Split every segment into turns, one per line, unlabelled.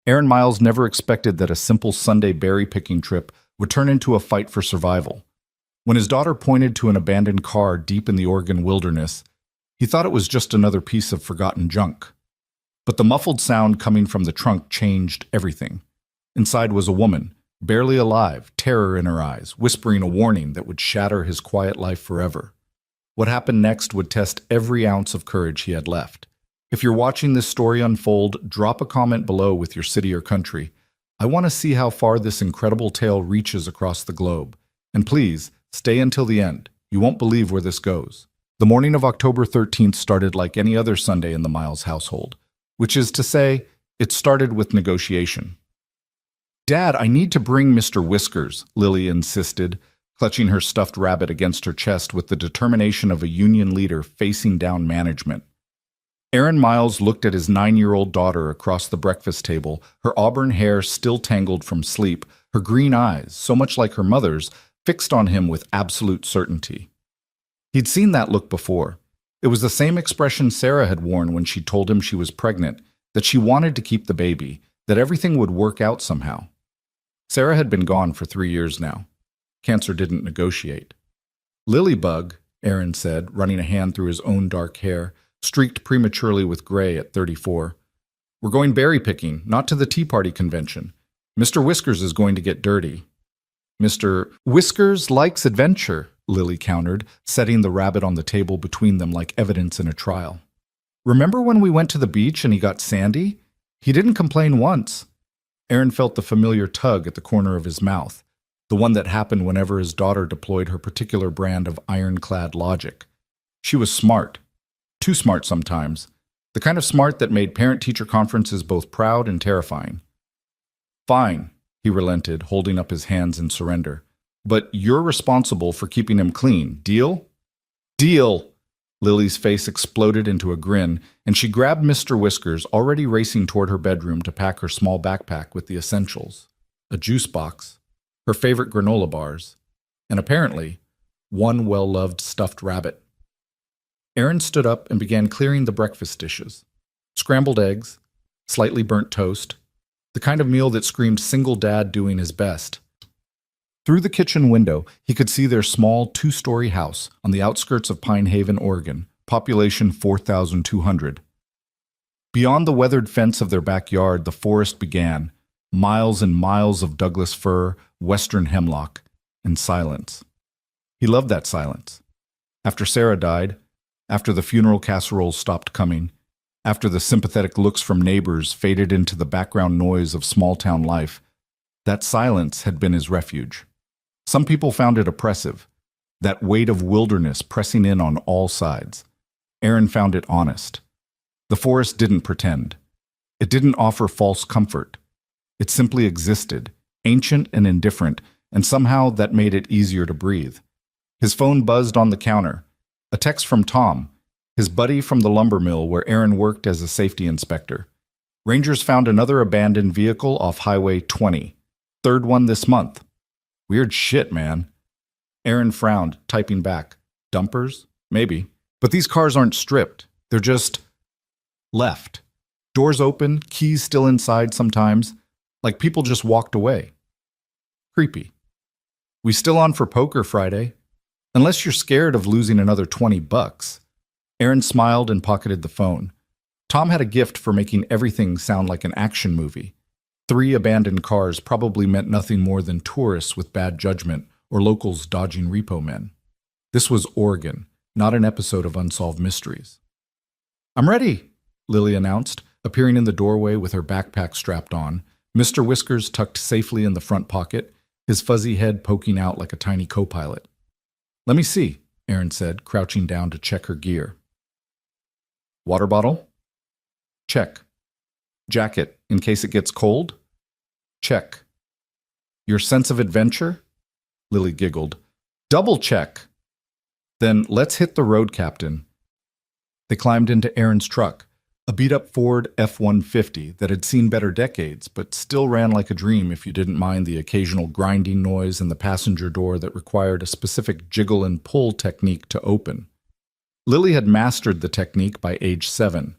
Aaron Miles never expected that a simple Sunday berry picking trip would turn into a fight for survival. When his daughter pointed to an abandoned car deep in the Oregon wilderness, he thought it was just another piece of forgotten junk. But the muffled sound coming from the trunk changed everything. Inside was a woman, barely alive, terror in her eyes, whispering a warning that would shatter his quiet life forever. What happened next would test every ounce of courage he had left. If you're watching this story unfold, drop a comment below with your city or country. I want to see how far this incredible tale reaches across the globe. And please, stay until the end. You won't believe where this goes. The morning of October 13th started like any other Sunday in the Miles household, which is to say, it started with negotiation. "Dad, I need to bring Mr. Whiskers," Lily insisted, clutching her stuffed rabbit against her chest with the determination of a union leader facing down management. Aaron Miles looked at his 9-year-old daughter across the breakfast table, her auburn hair still tangled from sleep, her green eyes, so much like her mother's, fixed on him with absolute certainty. He'd seen that look before. It was the same expression Sarah had worn when she told him she was pregnant, that she wanted to keep the baby, that everything would work out somehow. Sarah had been gone for 3 years now. Cancer didn't negotiate. "Lilybug," Aaron said, running a hand through his own dark hair, streaked prematurely with gray at 34. "We're going berry picking, not to the Tea Party convention. Mr. Whiskers is going to get dirty." "Mr. Whiskers likes adventure," Lily countered, setting the rabbit on the table between them like evidence in a trial. "Remember when we went to the beach and he got sandy? He didn't complain once." Aaron felt the familiar tug at the corner of his mouth, the one that happened whenever his daughter deployed her particular brand of ironclad logic. She was smart. Too smart sometimes. The kind of smart that made parent-teacher conferences both proud and terrifying. "Fine," he relented, holding up his hands in surrender. "But you're responsible for keeping him clean. Deal?" "Deal!" Lily's face exploded into a grin, and she grabbed Mr. Whiskers, already racing toward her bedroom to pack her small backpack with the essentials. A juice box, her favorite granola bars, and apparently, one well-loved stuffed rabbit. Aaron stood up and began clearing the breakfast dishes. Scrambled eggs, slightly burnt toast, the kind of meal that screamed single dad doing his best. Through the kitchen window, he could see their small 2-story house on the outskirts of Pine Haven, Oregon, population 4,200. Beyond the weathered fence of their backyard, the forest began, miles and miles of Douglas fir, western hemlock, and silence. He loved that silence. After Sarah died, after the funeral casseroles stopped coming, after the sympathetic looks from neighbors faded into the background noise of small-town life, that silence had been his refuge. Some people found it oppressive, that weight of wilderness pressing in on all sides. Aaron found it honest. The forest didn't pretend. It didn't offer false comfort. It simply existed, ancient and indifferent, and somehow that made it easier to breathe. His phone buzzed on the counter. A text from Tom, his buddy from the lumber mill where Aaron worked as a safety inspector. Rangers found another abandoned vehicle off Highway 20. Third one this month. Weird shit, man. Aaron frowned, typing back. Dumpers? Maybe. But these cars aren't stripped. They're just left. Doors open, keys still inside sometimes, like people just walked away. Creepy. "We still on for poker Friday? Unless you're scared of losing another $20. Aaron smiled and pocketed the phone. Tom had a gift for making everything sound like an action movie. 3 abandoned cars probably meant nothing more than tourists with bad judgment or locals dodging repo men. This was Oregon, not an episode of Unsolved Mysteries. "I'm ready," Lily announced, appearing in the doorway with her backpack strapped on, Mr. Whiskers tucked safely in the front pocket, his fuzzy head poking out like a tiny co-pilot. "Let me see," Aaron said, crouching down to check her gear. "Water bottle?" "Check." "Jacket, in case it gets cold?" "Check." "Your sense of adventure?" Lily giggled. "Double check." "Then let's hit the road, Captain." They climbed into Aaron's truck, a beat-up Ford F-150 that had seen better decades, but still ran like a dream if you didn't mind the occasional grinding noise in the passenger door that required a specific jiggle and pull technique to open. Lily had mastered the technique by age 7.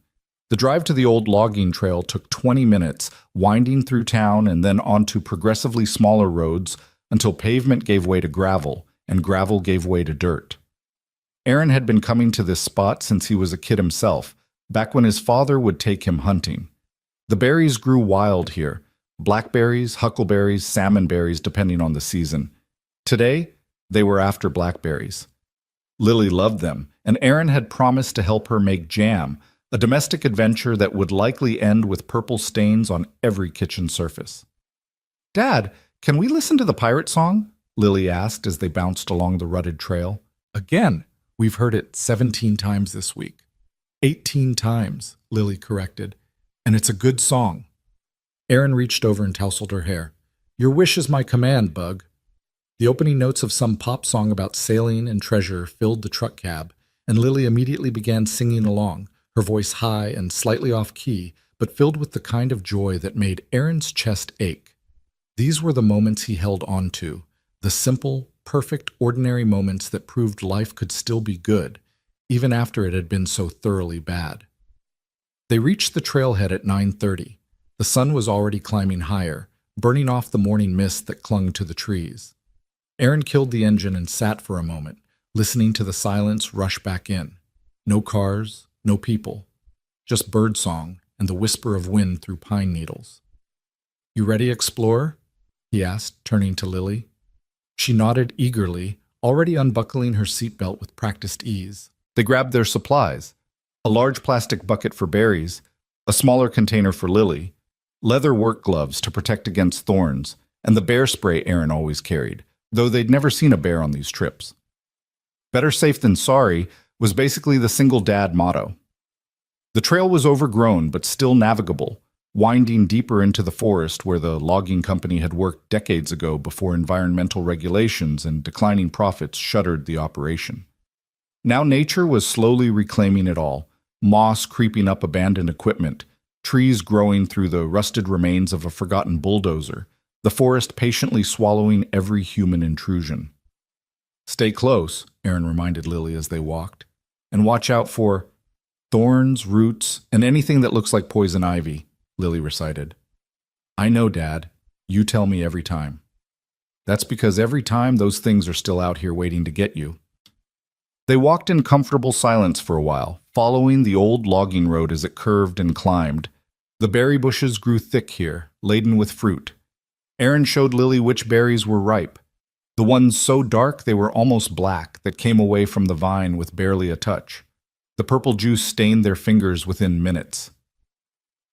The drive to the old logging trail took 20 minutes, winding through town and then onto progressively smaller roads until pavement gave way to gravel, and gravel gave way to dirt. Aaron had been coming to this spot since he was a kid himself, back when his father would take him hunting. The berries grew wild here, blackberries, huckleberries, salmonberries, depending on the season. Today, they were after blackberries. Lily loved them, and Aaron had promised to help her make jam, a domestic adventure that would likely end with purple stains on every kitchen surface. "Dad, can we listen to the pirate song?" Lily asked as they bounced along the rutted trail. "Again, we've heard it 17 times this week." 18 times, Lily corrected. "And it's a good song." Aaron reached over and tousled her hair. "Your wish is my command, Bug." The opening notes of some pop song about sailing and treasure filled the truck cab, and Lily immediately began singing along, her voice high and slightly off-key, but filled with the kind of joy that made Aaron's chest ache. These were the moments he held on to, the simple, perfect, ordinary moments that proved life could still be good, even after it had been so thoroughly bad. They reached the trailhead at 9:30. The sun was already climbing higher, burning off the morning mist that clung to the trees. Aaron killed the engine and sat for a moment, listening to the silence rush back in. No cars, no people, just birdsong and the whisper of wind through pine needles. "You ready, explorer?" he asked, turning to Lily. She nodded eagerly, already unbuckling her seatbelt with practiced ease. They grabbed their supplies, a large plastic bucket for berries, a smaller container for Lily, leather work gloves to protect against thorns, and the bear spray Aaron always carried, though they'd never seen a bear on these trips. Better safe than sorry was basically the single dad motto. The trail was overgrown but still navigable, winding deeper into the forest where the logging company had worked decades ago before environmental regulations and declining profits shuttered the operation. Now nature was slowly reclaiming it all, moss creeping up abandoned equipment, trees growing through the rusted remains of a forgotten bulldozer, the forest patiently swallowing every human intrusion. "Stay close," Aaron reminded Lily as they walked, "and watch out for thorns, roots, and anything that looks like poison ivy," Lily recited. "I know, Dad. You tell me every time." "That's because every time those things are still out here waiting to get you." They walked in comfortable silence for a while, following the old logging road as it curved and climbed. The berry bushes grew thick here, laden with fruit. Aaron showed Lily which berries were ripe, the ones so dark they were almost black that came away from the vine with barely a touch. The purple juice stained their fingers within minutes.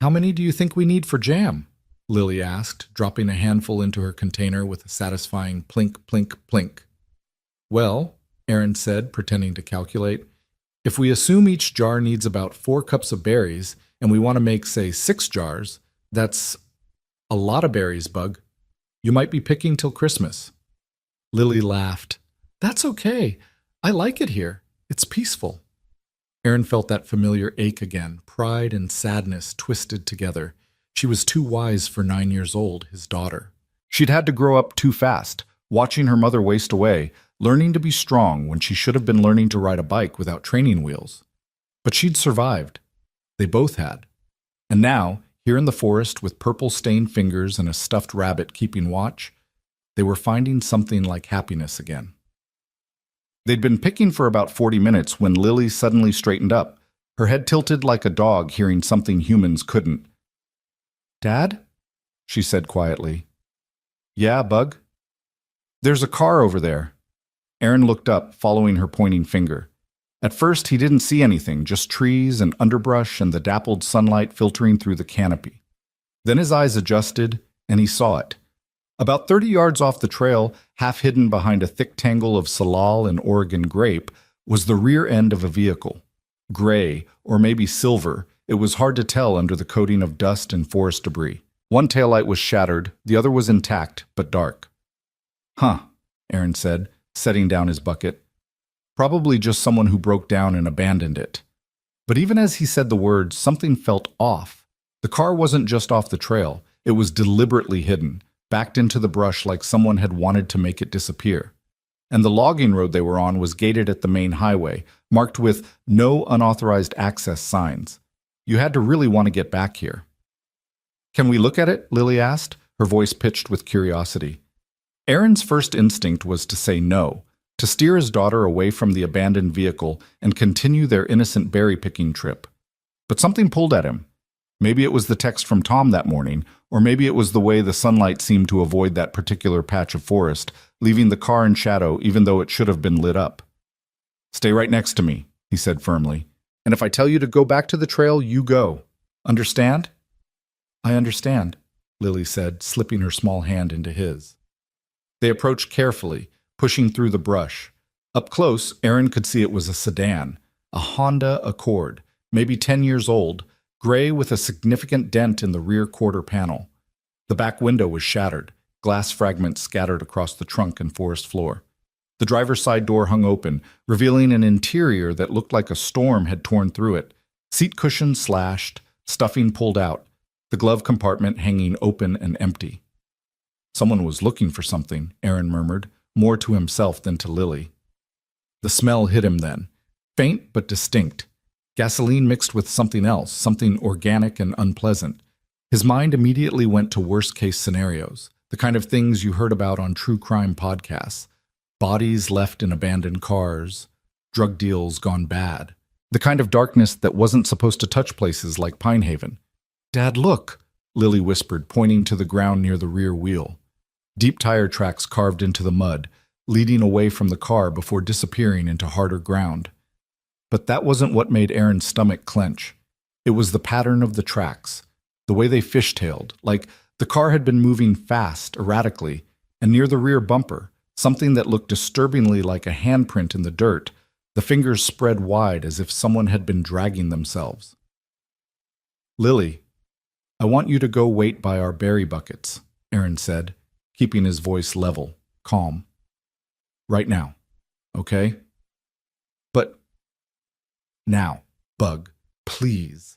"How many do you think we need for jam?" Lily asked, dropping a handful into her container with a satisfying plink, plink, plink. "Well," Aaron said, pretending to calculate, "if we assume each jar needs about 4 cups of berries, and we want to make, say, 6 jars, that's a lot of berries, Bug. You might be picking till Christmas." Lily laughed. "That's okay. I like it here. It's peaceful." Aaron felt that familiar ache again, pride and sadness twisted together. She was too wise for 9 years old, his daughter. She'd had to grow up too fast, watching her mother waste away, learning to be strong when she should have been learning to ride a bike without training wheels. But she'd survived. They both had. And now, here in the forest with purple-stained fingers and a stuffed rabbit keeping watch, they were finding something like happiness again. They'd been picking for about 40 minutes when Lily suddenly straightened up, her head tilted like a dog hearing something humans couldn't. "Dad?" she said quietly. "Yeah, Bug?" "There's a car over there." Aaron looked up, following her pointing finger. At first, he didn't see anything, just trees and underbrush and the dappled sunlight filtering through the canopy. Then his eyes adjusted, and he saw it. About 30 yards off the trail, half hidden behind a thick tangle of salal and Oregon grape, was the rear end of a vehicle. Gray, or maybe silver, it was hard to tell under the coating of dust and forest debris. One taillight was shattered, the other was intact, but dark. "Huh," Aaron said, setting down his bucket. "Probably just someone who broke down and abandoned it." But even as he said the words, something felt off. The car wasn't just off the trail, it was deliberately hidden, backed into the brush like someone had wanted to make it disappear. And the logging road they were on was gated at the main highway, marked with no unauthorized access signs. You had to really want to get back here. Can we look at it? Lily asked, her voice pitched with curiosity. Aaron's first instinct was to say no, to steer his daughter away from the abandoned vehicle and continue their innocent berry-picking trip. But something pulled at him. Maybe it was the text from Tom that morning, or maybe it was the way the sunlight seemed to avoid that particular patch of forest, leaving the car in shadow even though it should have been lit up. "Stay right next to me," he said firmly. "And if I tell you to go back to the trail, you go. Understand?" "I understand," Lily said, slipping her small hand into his. They approached carefully, pushing through the brush. Up close, Aaron could see it was a sedan, a Honda Accord, maybe 10 years old, gray with a significant dent in the rear quarter panel. The back window was shattered, glass fragments scattered across the trunk and forest floor. The driver's side door hung open, revealing an interior that looked like a storm had torn through it. Seat cushions slashed, stuffing pulled out, the glove compartment hanging open and empty. "Someone was looking for something," Aaron murmured, more to himself than to Lily. The smell hit him then, faint but distinct. Gasoline mixed with something else, something organic and unpleasant. His mind immediately went to worst-case scenarios, the kind of things you heard about on true crime podcasts. Bodies left in abandoned cars, drug deals gone bad. The kind of darkness that wasn't supposed to touch places like Pinehaven. "Dad, look," Lily whispered, pointing to the ground near the rear wheel. Deep tire tracks carved into the mud, leading away from the car before disappearing into harder ground. But that wasn't what made Aaron's stomach clench. It was the pattern of the tracks, the way they fishtailed, like the car had been moving fast, erratically, and near the rear bumper, something that looked disturbingly like a handprint in the dirt, the fingers spread wide as if someone had been dragging themselves. "Lily, I want you to go wait by our berry buckets," Aaron said, keeping his voice level, calm. "Right now, okay? But now, Bug, please."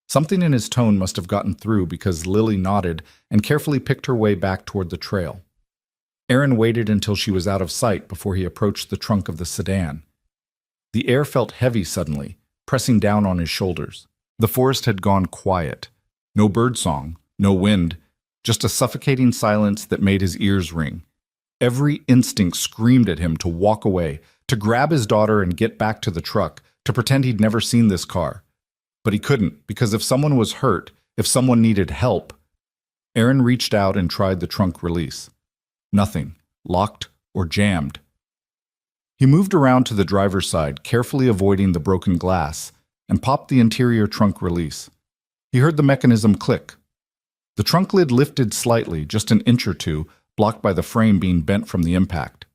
Something in his tone must have gotten through because Lily nodded and carefully picked her way back toward the trail. Aaron waited until she was out of sight before he approached the trunk of the sedan. The air felt heavy suddenly, pressing down on his shoulders. The forest had gone quiet. No birdsong, no wind, just a suffocating silence that made his ears ring. Every instinct screamed at him to walk away, to grab his daughter and get back to the truck, to pretend he'd never seen this car. But he couldn't, because if someone was hurt, if someone needed help. Aaron reached out and tried the trunk release. Nothing, locked or jammed. He moved around to the driver's side, carefully avoiding the broken glass, and popped the interior trunk release. He heard the mechanism click. The trunk lid lifted slightly, just an inch or two, blocked by the frame being bent from the impact.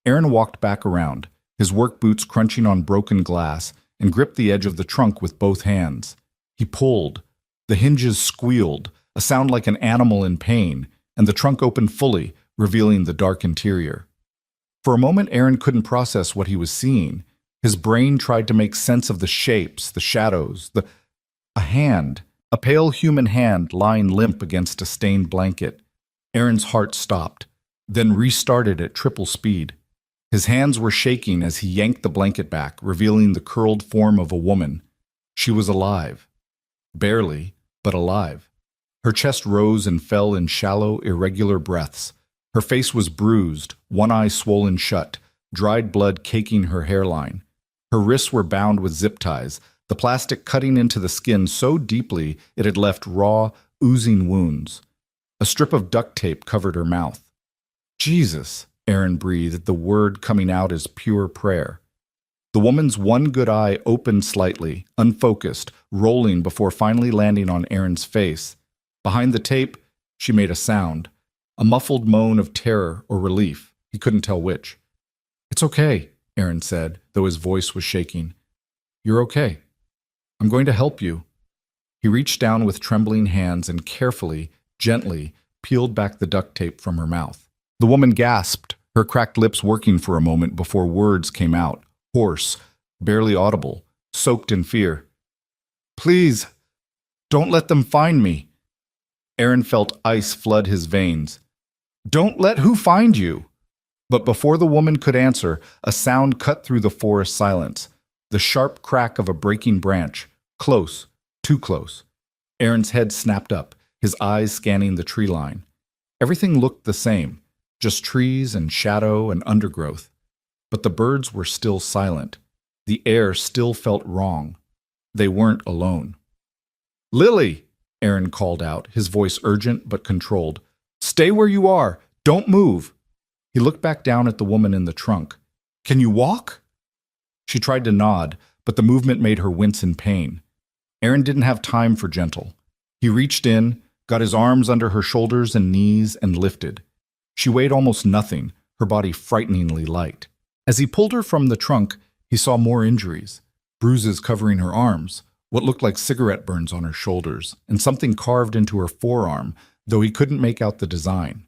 Aaron walked back around, his work boots crunching on broken glass, and gripped the edge of the trunk with both hands. He pulled. The hinges squealed, a sound like an animal in pain, and the trunk opened fully, revealing the dark interior. For a moment, Aaron couldn't process what he was seeing. His brain tried to make sense of the shapes, the shadows, a hand, a pale human hand lying limp against a stained blanket. Aaron's heart stopped, then restarted at triple speed. His hands were shaking as he yanked the blanket back, revealing the curled form of a woman. She was alive. Barely, but alive. Her chest rose and fell in shallow, irregular breaths. Her face was bruised, one eye swollen shut, dried blood caking her hairline. Her wrists were bound with zip ties, the plastic cutting into the skin so deeply it had left raw, oozing wounds. A strip of duct tape covered her mouth. "Jesus," Aaron breathed, the word coming out as pure prayer. The woman's one good eye opened slightly, unfocused, rolling before finally landing on Aaron's face. Behind the tape, she made a sound, a muffled moan of terror or relief. He couldn't tell which. "It's okay," Aaron said, though his voice was shaking. "You're okay. I'm going to help you." He reached down with trembling hands and carefully, gently, peeled back the duct tape from her mouth. The woman gasped, her cracked lips working for a moment before words came out, hoarse, barely audible, soaked in fear. "Please, don't let them find me." Aaron felt ice flood his veins. "Don't let who find you?" But before the woman could answer, a sound cut through the forest silence, the sharp crack of a breaking branch, Close, too close. Aaron's head snapped up, his eyes scanning the tree line. Everything looked the same, just trees and shadow and undergrowth. But the birds were still silent. The air still felt wrong. They weren't alone. "Lily!" Aaron called out, his voice urgent but controlled. "Stay where you are! Don't move!" He looked back down at the woman in the trunk. "Can you walk?" She tried to nod, but the movement made her wince in pain. Aaron didn't have time for gentle. He reached in, got his arms under her shoulders and knees, and lifted. She weighed almost nothing, her body frighteningly light. As he pulled her from the trunk, he saw more injuries, bruises covering her arms, what looked like cigarette burns on her shoulders, and something carved into her forearm, though he couldn't make out the design.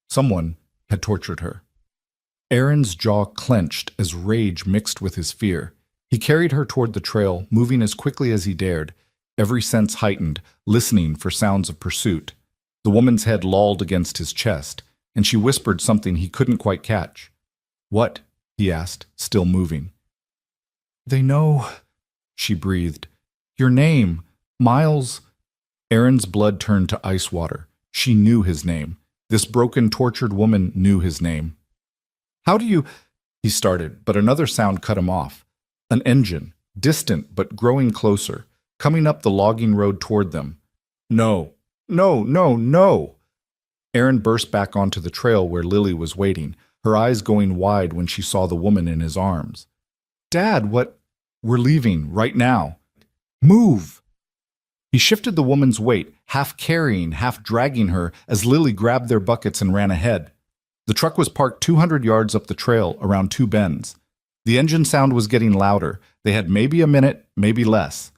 Someone had tortured her. Aaron's jaw clenched as rage mixed with his fear. He carried her toward the trail, moving as quickly as he dared, every sense heightened, listening for sounds of pursuit. The woman's head lolled against his chest, and she whispered something he couldn't quite catch. "What?" he asked, still moving. "They know," she breathed. "Your name, Miles." Aaron's blood turned to ice water. She knew his name. This broken, tortured woman knew his name. "How do you—" he started, but another sound cut him off. An engine, distant but growing closer, coming up the logging road toward them. "No, no, no, no!" Aaron burst back onto the trail where Lily was waiting, her eyes going wide when she saw the woman in his arms. "Dad, what—" "We're leaving, right now. Move!" He shifted the woman's weight, half carrying, half dragging her, as Lily grabbed their buckets and ran ahead. The truck was parked 200 yards up the trail, around two bends. The engine sound was getting louder. They had maybe a minute, maybe less.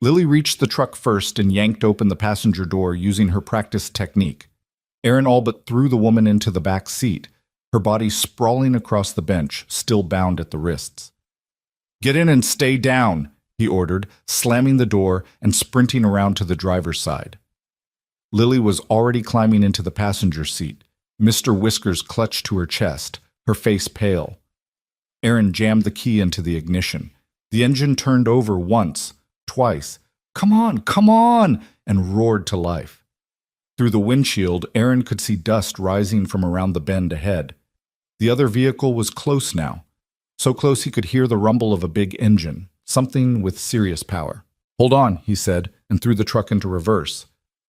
Lily reached the truck first and yanked open the passenger door using her practiced technique. Aaron all but threw the woman into the back seat, her body sprawling across the bench, still bound at the wrists. "Get in and stay down," he ordered, slamming the door and sprinting around to the driver's side. Lily was already climbing into the passenger seat, Mr. Whiskers clutched to her chest, her face pale. Aaron jammed the key into the ignition. The engine turned over once, twice. Come on, and roared to life. Through the windshield, Aaron could see dust rising from around the bend ahead. The other vehicle was close now, so close he could hear the rumble of a big engine, something with serious power. "Hold on," he said, and threw the truck into reverse.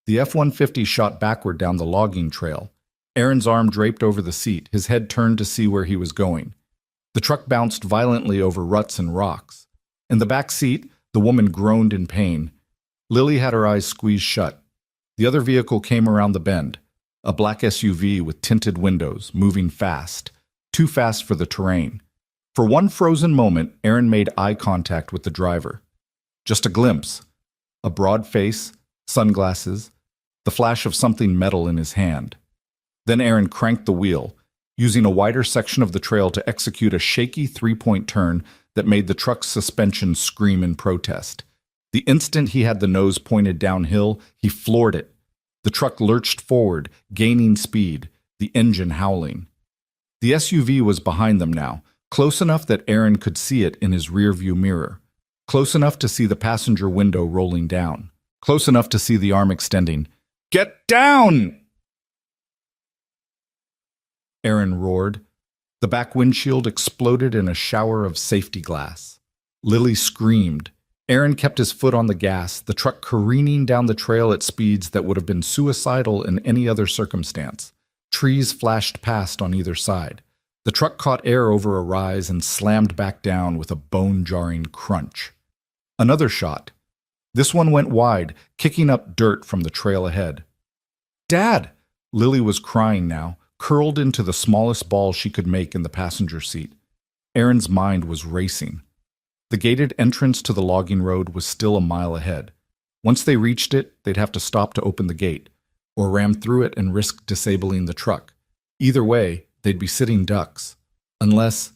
The F-150 shot backward down the logging trail. Aaron's arm draped over the seat, his head turned to see where he was going. The truck bounced violently over ruts and rocks. In the back seat, the woman groaned in pain. Lily had her eyes squeezed shut. The other vehicle came around the bend, a black SUV with tinted windows, moving fast, too fast for the terrain. For one frozen moment, Aaron made eye contact with the driver. Just a glimpse. A broad face, sunglasses, the flash of something metal in his hand. Then Aaron cranked the wheel, using a wider section of the trail to execute a shaky three-point turn that made the truck's suspension scream in protest. The instant he had the nose pointed downhill, he floored it. The truck lurched forward, gaining speed, the engine howling. The SUV was behind them now, close enough that Aaron could see it in his rearview mirror, close enough to see the passenger window rolling down, close enough to see the arm extending. "Get down!" Aaron roared. The back windshield exploded in a shower of safety glass. Lily screamed. Aaron kept his foot on the gas, the truck careening down the trail at speeds that would have been suicidal in any other circumstance. Trees flashed past on either side. The truck caught air over a rise and slammed back down with a bone-jarring crunch. Another shot. This one went wide, kicking up dirt from the trail ahead. "Dad!" Lily was crying now, curled into the smallest ball she could make in the passenger seat. Aaron's mind was racing. The gated entrance to the logging road was still a mile ahead. Once they reached it, they'd have to stop to open the gate, or ram through it and risk disabling the truck. Either way, they'd be sitting ducks. Unless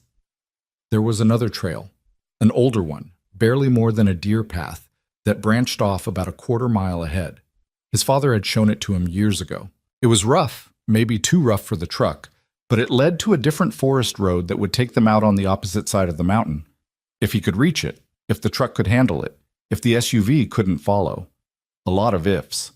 there was another trail, an older one, barely more than a deer path, that branched off about a quarter-mile ahead. His father had shown it to him years ago. It was rough, maybe too rough for the truck, but it led to a different forest road that would take them out on the opposite side of the mountain. If he could reach it, if the truck could handle it, If the SUV couldn't follow? A lot of ifs.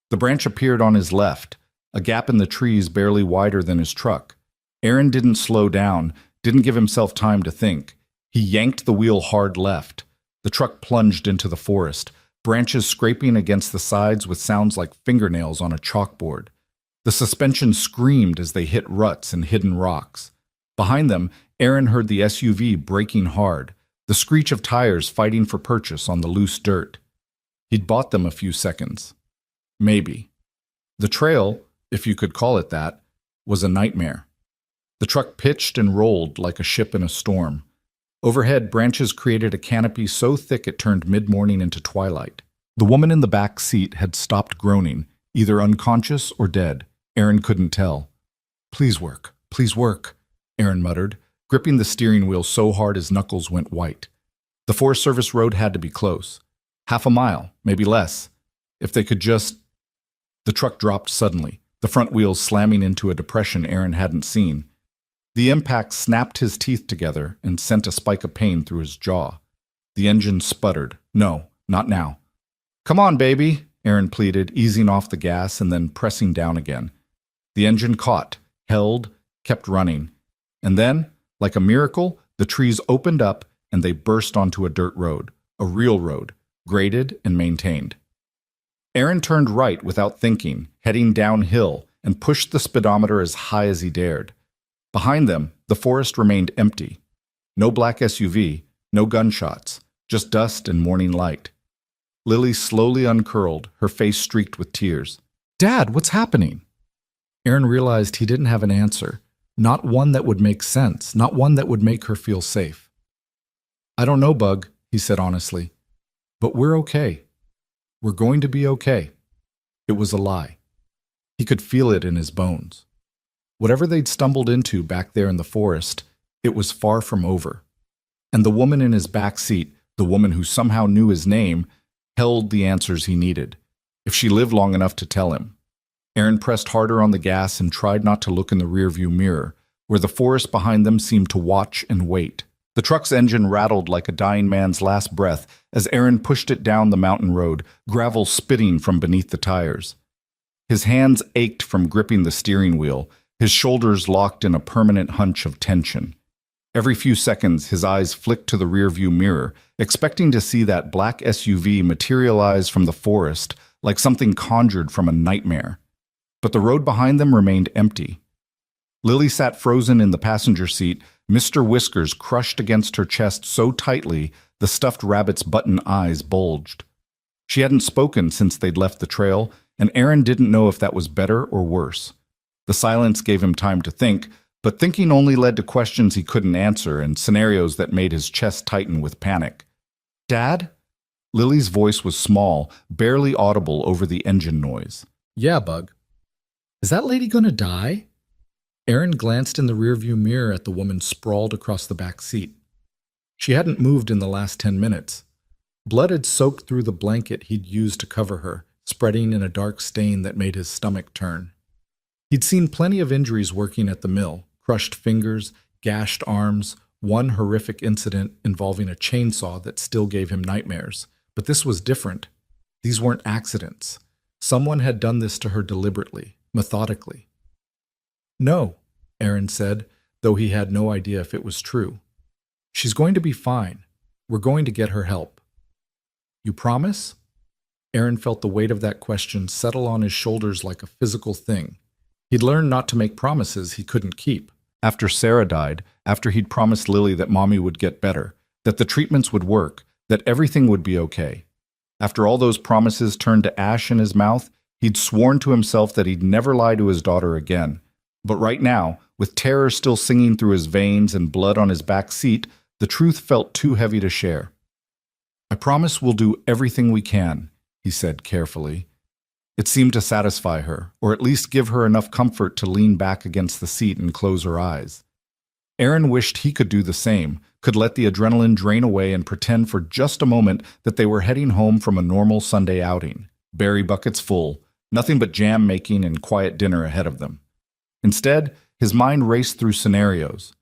The branch appeared on his left, a gap in the trees barely wider than his truck. Aaron didn't slow down, didn't give himself time to think. He yanked the wheel hard left. The truck plunged into the forest, branches scraping against the sides with sounds like fingernails on a chalkboard. The suspension screamed as they hit ruts and hidden rocks. Behind them, Aaron heard the SUV braking hard, the screech of tires fighting for purchase on the loose dirt. He'd bought them a few seconds. Maybe. The trail, if you could call it that, was a nightmare. The truck pitched and rolled like a ship in a storm. Overhead, branches created a canopy so thick it turned mid-morning into twilight. The woman in the back seat had stopped groaning, either unconscious or dead. Aaron couldn't tell. Please work, Aaron muttered, gripping the steering wheel so hard his knuckles went white. The Forest Service road had to be close. Half a mile, maybe less. If they could just... The truck dropped suddenly, the front wheels slamming into a depression Aaron hadn't seen. The impact snapped his teeth together and sent a spike of pain through his jaw. The engine sputtered. No, not now. Come on, baby, Aaron pleaded, easing off the gas and then pressing down again. The engine caught, held, kept running. And then, like a miracle, the trees opened up and they burst onto a dirt road, a real road, graded and maintained. Aaron turned right without thinking, heading downhill, and pushed the speedometer as high as he dared. Behind them, the forest remained empty. No black SUV, no gunshots, just dust and morning light. Lily slowly uncurled, her face streaked with tears. Dad, what's happening? Aaron realized he didn't have an answer, not one that would make sense, not one that would make her feel safe. I don't know, Bug, he said honestly, but we're okay. We're going to be okay. It was a lie. He could feel it in his bones. Whatever they'd stumbled into back there in the forest, it was far from over. And the woman in his back seat, the woman who somehow knew his name, held the answers he needed, if she lived long enough to tell him. Aaron pressed harder on the gas and tried not to look in the rearview mirror, where the forest behind them seemed to watch and wait. The truck's engine rattled like a dying man's last breath as Aaron pushed it down the mountain road, gravel spitting from beneath the tires. His hands ached from gripping the steering wheel, his shoulders locked in a permanent hunch of tension. Every few seconds, his eyes flicked to the rearview mirror, expecting to see that black SUV materialize from the forest like something conjured from a nightmare. But the road behind them remained empty. Lily sat frozen in the passenger seat, Mr. Whiskers crushed against her chest so tightly the stuffed rabbit's button eyes bulged. She hadn't spoken since they'd left the trail, and Aaron didn't know if that was better or worse. The silence gave him time to think, but thinking only led to questions he couldn't answer and scenarios that made his chest tighten with panic. Dad? Lily's voice was small, barely audible over the engine noise. Yeah, Bug. Is that lady gonna die? Aaron glanced in the rearview mirror at the woman sprawled across the back seat. She hadn't moved in the last 10 minutes. Blood had soaked through the blanket he'd used to cover her, spreading in a dark stain that made his stomach turn. He'd seen plenty of injuries working at the mill, crushed fingers, gashed arms, one horrific incident involving a chainsaw that still gave him nightmares. But this was different. These weren't accidents. Someone had done this to her deliberately, methodically. No, Aaron said, though he had no idea if it was true. She's going to be fine. We're going to get her help. You promise? Aaron felt the weight of that question settle on his shoulders like a physical thing. He'd learned not to make promises he couldn't keep. After Sarah died, after he'd promised Lily that Mommy would get better, that the treatments would work, that everything would be okay. After all those promises turned to ash in his mouth, he'd sworn to himself that he'd never lie to his daughter again. But right now, with terror still singing through his veins and blood on his back seat, the truth felt too heavy to share. I promise we'll do everything we can, he said carefully. It seemed to satisfy her, or at least give her enough comfort to lean back against the seat and close her eyes. Aaron wished he could do the same, could let the adrenaline drain away and pretend for just a moment that they were heading home from a normal Sunday outing. Berry buckets full, nothing but jam making and quiet dinner ahead of them. Instead, his mind raced through scenarios.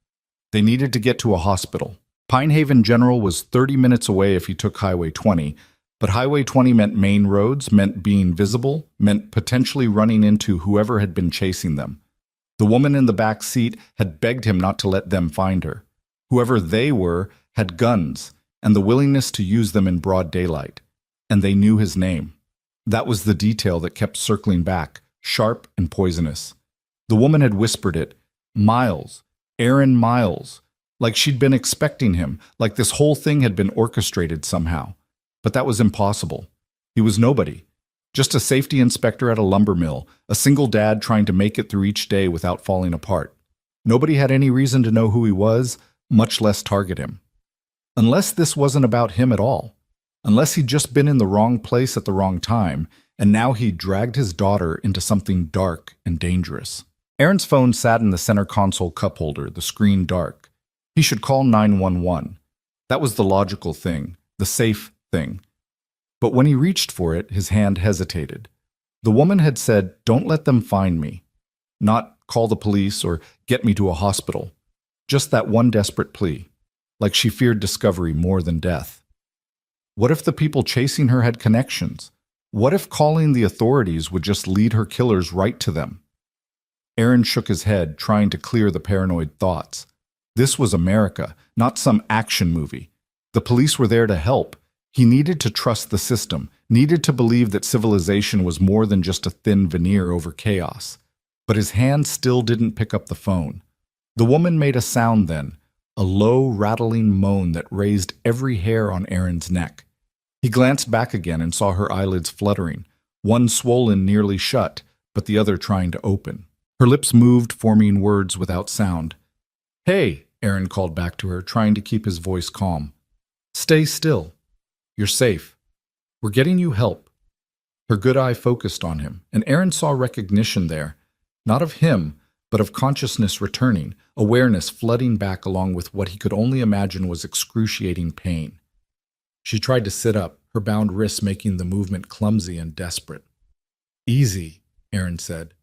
They needed to get to a hospital. Pine Haven General was 30 minutes away if he took Highway 20, But Highway 20 meant main roads, meant being visible, meant potentially running into whoever had been chasing them. The woman in the back seat had begged him not to let them find her. Whoever they were had guns and the willingness to use them in broad daylight. And they knew his name. That was the detail that kept circling back, sharp and poisonous. The woman had whispered it. Miles. Aaron Miles. Like she'd been expecting him, like this whole thing had been orchestrated somehow. But that was impossible. He was nobody. Just a safety inspector at a lumber mill, a single dad trying to make it through each day without falling apart. Nobody had any reason to know who he was, much less target him. Unless this wasn't about him at all. Unless he'd just been in the wrong place at the wrong time, and now he'd dragged his daughter into something dark and dangerous. Aaron's phone sat in the center console cup holder, the screen dark. He should call 911. That was the logical thing, the safe thing. But when he reached for it, his hand hesitated. The woman had said, "Don't let them find me." Not call the police or get me to a hospital. Just that one desperate plea, like she feared discovery more than death. What if the people chasing her had connections? What if calling the authorities would just lead her killers right to them? Aaron shook his head, trying to clear the paranoid thoughts. This was America, not some action movie. The police were there to help. He needed to trust the system, needed to believe that civilization was more than just a thin veneer over chaos. But his hand still didn't pick up the phone. The woman made a sound then, a low, rattling moan that raised every hair on Aaron's neck. He glanced back again and saw her eyelids fluttering, one swollen nearly shut, but the other trying to open. Her lips moved, forming words without sound. "Hey," Aaron called back to her, trying to keep his voice calm. "Stay still. You're safe. We're getting you help." Her good eye focused on him, and Aaron saw recognition there, not of him, but of consciousness returning, awareness flooding back along with what he could only imagine was excruciating pain. She tried to sit up, her bound wrists making the movement clumsy and desperate. "Easy," Aaron said.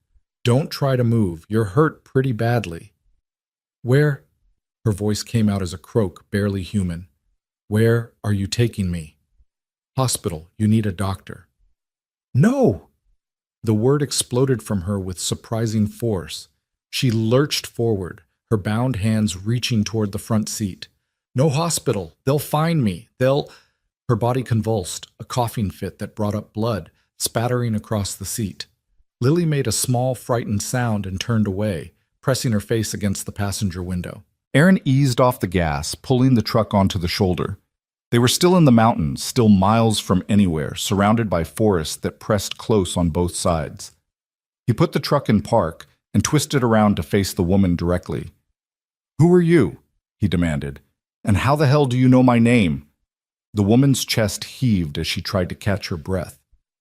"Don't try to move. You're hurt pretty badly." "Where?" Her voice came out as a croak, barely human. "Where are you taking me?" "Hospital. You need a doctor." "No!" The word exploded from her with surprising force. She lurched forward, her bound hands reaching toward the front seat. "No hospital. They'll find me. They'll—" Her body convulsed, a coughing fit that brought up blood, spattering across the seat. Lily made a small, frightened sound and turned away, pressing her face against the passenger window. Aaron eased off the gas, pulling the truck onto the shoulder. They were still in the mountains, still miles from anywhere, surrounded by forests that pressed close on both sides. He put the truck in park and twisted around to face the woman directly. "Who are you?" he demanded. "And how the hell do you know my name?" The woman's chest heaved as she tried to catch her breath.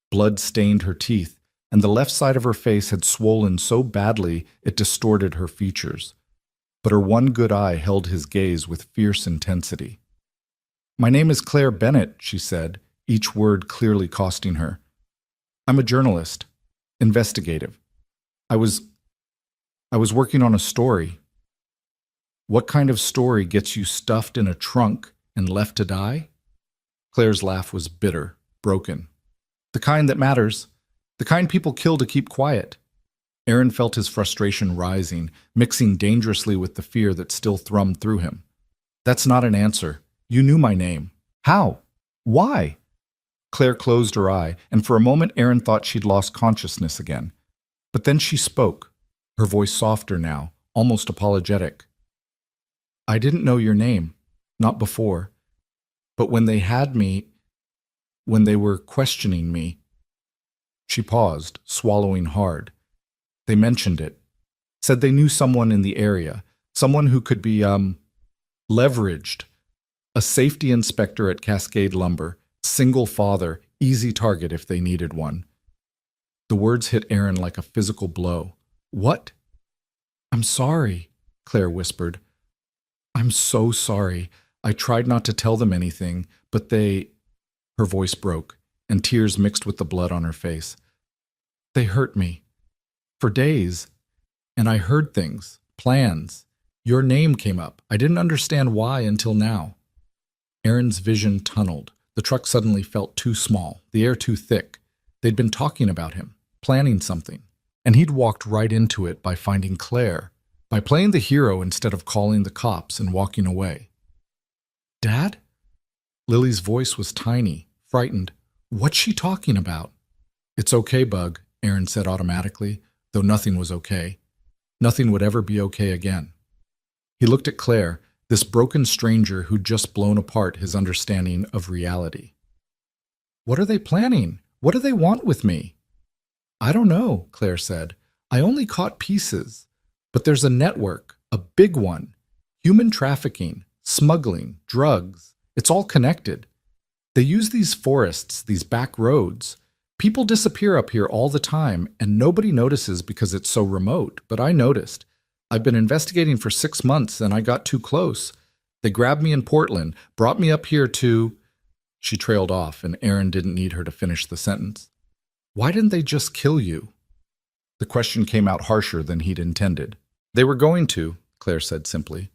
Blood stained her teeth, and the left side of her face had swollen so badly it distorted her features. But her one good eye held his gaze with fierce intensity. "My name is Claire Bennett," she said, each word clearly costing her. "I'm a journalist. Investigative. I was working on a story." "What kind of story gets you stuffed in a trunk and left to die?" Claire's laugh was bitter, broken. "The kind that matters. The kind people kill to keep quiet." Aaron felt his frustration rising, mixing dangerously with the fear that still thrummed through him. "That's not an answer. You knew my name. How? Why?" Claire closed her eye, and for a moment Aaron thought she'd lost consciousness again. But then she spoke, her voice softer now, almost apologetic. "I didn't know your name. Not before. But when they had me, when they were questioning me—" She paused, swallowing hard. "They mentioned it. Said they knew someone in the area, someone who could be, leveraged. A safety inspector at Cascade Lumber, single father, easy target if they needed one." The words hit Aaron like a physical blow. "What?" "I'm sorry," Claire whispered. "I'm so sorry. I tried not to tell them anything, but they—" Her voice broke, and tears mixed with the blood on her face. "They hurt me. For days. And I heard things, plans. Your name came up. I didn't understand why until now." Aaron's vision tunneled, The truck suddenly felt too small, the air too thick. They'd been talking about him, planning something, and he'd walked right into it by finding Claire, by playing the hero instead of calling the cops and walking away. "Dad?" Lily's voice was tiny, frightened. "What's she talking about?" "It's okay, Bug," Aaron said automatically, though nothing was okay. Nothing would ever be okay again. He looked at Claire, this broken stranger who'd just blown apart his understanding of reality. "What are they planning? What do they want with me?" "I don't know," Claire said. "I only caught pieces. But there's a network, a big one. Human trafficking, smuggling, drugs. It's all connected. They use these forests, these back roads. People disappear up here all the time, and nobody notices because it's so remote, but I noticed. I've been investigating for 6 months, and I got too close. They grabbed me in Portland, brought me up here to—" She trailed off, and Aaron didn't need her to finish the sentence. "Why didn't they just kill you?" The question came out harsher than he'd intended. "They were going to," Claire said simply.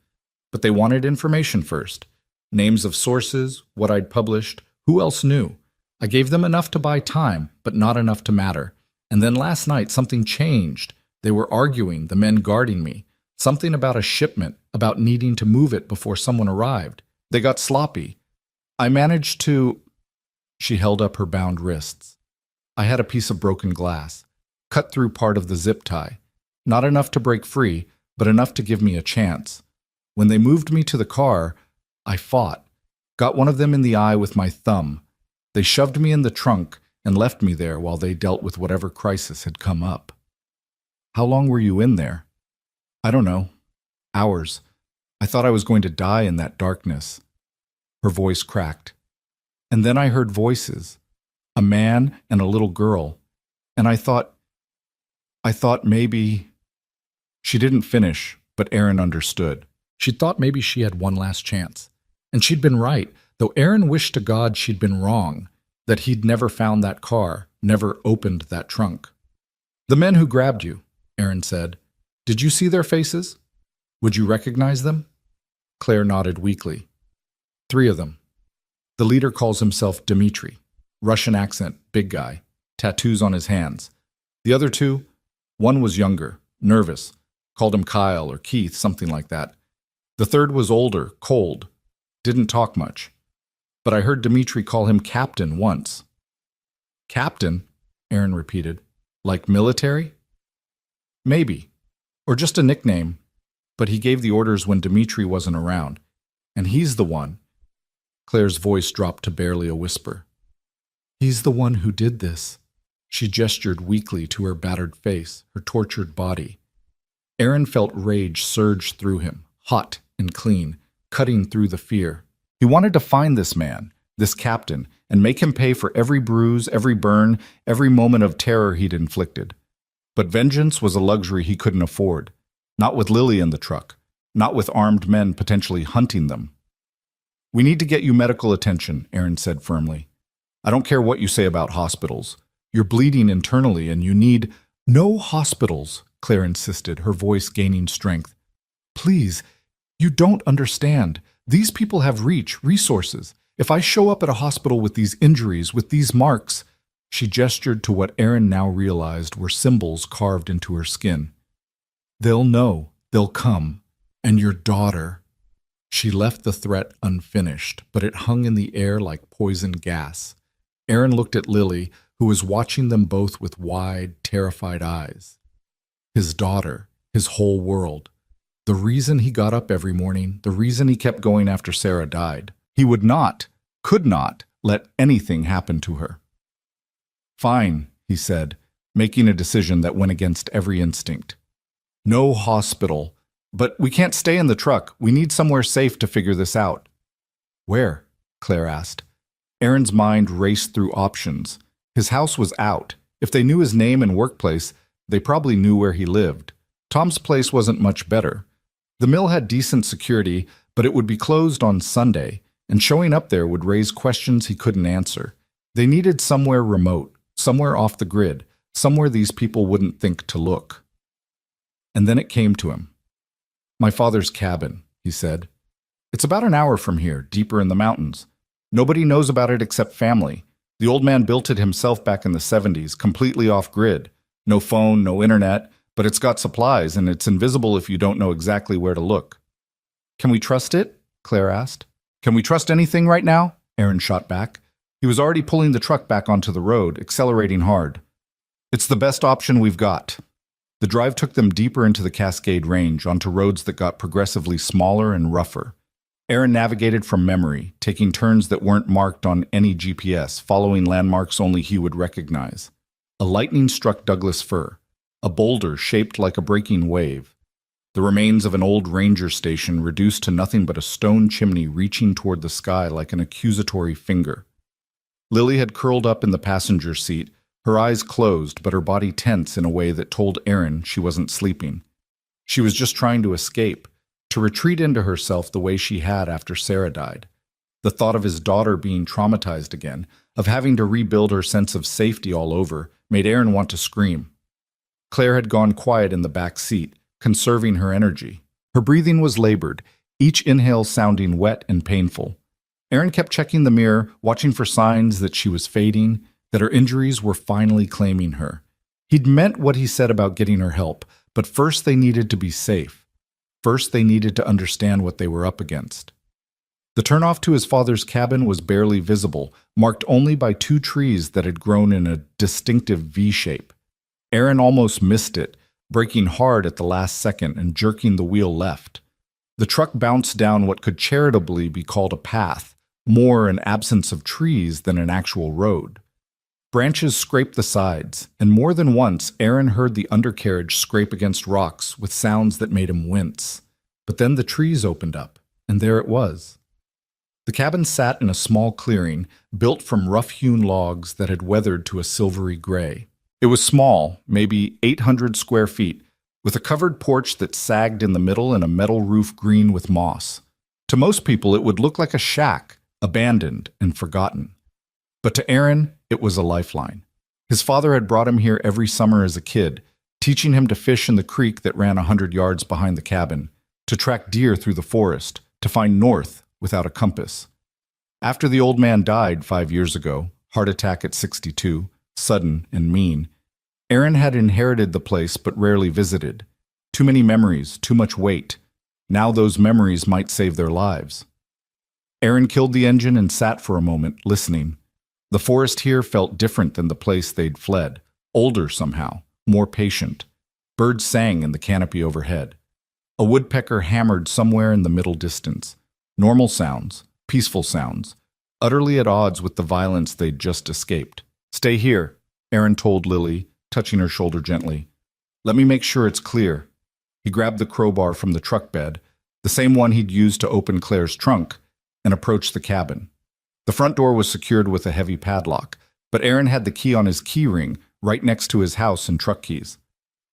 "But they wanted information first. Names of sources, what I'd published, who else knew. I gave them enough to buy time, but not enough to matter. And then last night something changed. They were arguing, the men guarding me. Something about a shipment, about needing to move it before someone arrived. They got sloppy. I managed to—" She held up her bound wrists. "I had a piece of broken glass, cut through part of the zip tie. Not enough to break free, but enough to give me a chance. When they moved me to the car, I fought. Got one of them in the eye with my thumb. They shoved me in the trunk and left me there while they dealt with whatever crisis had come up." "How long were you in there?" "I don't know. Hours. I thought I was going to die in that darkness." Her voice cracked. "And then I heard voices. A man and a little girl. And I thought maybe—" She didn't finish, but Aaron understood. She thought maybe she had one last chance. And she'd been right, though Aaron wished to God she'd been wrong, that he'd never found that car, never opened that trunk. "The men who grabbed you," Aaron said. "Did you see their faces? Would you recognize them?" Claire nodded weakly. "3 of them. The leader calls himself Dmitri. Russian accent, big guy, tattoos on his hands. The other 2, one was younger, nervous, called him Kyle or Keith, something like that. The third was older, cold, didn't talk much. But I heard Dmitri call him Captain once." "Captain?" Aaron repeated. "Like military?" "Maybe. Or just a nickname. But he gave the orders when Dmitri wasn't around. And he's the one—" Claire's voice dropped to barely a whisper. "He's the one who did this." She gestured weakly to her battered face, her tortured body. Aaron felt rage surge through him, hot and clean, cutting through the fear. He wanted to find this man, this captain, and make him pay for every bruise, every burn, every moment of terror he'd inflicted. But vengeance was a luxury he couldn't afford. Not with Lily in the truck. Not with armed men potentially hunting them. "We need to get you medical attention," Aaron said firmly. "I don't care what you say about hospitals. You're bleeding internally and you need—" "No hospitals," Claire insisted, her voice gaining strength. "Please, you don't understand. These people have reach, resources. If I show up at a hospital with these injuries, with these marks—" She gestured to what Aaron now realized were symbols carved into her skin. "They'll know. They'll come. And your daughter—" She left the threat unfinished, but it hung in the air like poison gas. Aaron looked at Lily, who was watching them both with wide, terrified eyes. His daughter, his whole world. The reason he got up every morning, the reason he kept going after Sarah died. He would not, could not, let anything happen to her. "Fine," he said, making a decision that went against every instinct. "No hospital. But we can't stay in the truck. We need somewhere safe to figure this out." "Where?" Claire asked. Aaron's mind raced through options. His house was out. If they knew his name and workplace, they probably knew where he lived. Tom's place wasn't much better. The mill had decent security, but it would be closed on Sunday, and showing up there would raise questions he couldn't answer. They needed somewhere remote, somewhere off the grid, somewhere these people wouldn't think to look. And then it came to him. "My father's cabin," he said. "It's about an hour from here, deeper in the mountains. Nobody knows about it except family. The old man built it himself back in the 70s, completely off-grid. No phone, no internet, but it's got supplies, and it's invisible if you don't know exactly where to look. Can we trust it? Claire asked. Can we trust anything right now? Aaron shot back. He was already pulling the truck back onto the road, accelerating hard. It's the best option we've got. The drive took them deeper into the Cascade Range, onto roads that got progressively smaller and rougher. Aaron navigated from memory, taking turns that weren't marked on any GPS, following landmarks only he would recognize. A lightning struck Douglas fir, a boulder shaped like a breaking wave. The remains of an old ranger station reduced to nothing but a stone chimney reaching toward the sky like an accusatory finger. Lily had curled up in the passenger seat, her eyes closed but her body tense in a way that told Aaron she wasn't sleeping. She was just trying to escape, to retreat into herself the way she had after Sarah died. The thought of his daughter being traumatized again, of having to rebuild her sense of safety all over, made Aaron want to scream. Claire had gone quiet in the back seat, conserving her energy. Her breathing was labored, each inhale sounding wet and painful. Aaron kept checking the mirror, watching for signs that she was fading, that her injuries were finally claiming her. He'd meant what he said about getting her help, but first they needed to be safe. First they needed to understand what they were up against. The turnoff to his father's cabin was barely visible, marked only by 2 trees that had grown in a distinctive V-shape. Aaron almost missed it, braking hard at the last second and jerking the wheel left. The truck bounced down what could charitably be called a path, more an absence of trees than an actual road. Branches scraped the sides, and more than once Aaron heard the undercarriage scrape against rocks with sounds that made him wince. But then the trees opened up, and there it was. The cabin sat in a small clearing, built from rough-hewn logs that had weathered to a silvery gray. It was small, maybe 800 square feet, with a covered porch that sagged in the middle and a metal roof green with moss. To most people it would look like a shack, abandoned and forgotten. But to Aaron, it was a lifeline. His father had brought him here every summer as a kid, teaching him to fish in the creek that ran 100 yards behind the cabin, to track deer through the forest, to find north without a compass. After the old man died 5 years ago, heart attack at 62, sudden and mean, Aaron had inherited the place but rarely visited. Too many memories, too much weight. Now those memories might save their lives. Aaron killed the engine and sat for a moment, listening. The forest here felt different than the place they'd fled, older somehow, more patient. Birds sang in the canopy overhead. A woodpecker hammered somewhere in the middle distance. Normal sounds, peaceful sounds, utterly at odds with the violence they'd just escaped. "Stay here," Aaron told Lily, touching her shoulder gently. "Let me make sure it's clear." He grabbed the crowbar from the truck bed, the same one he'd used to open Claire's trunk, and approached the cabin. The front door was secured with a heavy padlock, but Aaron had the key on his key ring right next to his house and truck keys.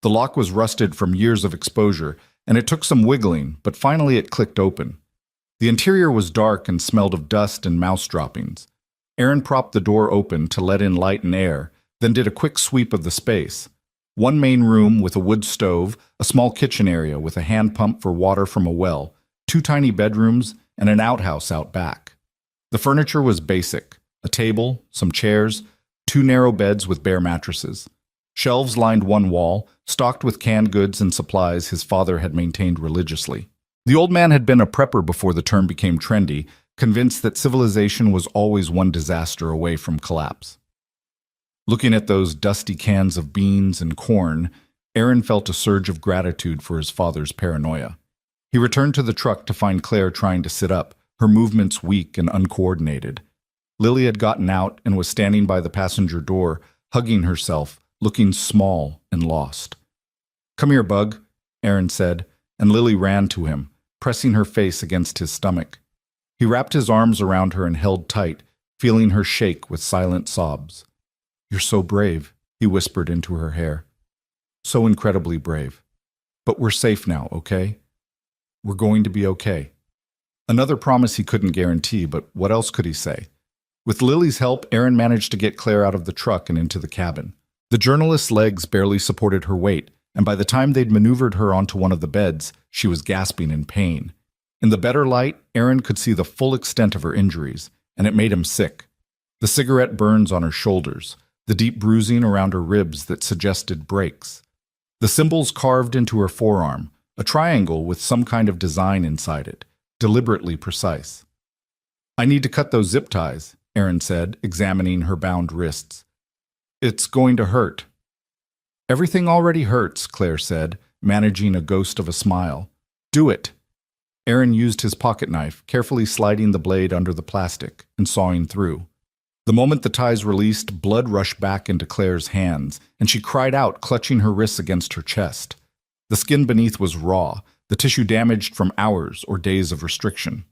The lock was rusted from years of exposure, and it took some wiggling, but finally it clicked open. The interior was dark and smelled of dust and mouse droppings. Aaron propped the door open to let in light and air, then did a quick sweep of the space. One main room with a wood stove, a small kitchen area with a hand pump for water from a well, 2 tiny bedrooms, and an outhouse out back. The furniture was basic: a table, some chairs, 2 narrow beds with bare mattresses. Shelves lined one wall, stocked with canned goods and supplies his father had maintained religiously. The old man had been a prepper before the term became trendy, convinced that civilization was always one disaster away from collapse. Looking at those dusty cans of beans and corn, Aaron felt a surge of gratitude for his father's paranoia. He returned to the truck to find Claire trying to sit up, her movements weak and uncoordinated. Lily had gotten out and was standing by the passenger door, hugging herself, looking small and lost. "Come here, Bug," Aaron said, and Lily ran to him, pressing her face against his stomach. He wrapped his arms around her and held tight, feeling her shake with silent sobs. "You're so brave," he whispered into her hair. "So incredibly brave. But we're safe now, okay? We're going to be okay." Another promise he couldn't guarantee, but what else could he say? With Lily's help, Aaron managed to get Claire out of the truck and into the cabin. The journalist's legs barely supported her weight, and by the time they'd maneuvered her onto one of the beds, she was gasping in pain. In the better light, Aaron could see the full extent of her injuries, and it made him sick. The cigarette burns on her shoulders, the deep bruising around her ribs that suggested breaks. The symbols carved into her forearm, a triangle with some kind of design inside it, deliberately precise. "I need to cut those zip ties," Aaron said, examining her bound wrists. "It's going to hurt." "Everything already hurts," Claire said, managing a ghost of a smile. "Do it." Aaron used his pocket knife, carefully sliding the blade under the plastic and sawing through. The moment the ties released, blood rushed back into Claire's hands, and she cried out, clutching her wrists against her chest. The skin beneath was raw, the tissue damaged from hours or days of restriction.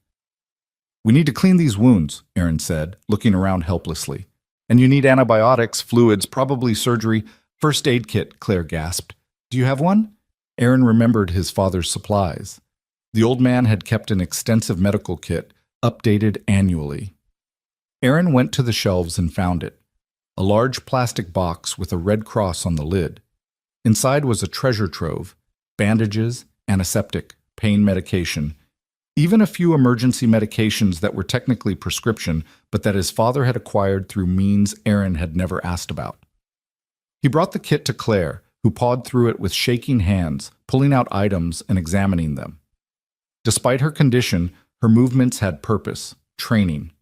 "We need to clean these wounds," Aaron said, looking around helplessly. "And you need antibiotics, fluids, probably surgery." "First aid kit," Claire gasped. "Do you have one?" Aaron remembered his father's supplies. The old man had kept an extensive medical kit, updated annually. Aaron went to the shelves and found it. A large plastic box with a red cross on the lid. Inside was a treasure trove: bandages, antiseptic, pain medication, even a few emergency medications that were technically prescription, but that his father had acquired through means Aaron had never asked about. He brought the kit to Claire, who pawed through it with shaking hands, pulling out items and examining them. Despite her condition, her movements had purpose, training.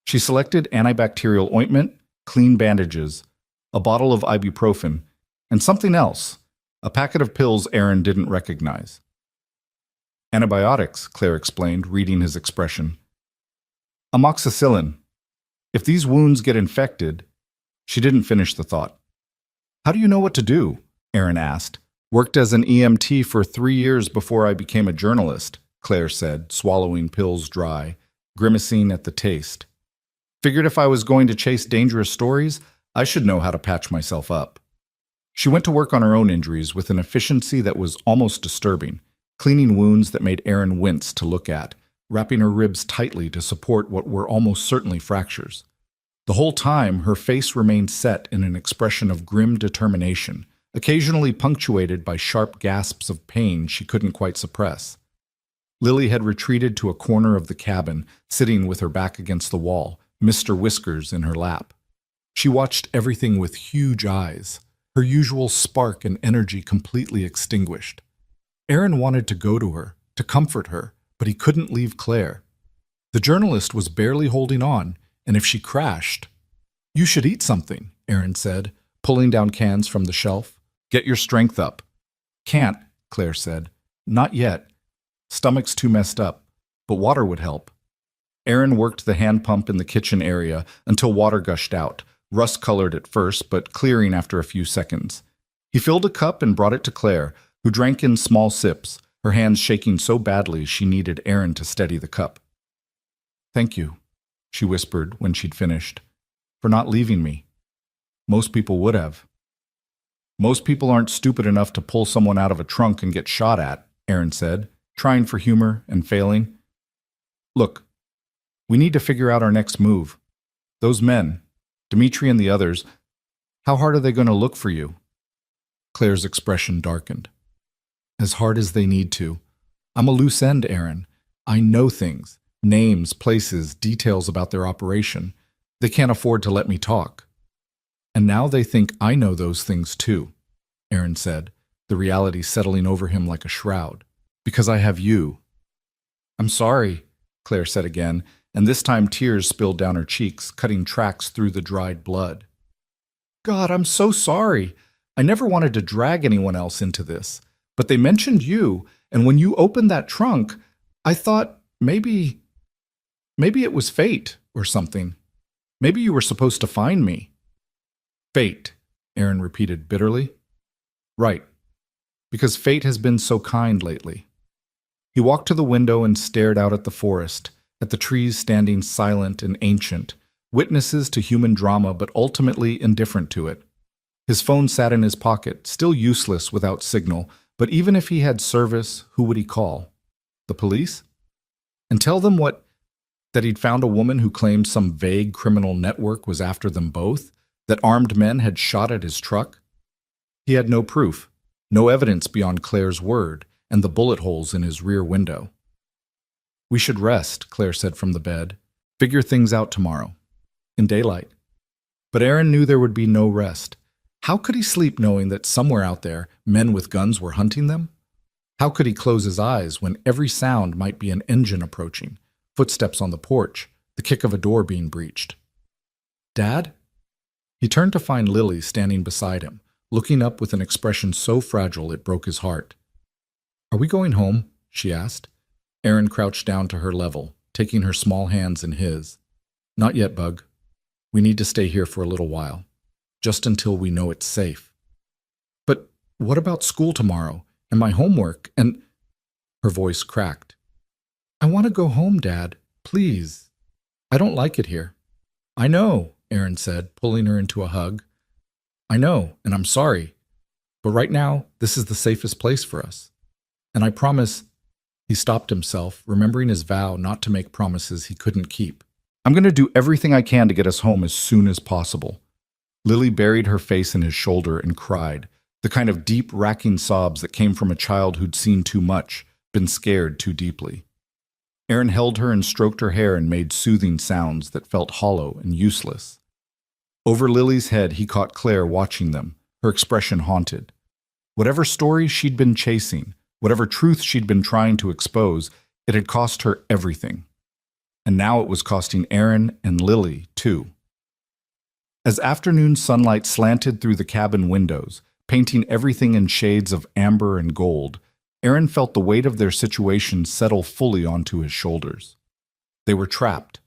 She selected antibacterial ointment, clean bandages, a bottle of ibuprofen, and something else, a packet of pills Aaron didn't recognize. "Antibiotics," Claire explained, reading his expression. "Amoxicillin. If these wounds get infected—" She didn't finish the thought. "How do you know what to do?" Aaron asked. "Worked as an EMT for 3 years before I became a journalist," Claire said, swallowing pills dry, grimacing at the taste. "Figured if I was going to chase dangerous stories, I should know how to patch myself up." She went to work on her own injuries with an efficiency that was almost disturbing, cleaning wounds that made Aaron wince to look at, wrapping her ribs tightly to support what were almost certainly fractures. The whole time, her face remained set in an expression of grim determination, occasionally punctuated by sharp gasps of pain she couldn't quite suppress. Lily had retreated to a corner of the cabin, sitting with her back against the wall, Mr. Whiskers in her lap. She watched everything with huge eyes, her usual spark and energy completely extinguished. Aaron wanted to go to her, to comfort her, but he couldn't leave Claire. The journalist was barely holding on, and if she crashed— "You should eat something," Aaron said, pulling down cans from the shelf. "Get your strength up." "Can't," Claire said. "Not yet. Stomach's too messed up, but water would help." Aaron worked the hand pump in the kitchen area until water gushed out, rust-colored at first, but clearing after a few seconds. He filled a cup and brought it to Claire, who drank in small sips, her hands shaking so badly she needed Aaron to steady the cup. "Thank you," she whispered when she'd finished, "for not leaving me. Most people would have." "Most people aren't stupid enough to pull someone out of a trunk and get shot at," Aaron said, trying for humor and failing. "Look, we need to figure out our next move. Those men, Dimitri and the others, how hard are they going to look for you?" Claire's expression darkened. "As hard as they need to. I'm a loose end, Aaron. I know things, names, places, details about their operation. They can't afford to let me talk." "And now they think I know those things too," Aaron said, the reality settling over him like a shroud. "Because I have you." "I'm sorry," Claire said again, and this time tears spilled down her cheeks, cutting tracks through the dried blood. "God, I'm so sorry. I never wanted to drag anyone else into this. But they mentioned you, and when you opened that trunk, I thought maybe it was fate or something. Maybe you were supposed to find me." "Fate," Aaron repeated bitterly. "Right. Because fate has been so kind lately." He walked to the window and stared out at the forest, at the trees standing silent and ancient, witnesses to human drama but ultimately indifferent to it. His phone sat in his pocket, still useless without signal, but even if he had service, who would he call? The police? And tell them what? That he'd found a woman who claimed some vague criminal network was after them both? That armed men had shot at his truck? He had no proof, no evidence beyond Claire's word and the bullet holes in his rear window. "We should rest," Claire said from the bed. Figure things out tomorrow. In daylight. But Aaron knew there would be no rest. How could he sleep knowing that somewhere out there, men with guns were hunting them? How could he close his eyes when every sound might be an engine approaching, footsteps on the porch, the kick of a door being breached? Dad? He turned to find Lily standing beside him, looking up with an expression so fragile it broke his heart. Are we going home? She asked. Aaron crouched down to her level, taking her small hands in his. Not yet, Bug. We need to stay here for a little while, just until we know it's safe. But what about school tomorrow, and my homework, and... Her voice cracked. I want to go home, Dad. Please. I don't like it here. I know, Aaron said, pulling her into a hug. I know, and I'm sorry. But right now, this is the safest place for us. And I promise... He stopped himself, remembering his vow not to make promises he couldn't keep. I'm going to do everything I can to get us home as soon as possible. Lily buried her face in his shoulder and cried, the kind of deep, racking sobs that came from a child who'd seen too much, been scared too deeply. Aaron held her and stroked her hair and made soothing sounds that felt hollow and useless. Over Lily's head, he caught Claire watching them, her expression haunted. Whatever story she'd been chasing, whatever truth she'd been trying to expose, it had cost her everything. And now it was costing Aaron and Lily, too. As afternoon sunlight slanted through the cabin windows, painting everything in shades of amber and gold, Aaron felt the weight of their situation settle fully onto his shoulders. They were trapped,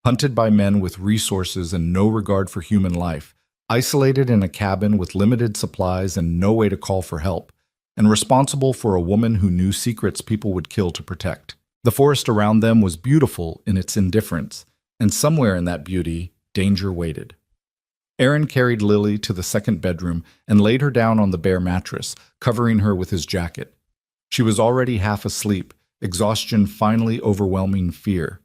hunted by men with resources and no regard for human life, isolated in a cabin with limited supplies and no way to call for help, and responsible for a woman who knew secrets people would kill to protect. The forest around them was beautiful in its indifference, and somewhere in that beauty, danger waited. Aaron carried Lily to the second bedroom and laid her down on the bare mattress, covering her with his jacket. She was already half asleep, exhaustion finally overwhelming fear.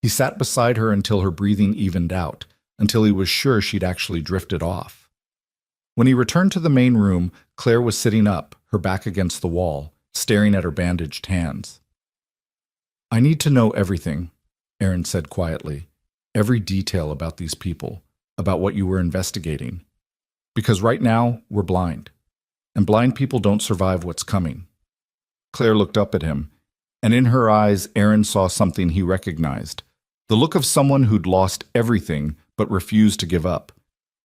He sat beside her until her breathing evened out, until he was sure she'd actually drifted off. When he returned to the main room, Claire was sitting up, her back against the wall, staring at her bandaged hands. I need to know everything, Aaron said quietly. Every detail about these people, about what you were investigating. Because right now, we're blind. And blind people don't survive what's coming. Claire looked up at him, and in her eyes, Aaron saw something he recognized. The look of someone who'd lost everything but refused to give up.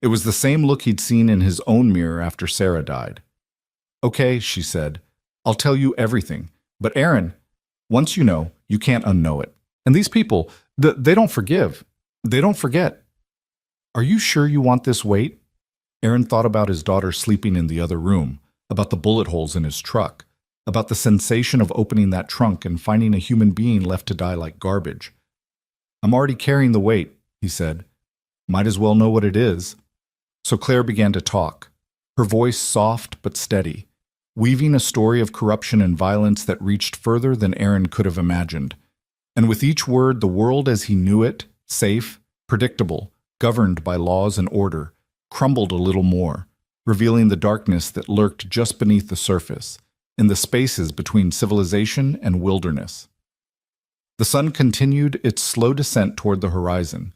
It was the same look he'd seen in his own mirror after Sarah died. Okay, she said, I'll tell you everything. But Aaron, once you know, you can't unknow it. And these people, they don't forgive. They don't forget. Are you sure you want this weight? Aaron thought about his daughter sleeping in the other room, about the bullet holes in his truck, about the sensation of opening that trunk and finding a human being left to die like garbage. I'm already carrying the weight, he said. Might as well know what it is. So Claire began to talk, her voice soft but steady, weaving a story of corruption and violence that reached further than Aaron could have imagined. And with each word, the world as he knew it, safe, predictable, governed by laws and order, crumbled a little more, revealing the darkness that lurked just beneath the surface, in the spaces between civilization and wilderness. The sun continued its slow descent toward the horizon,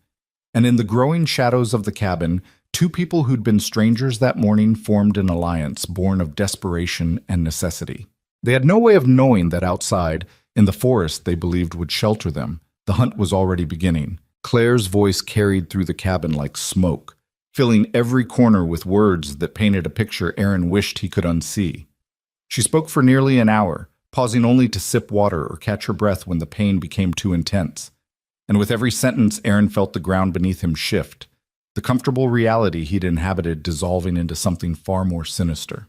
and in the growing shadows of the cabin, two people who'd been strangers that morning formed an alliance born of desperation and necessity. They had no way of knowing that outside, in the forest they believed would shelter them, the hunt was already beginning. Claire's voice carried through the cabin like smoke, filling every corner with words that painted a picture Aaron wished he could unsee. She spoke for nearly an hour, pausing only to sip water or catch her breath when the pain became too intense. And with every sentence, Aaron felt the ground beneath him shift, the comfortable reality he'd inhabited dissolving into something far more sinister.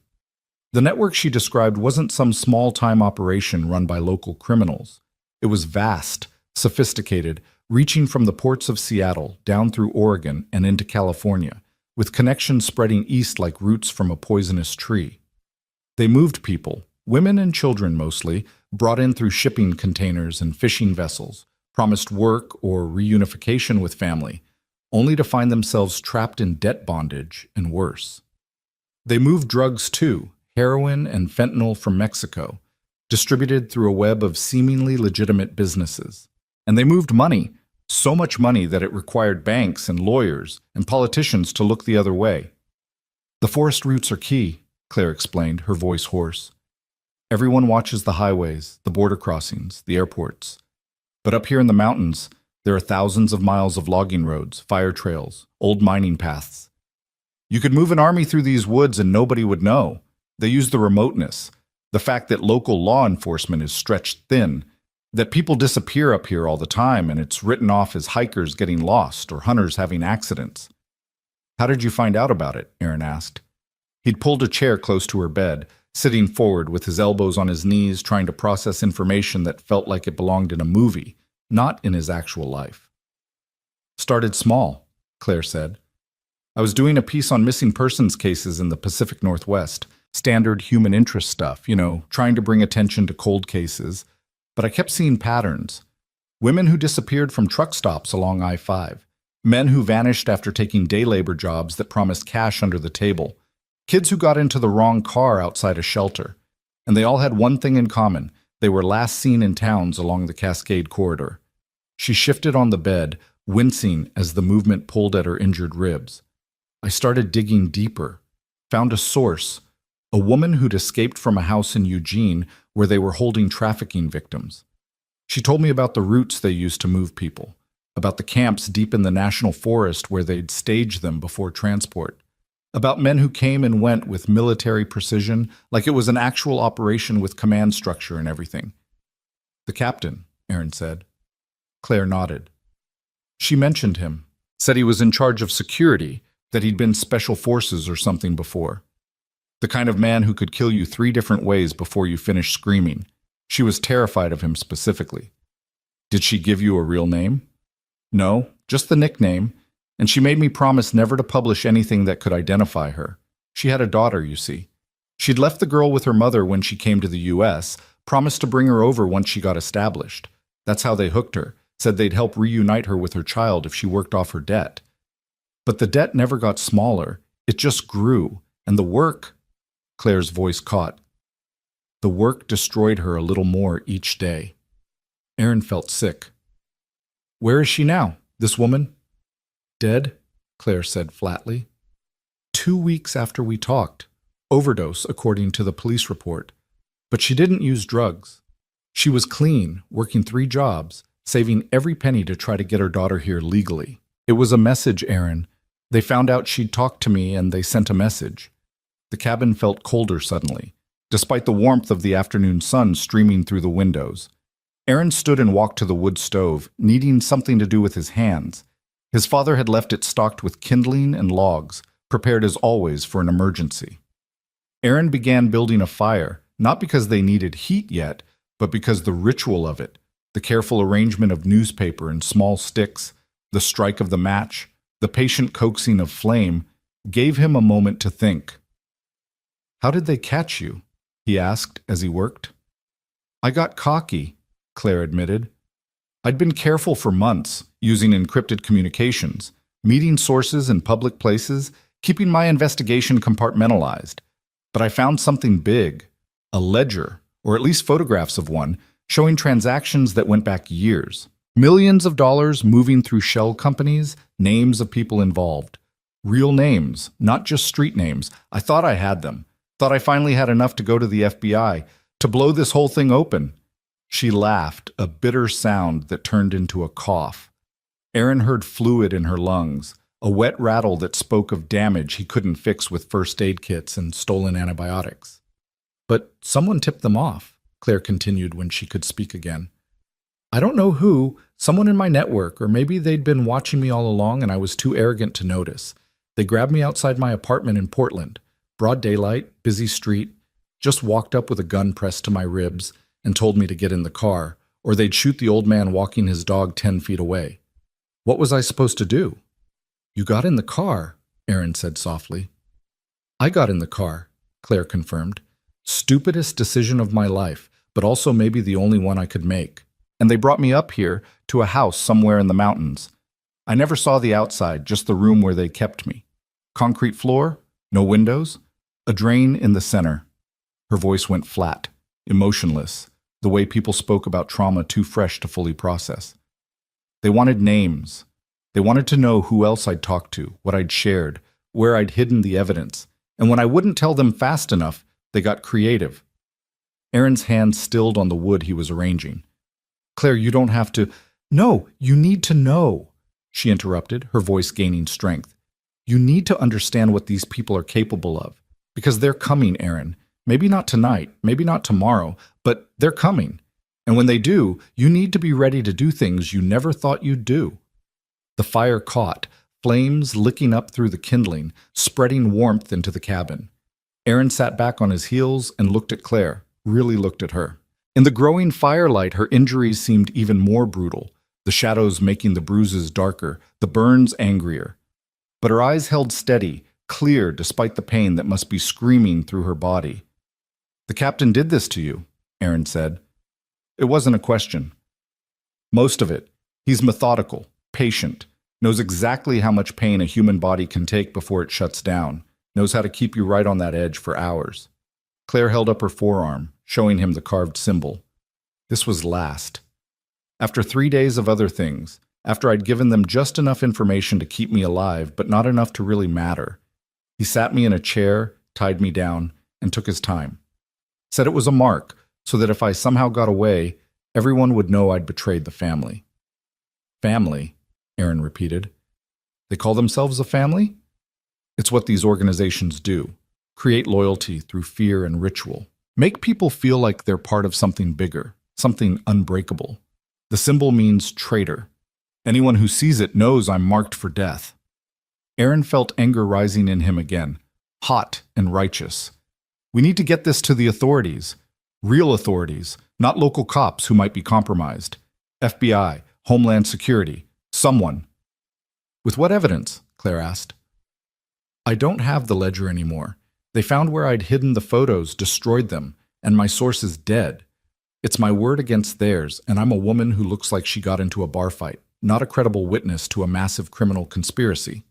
The network she described wasn't some small-time operation run by local criminals. It was vast, sophisticated, reaching from the ports of Seattle down through Oregon and into California, with connections spreading east like roots from a poisonous tree. They moved people, women and children mostly, brought in through shipping containers and fishing vessels, promised work or reunification with family, only to find themselves trapped in debt bondage and worse. They moved drugs too, heroin and fentanyl from Mexico, distributed through a web of seemingly legitimate businesses. And they moved money, So much money that it required banks and lawyers and politicians to look the other way. The forest routes are key, Claire explained, her voice hoarse. Everyone watches the highways, the border crossings, the airports. But up here in the mountains, there are thousands of miles of logging roads, fire trails, old mining paths. You could move an army through these woods and nobody would know. They use the remoteness, the fact that local law enforcement is stretched thin, that people disappear up here all the time and it's written off as hikers getting lost or hunters having accidents. How did you find out about it? Aaron asked. He'd pulled a chair close to her bed, sitting forward with his elbows on his knees, trying to process information that felt like it belonged in a movie, not in his actual life. Started small, Claire said. I was doing a piece on missing persons cases in the Pacific Northwest, standard human interest stuff, trying to bring attention to cold cases, but I kept seeing patterns. Women who disappeared from truck stops along I-5, men who vanished after taking day labor jobs that promised cash under the table, kids who got into the wrong car outside a shelter, and they all had one thing in common. They were last seen in towns along the Cascade Corridor. She shifted on the bed, wincing as the movement pulled at her injured ribs. I started digging deeper, found a source, a woman who'd escaped from a house in Eugene where they were holding trafficking victims. She told me about the routes they used to move people, about the camps deep in the national forest where they'd stage them before transport, about men who came and went with military precision, like it was an actual operation with command structure and everything. The captain, Aaron said. Claire nodded. She mentioned him, said he was in charge of security, that he'd been special forces or something before. The kind of man who could kill you 3 different ways before you finished screaming. She was terrified of him specifically. Did she give you a real name? No, just the nickname, and she made me promise never to publish anything that could identify her. She had a daughter, you see. She'd left the girl with her mother when she came to the U.S., promised to bring her over once she got established. That's how they hooked her, said they'd help reunite her with her child if she worked off her debt. But the debt never got smaller, it just grew, and the work, Claire's voice caught. The work destroyed her a little more each day. Aaron felt sick. Where is she now, this woman? Dead, Claire said flatly. 2 weeks after we talked. Overdose, according to the police report. But she didn't use drugs. She was clean, working 3 jobs, saving every penny to try to get her daughter here legally. It was a message, Aaron. They found out she'd talked to me and they sent a message. The cabin felt colder suddenly, despite the warmth of the afternoon sun streaming through the windows. Aaron stood and walked to the wood stove, needing something to do with his hands. His father had left it stocked with kindling and logs, prepared as always for an emergency. Aaron began building a fire, not because they needed heat yet, but because the ritual of it, the careful arrangement of newspaper and small sticks, the strike of the match, the patient coaxing of flame, gave him a moment to think. How did they catch you? He asked as he worked. I got cocky, Claire admitted. I'd been careful for months, using encrypted communications, meeting sources in public places, keeping my investigation compartmentalized. But I found something big, a ledger, or at least photographs of one, showing transactions that went back years. Millions of dollars moving through shell companies, names of people involved. Real names, not just street names. I thought I had them. Thought I finally had enough to go to the FBI, to blow this whole thing open. She laughed, a bitter sound that turned into a cough. Aaron heard fluid in her lungs, a wet rattle that spoke of damage he couldn't fix with first aid kits and stolen antibiotics. But someone tipped them off, Claire continued when she could speak again. I don't know who, someone in my network, or maybe they'd been watching me all along and I was too arrogant to notice. They grabbed me outside my apartment in Portland. Broad daylight, busy street, just walked up with a gun pressed to my ribs and told me to get in the car, or they'd shoot the old man walking his dog 10 feet away. What was I supposed to do? You got in the car, Aaron said softly. I got in the car, Claire confirmed. Stupidest decision of my life, but also maybe the only one I could make. And they brought me up here to a house somewhere in the mountains. I never saw the outside, just the room where they kept me. Concrete floor, no windows, a drain in the center. Her voice went flat, emotionless, the way people spoke about trauma too fresh to fully process. They wanted names. They wanted to know who else I'd talked to, what I'd shared, where I'd hidden the evidence. And when I wouldn't tell them fast enough, they got creative. Aaron's hand stilled on the wood he was arranging. Claire, you don't have to. No, you need to know, she interrupted, her voice gaining strength. You need to understand what these people are capable of. Because they're coming, Aaron. Maybe not tonight, maybe not tomorrow, but they're coming. And when they do, you need to be ready to do things you never thought you'd do. The fire caught, flames licking up through the kindling, spreading warmth into the cabin. Aaron sat back on his heels and looked at Claire, really looked at her. In the growing firelight, her injuries seemed even more brutal, the shadows making the bruises darker, the burns angrier. But her eyes held steady, clear despite the pain that must be screaming through her body. The captain did this to you, Aaron said. It wasn't a question. Most of it. He's methodical, patient, knows exactly how much pain a human body can take before it shuts down, knows how to keep you right on that edge for hours. Claire held up her forearm, showing him the carved symbol. This was last. After 3 days of other things, after I'd given them just enough information to keep me alive, but not enough to really matter, he sat me in a chair, tied me down, and took his time. Said it was a mark, so that if I somehow got away, everyone would know I'd betrayed the family. Family, Aaron repeated. They call themselves a family? It's what these organizations do. Create loyalty through fear and ritual. Make people feel like they're part of something bigger, something unbreakable. The symbol means traitor. Anyone who sees it knows I'm marked for death. Aaron felt anger rising in him again, hot and righteous. We need to get this to the authorities. Real authorities, not local cops who might be compromised. FBI, Homeland Security, someone. With what evidence? Claire asked. I don't have the ledger anymore. They found where I'd hidden the photos, destroyed them, and my source is dead. It's my word against theirs, and I'm a woman who looks like she got into a bar fight, not a credible witness to a massive criminal conspiracy.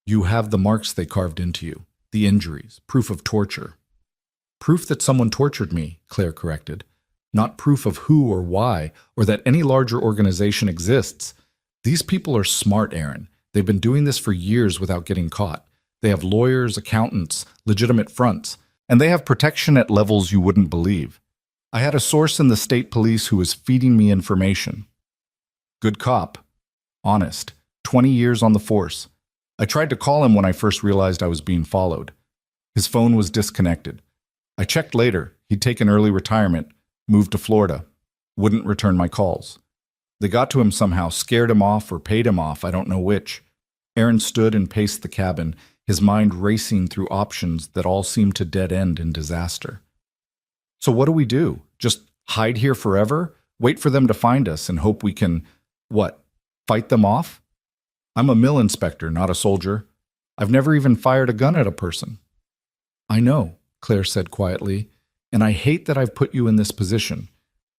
You have the marks they carved into you, the injuries, proof of torture. Proof that someone tortured me, Claire corrected. Not proof of who or why, or that any larger organization exists. These people are smart, Aaron. They've been doing this for years without getting caught. They have lawyers, accountants, legitimate fronts, and they have protection at levels you wouldn't believe. I had a source in the state police who was feeding me information. Good cop. Honest. 20 years on the force. I tried to call him when I first realized I was being followed. His phone was disconnected. I checked later. He'd taken early retirement, moved to Florida. Wouldn't return my calls. They got to him somehow, scared him off or paid him off, I don't know which. Aaron stood and paced the cabin, his mind racing through options that all seemed to dead end in disaster. So what do we do? Just hide here forever? Wait for them to find us and hope we can, what, fight them off? I'm a mill inspector, not a soldier. I've never even fired a gun at a person. I know, Claire said quietly, and I hate that I've put you in this position.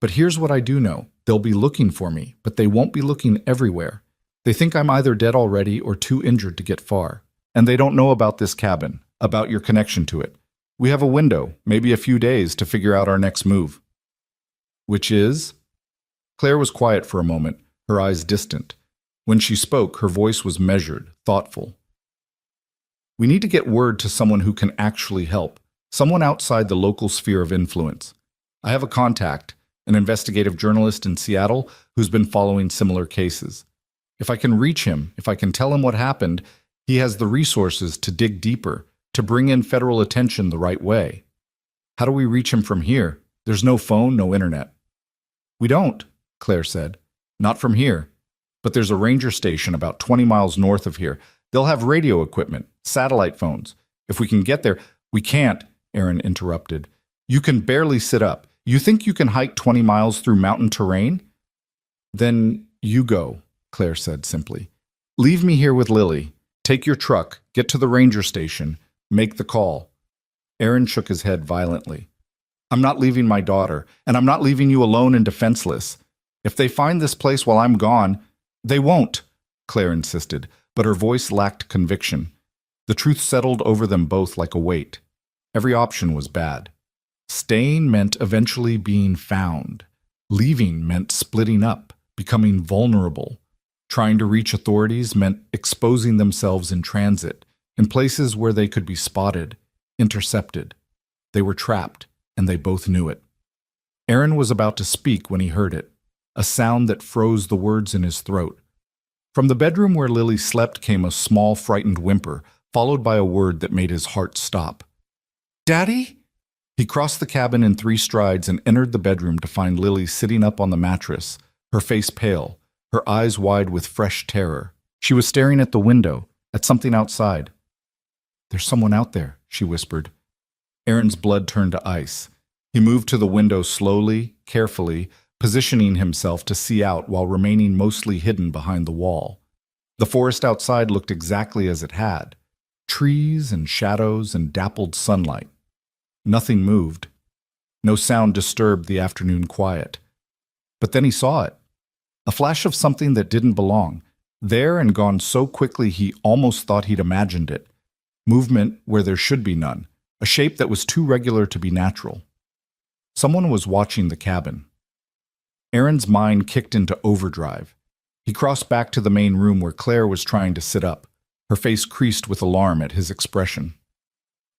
But here's what I do know. They'll be looking for me, but they won't be looking everywhere. They think I'm either dead already or too injured to get far. And they don't know about this cabin, about your connection to it. We have a window, maybe a few days, to figure out our next move. Which is? Claire was quiet for a moment, her eyes distant. When she spoke, her voice was measured, thoughtful. We need to get word to someone who can actually help, someone outside the local sphere of influence. I have a contact, an investigative journalist in Seattle who's been following similar cases. If I can reach him, if I can tell him what happened, he has the resources to dig deeper, to bring in federal attention the right way. How do we reach him from here? There's no phone, no internet. We don't, Claire said. Not from here. But there's a ranger station about 20 miles north of here. They'll have radio equipment, satellite phones. If we can get there, we can't, Aaron interrupted. You can barely sit up. You think you can hike 20 miles through mountain terrain? Then you go, Claire said simply. Leave me here with Lily. Take your truck, get to the ranger station, make the call. Aaron shook his head violently. I'm not leaving my daughter, and I'm not leaving you alone and defenseless. If they find this place while I'm gone, they won't, Claire insisted, but her voice lacked conviction. The truth settled over them both like a weight. Every option was bad. Staying meant eventually being found. Leaving meant splitting up, becoming vulnerable. Trying to reach authorities meant exposing themselves in transit, in places where they could be spotted, intercepted. They were trapped, and they both knew it. Aaron was about to speak when he heard it, a sound that froze the words in his throat. From the bedroom where Lily slept came a small, frightened whimper, followed by a word that made his heart stop. "Daddy?" He crossed the cabin in 3 strides and entered the bedroom to find Lily sitting up on the mattress, her face pale, her eyes wide with fresh terror. She was staring at the window, at something outside. "There's someone out there," she whispered. Aaron's blood turned to ice. He moved to the window slowly, carefully, positioning himself to see out while remaining mostly hidden behind the wall. The forest outside looked exactly as it had. Trees and shadows and dappled sunlight. Nothing moved. No sound disturbed the afternoon quiet. But then he saw it. A flash of something that didn't belong, there and gone so quickly he almost thought he'd imagined it. Movement where there should be none, a shape that was too regular to be natural. Someone was watching the cabin. Aaron's mind kicked into overdrive. He crossed back to the main room where Claire was trying to sit up, her face creased with alarm at his expression.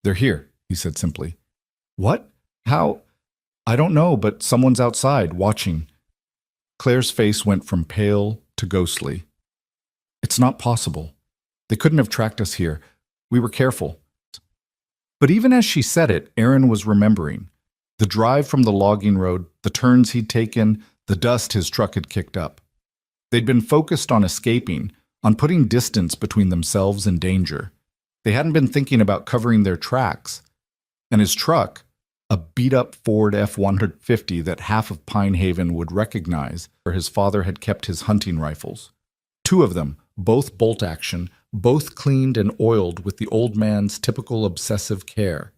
"They're here," he said simply. "What? How?" "I don't know, but someone's outside, watching." Claire's face went from pale to ghostly. "It's not possible. They couldn't have tracked us here. We were careful." But even as she said it, Aaron was remembering. The drive from the logging road, the turns he'd taken, the dust his truck had kicked up. They'd been focused on escaping, on putting distance between themselves and danger. They hadn't been thinking about covering their tracks. And his truck, a beat-up Ford F-150 that half of Pine Haven would recognize, where his father had kept his hunting rifles. 2 of them, both bolt-action, both cleaned and oiled with the old man's typical obsessive care.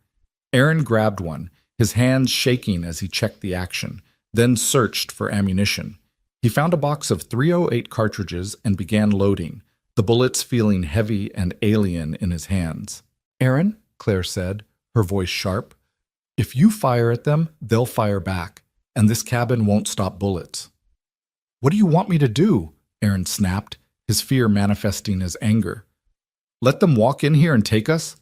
Aaron grabbed one, his hands shaking as he checked the action, then searched for ammunition. He found a box of .308 cartridges and began loading, the bullets feeling heavy and alien in his hands. "Aaron," Claire said, her voice sharp, "if you fire at them, they'll fire back, and this cabin won't stop bullets." "What do you want me to do?" Aaron snapped, his fear manifesting as anger. "Let them walk in here and take us?"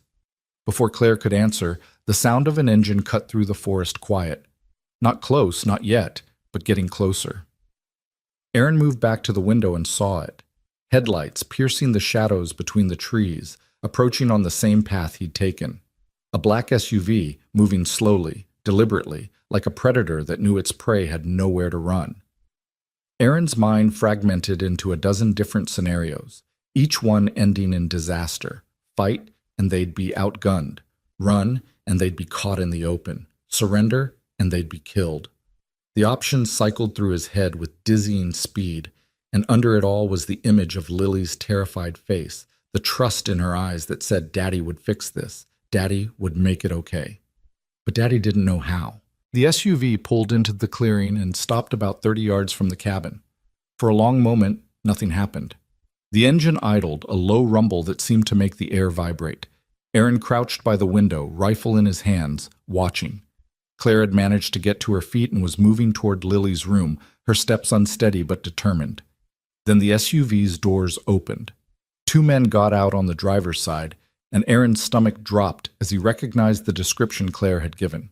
Before Claire could answer, the sound of an engine cut through the forest quiet. Not close, not yet, but getting closer. Aaron moved back to the window and saw it. Headlights piercing the shadows between the trees, approaching on the same path he'd taken. A black SUV, moving slowly, deliberately, like a predator that knew its prey had nowhere to run. Aaron's mind fragmented into a dozen different scenarios, each one ending in disaster. Fight, and they'd be outgunned. Run, and they'd be caught in the open. Surrender, and they'd be killed. The options cycled through his head with dizzying speed, and under it all was the image of Lily's terrified face, the trust in her eyes that said Daddy would fix this. Daddy would make it okay. But Daddy didn't know how. The SUV pulled into the clearing and stopped about 30 yards from the cabin. For a long moment, nothing happened. The engine idled, a low rumble that seemed to make the air vibrate. Aaron crouched by the window, rifle in his hands, watching. Claire had managed to get to her feet and was moving toward Lily's room, her steps unsteady but determined. Then the SUV's doors opened. 2 men got out on the driver's side, and Aaron's stomach dropped as he recognized the description Claire had given.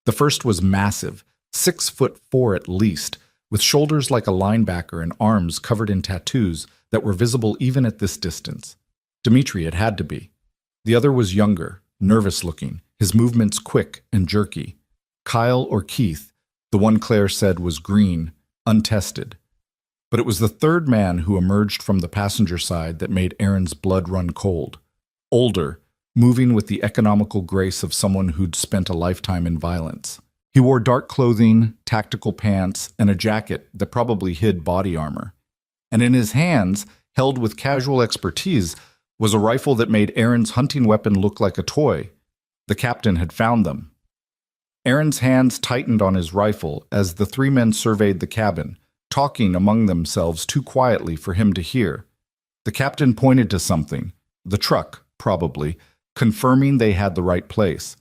The first was massive, 6'4" at least, with shoulders like a linebacker and arms covered in tattoos that were visible even at this distance. Dimitri, it had to be. The other was younger, nervous-looking, his movements quick and jerky. Kyle or Keith, the one Claire said was green, untested. But it was the third man who emerged from the passenger side that made Aaron's blood run cold. Older, moving with the economical grace of someone who'd spent a lifetime in violence. He wore dark clothing, tactical pants, and a jacket that probably hid body armor. And in his hands, held with casual expertise, was a rifle that made Aaron's hunting weapon look like a toy. The captain had found them. Aaron's hands tightened on his rifle as the 3 men surveyed the cabin, talking among themselves too quietly for him to hear. The captain pointed to something, the truck, probably, confirming they had the right place.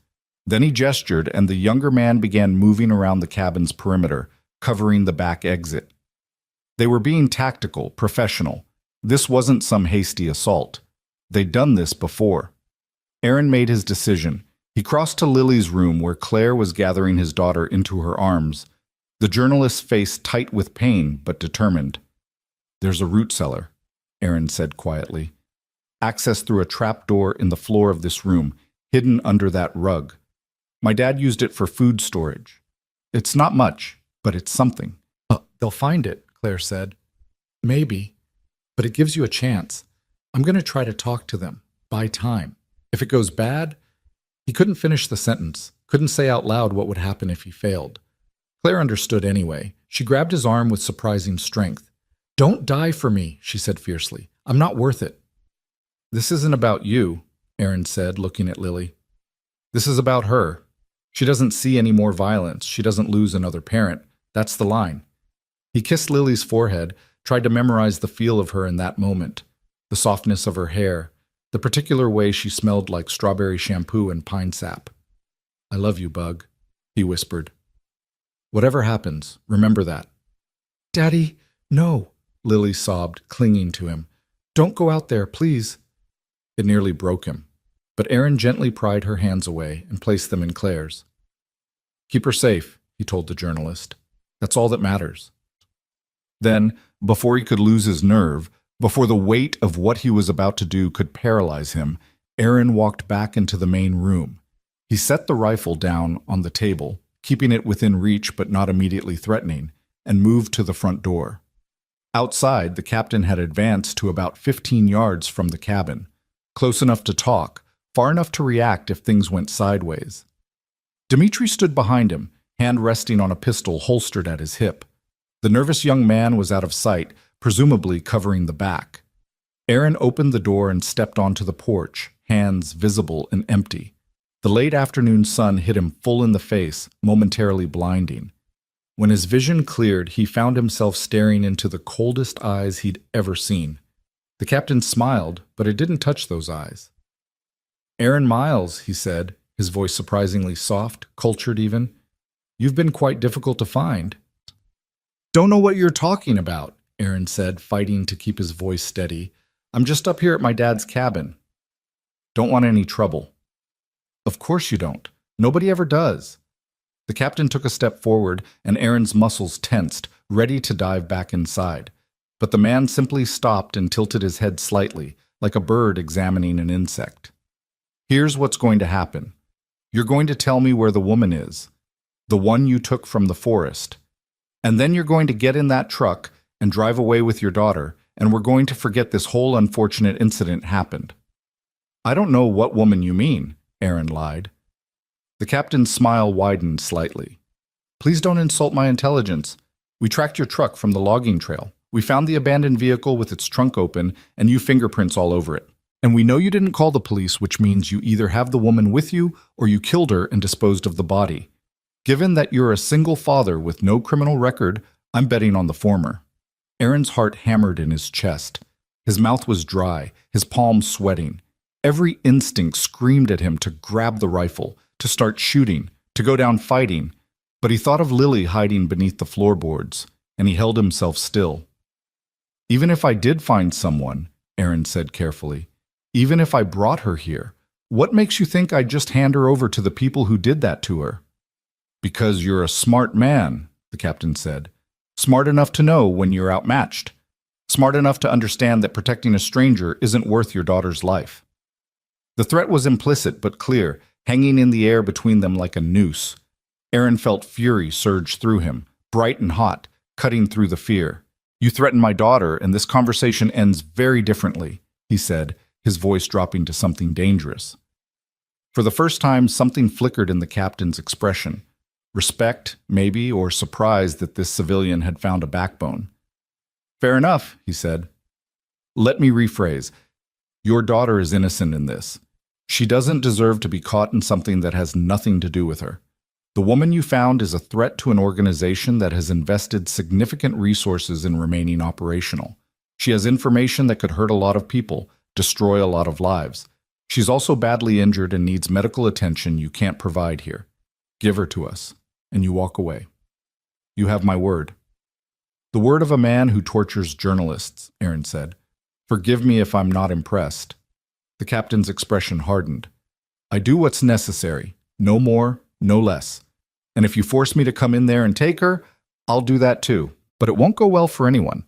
Then he gestured, and the younger man began moving around the cabin's perimeter, covering the back exit. They were being tactical, professional. This wasn't some hasty assault. They'd done this before. Aaron made his decision. He crossed to Lily's room where Claire was gathering his daughter into her arms, the journalist's face tight with pain but determined. "There's a root cellar," Aaron said quietly. "Access through a trap door in the floor of this room, hidden under that rug. My dad used it for food storage. It's not much, but it's something."
They'll find it, Claire said. "Maybe, but it gives you a chance. I'm going to try to talk to them. Buy time. If it goes bad..." He couldn't finish the sentence, couldn't say out loud what would happen if he failed. Claire understood anyway. She grabbed his arm with surprising strength. "Don't die for me," she said fiercely. "I'm not worth it." "This isn't about you," Aaron said, looking at Lily. "This is about her. She doesn't see any more violence. She doesn't lose another parent. That's the line." He kissed Lily's forehead, tried to memorize the feel of her in that moment, the softness of her hair, the particular way she smelled like strawberry shampoo and pine sap. "I love you, Bug," he whispered. "Whatever happens, remember that." "Daddy, no," Lily sobbed, clinging to him. "Don't go out there, please." It nearly broke him, but Aaron gently pried her hands away and placed them in Claire's. "Keep her safe," he told the journalist. "That's all that matters." Then, before he could lose his nerve, before the weight of what he was about to do could paralyze him, Aaron walked back into the main room. He set the rifle down on the table, keeping it within reach but not immediately threatening, and moved to the front door. Outside, the captain had advanced to about 15 yards from the cabin, close enough to talk, far enough to react if things went sideways. Dmitri stood behind him, hand resting on a pistol holstered at his hip. The nervous young man was out of sight, presumably covering the back. Aaron opened the door and stepped onto the porch, hands visible and empty. The late afternoon sun hit him full in the face, momentarily blinding. When his vision cleared, he found himself staring into the coldest eyes he'd ever seen. The captain smiled, but it didn't touch those eyes. "Aaron Miles," he said, his voice surprisingly soft, cultured even. "You've been quite difficult to find." "Don't know what you're talking about," Aaron said, fighting to keep his voice steady. "I'm just up here at my dad's cabin." "Don't want any trouble." "Of course you don't. Nobody ever does." The captain took a step forward, and Aaron's muscles tensed, ready to dive back inside. But the man simply stopped and tilted his head slightly, like a bird examining an insect. "Here's what's going to happen. You're going to tell me where the woman is, the one you took from the forest. And then you're going to get in that truck and drive away with your daughter, and we're going to forget this whole unfortunate incident happened." "I don't know what woman you mean," Aaron lied. The captain's smile widened slightly. "Please don't insult my intelligence. We tracked your truck from the logging trail. We found the abandoned vehicle with its trunk open and you fingerprints all over it. And we know you didn't call the police, which means you either have the woman with you or you killed her and disposed of the body. Given that you're a single father with no criminal record, I'm betting on the former." Aaron's heart hammered in his chest. His mouth was dry, his palms sweating. Every instinct screamed at him to grab the rifle, to start shooting, to go down fighting. But he thought of Lily hiding beneath the floorboards, and he held himself still. "Even if I did find someone," Aaron said carefully, "even if I brought her here, what makes you think I'd just hand her over to the people who did that to her?" "Because you're a smart man," the captain said. "Smart enough to know when you're outmatched. Smart enough to understand that protecting a stranger isn't worth your daughter's life." The threat was implicit but clear, hanging in the air between them like a noose. Aaron felt fury surge through him, bright and hot, cutting through the fear. "You threaten my daughter, and this conversation ends very differently," he said, his voice dropping to something dangerous. For the first time, something flickered in the captain's expression. Respect, maybe, or surprise that this civilian had found a backbone. "Fair enough," he said. "Let me rephrase. Your daughter is innocent in this. She doesn't deserve to be caught in something that has nothing to do with her. The woman you found is a threat to an organization that has invested significant resources in remaining operational. She has information that could hurt a lot of people, destroy a lot of lives. She's also badly injured and needs medical attention you can't provide here. Give her to us, and you walk away. You have my word."
The word of a man who tortures journalists, Aaron said. Forgive me if I'm not impressed. The captain's expression hardened. I do what's necessary. No more, no less. And if you force me to come in there and take her, I'll do that too. But it won't go well for anyone.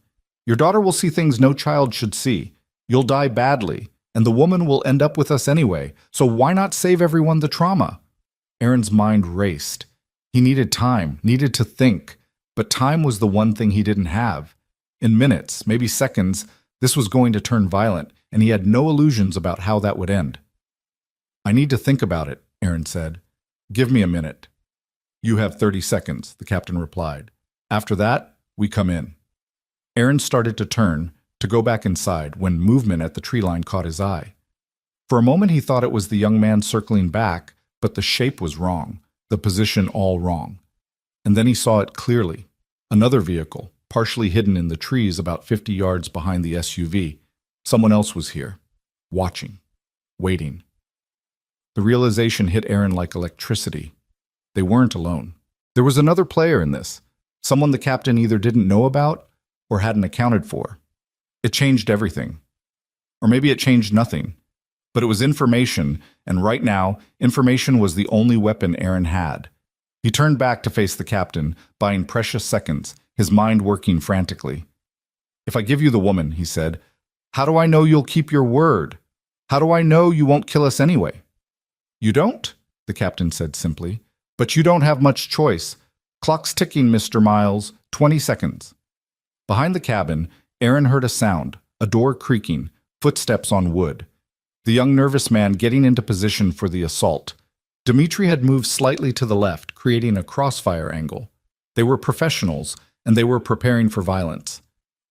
Your daughter will see things no child should see. You'll die badly, and the woman will end up with us anyway. So why not save everyone the trauma? Aaron's mind raced. He needed time, needed to think. But time was the one thing he didn't have. In minutes, maybe seconds, this was going to turn violent, and he had no illusions about how that would end. I need to think about it, Aaron said. Give me a minute. You have 30 seconds, the captain replied. After that, we come in. Aaron started to turn, to go back inside, when movement at the tree line caught his eye. For a moment he thought it was the young man circling back, but the shape was wrong, the position all wrong. And then he saw it clearly. Another vehicle, partially hidden in the trees about 50 yards behind the SUV. Someone else was here, watching, waiting. The realization hit Aaron like electricity. They weren't alone. There was another player in this, someone the captain either didn't know about or hadn't accounted for. It changed everything. Or maybe it changed nothing. But it was information, and right now, information was the only weapon Aaron had. He turned back to face the captain, buying precious seconds, his mind working frantically. If I give you the woman, he said, how do I know you'll keep your word? How do I know you won't kill us anyway? You don't, the captain said simply. But you don't have much choice. Clock's ticking, Mr. Miles. 20 seconds. Behind the cabin, Aaron heard a sound, a door creaking, footsteps on wood. The young nervous man getting into position for the assault. Dmitri had moved slightly to the left, creating a crossfire angle. They were professionals, and they were preparing for violence.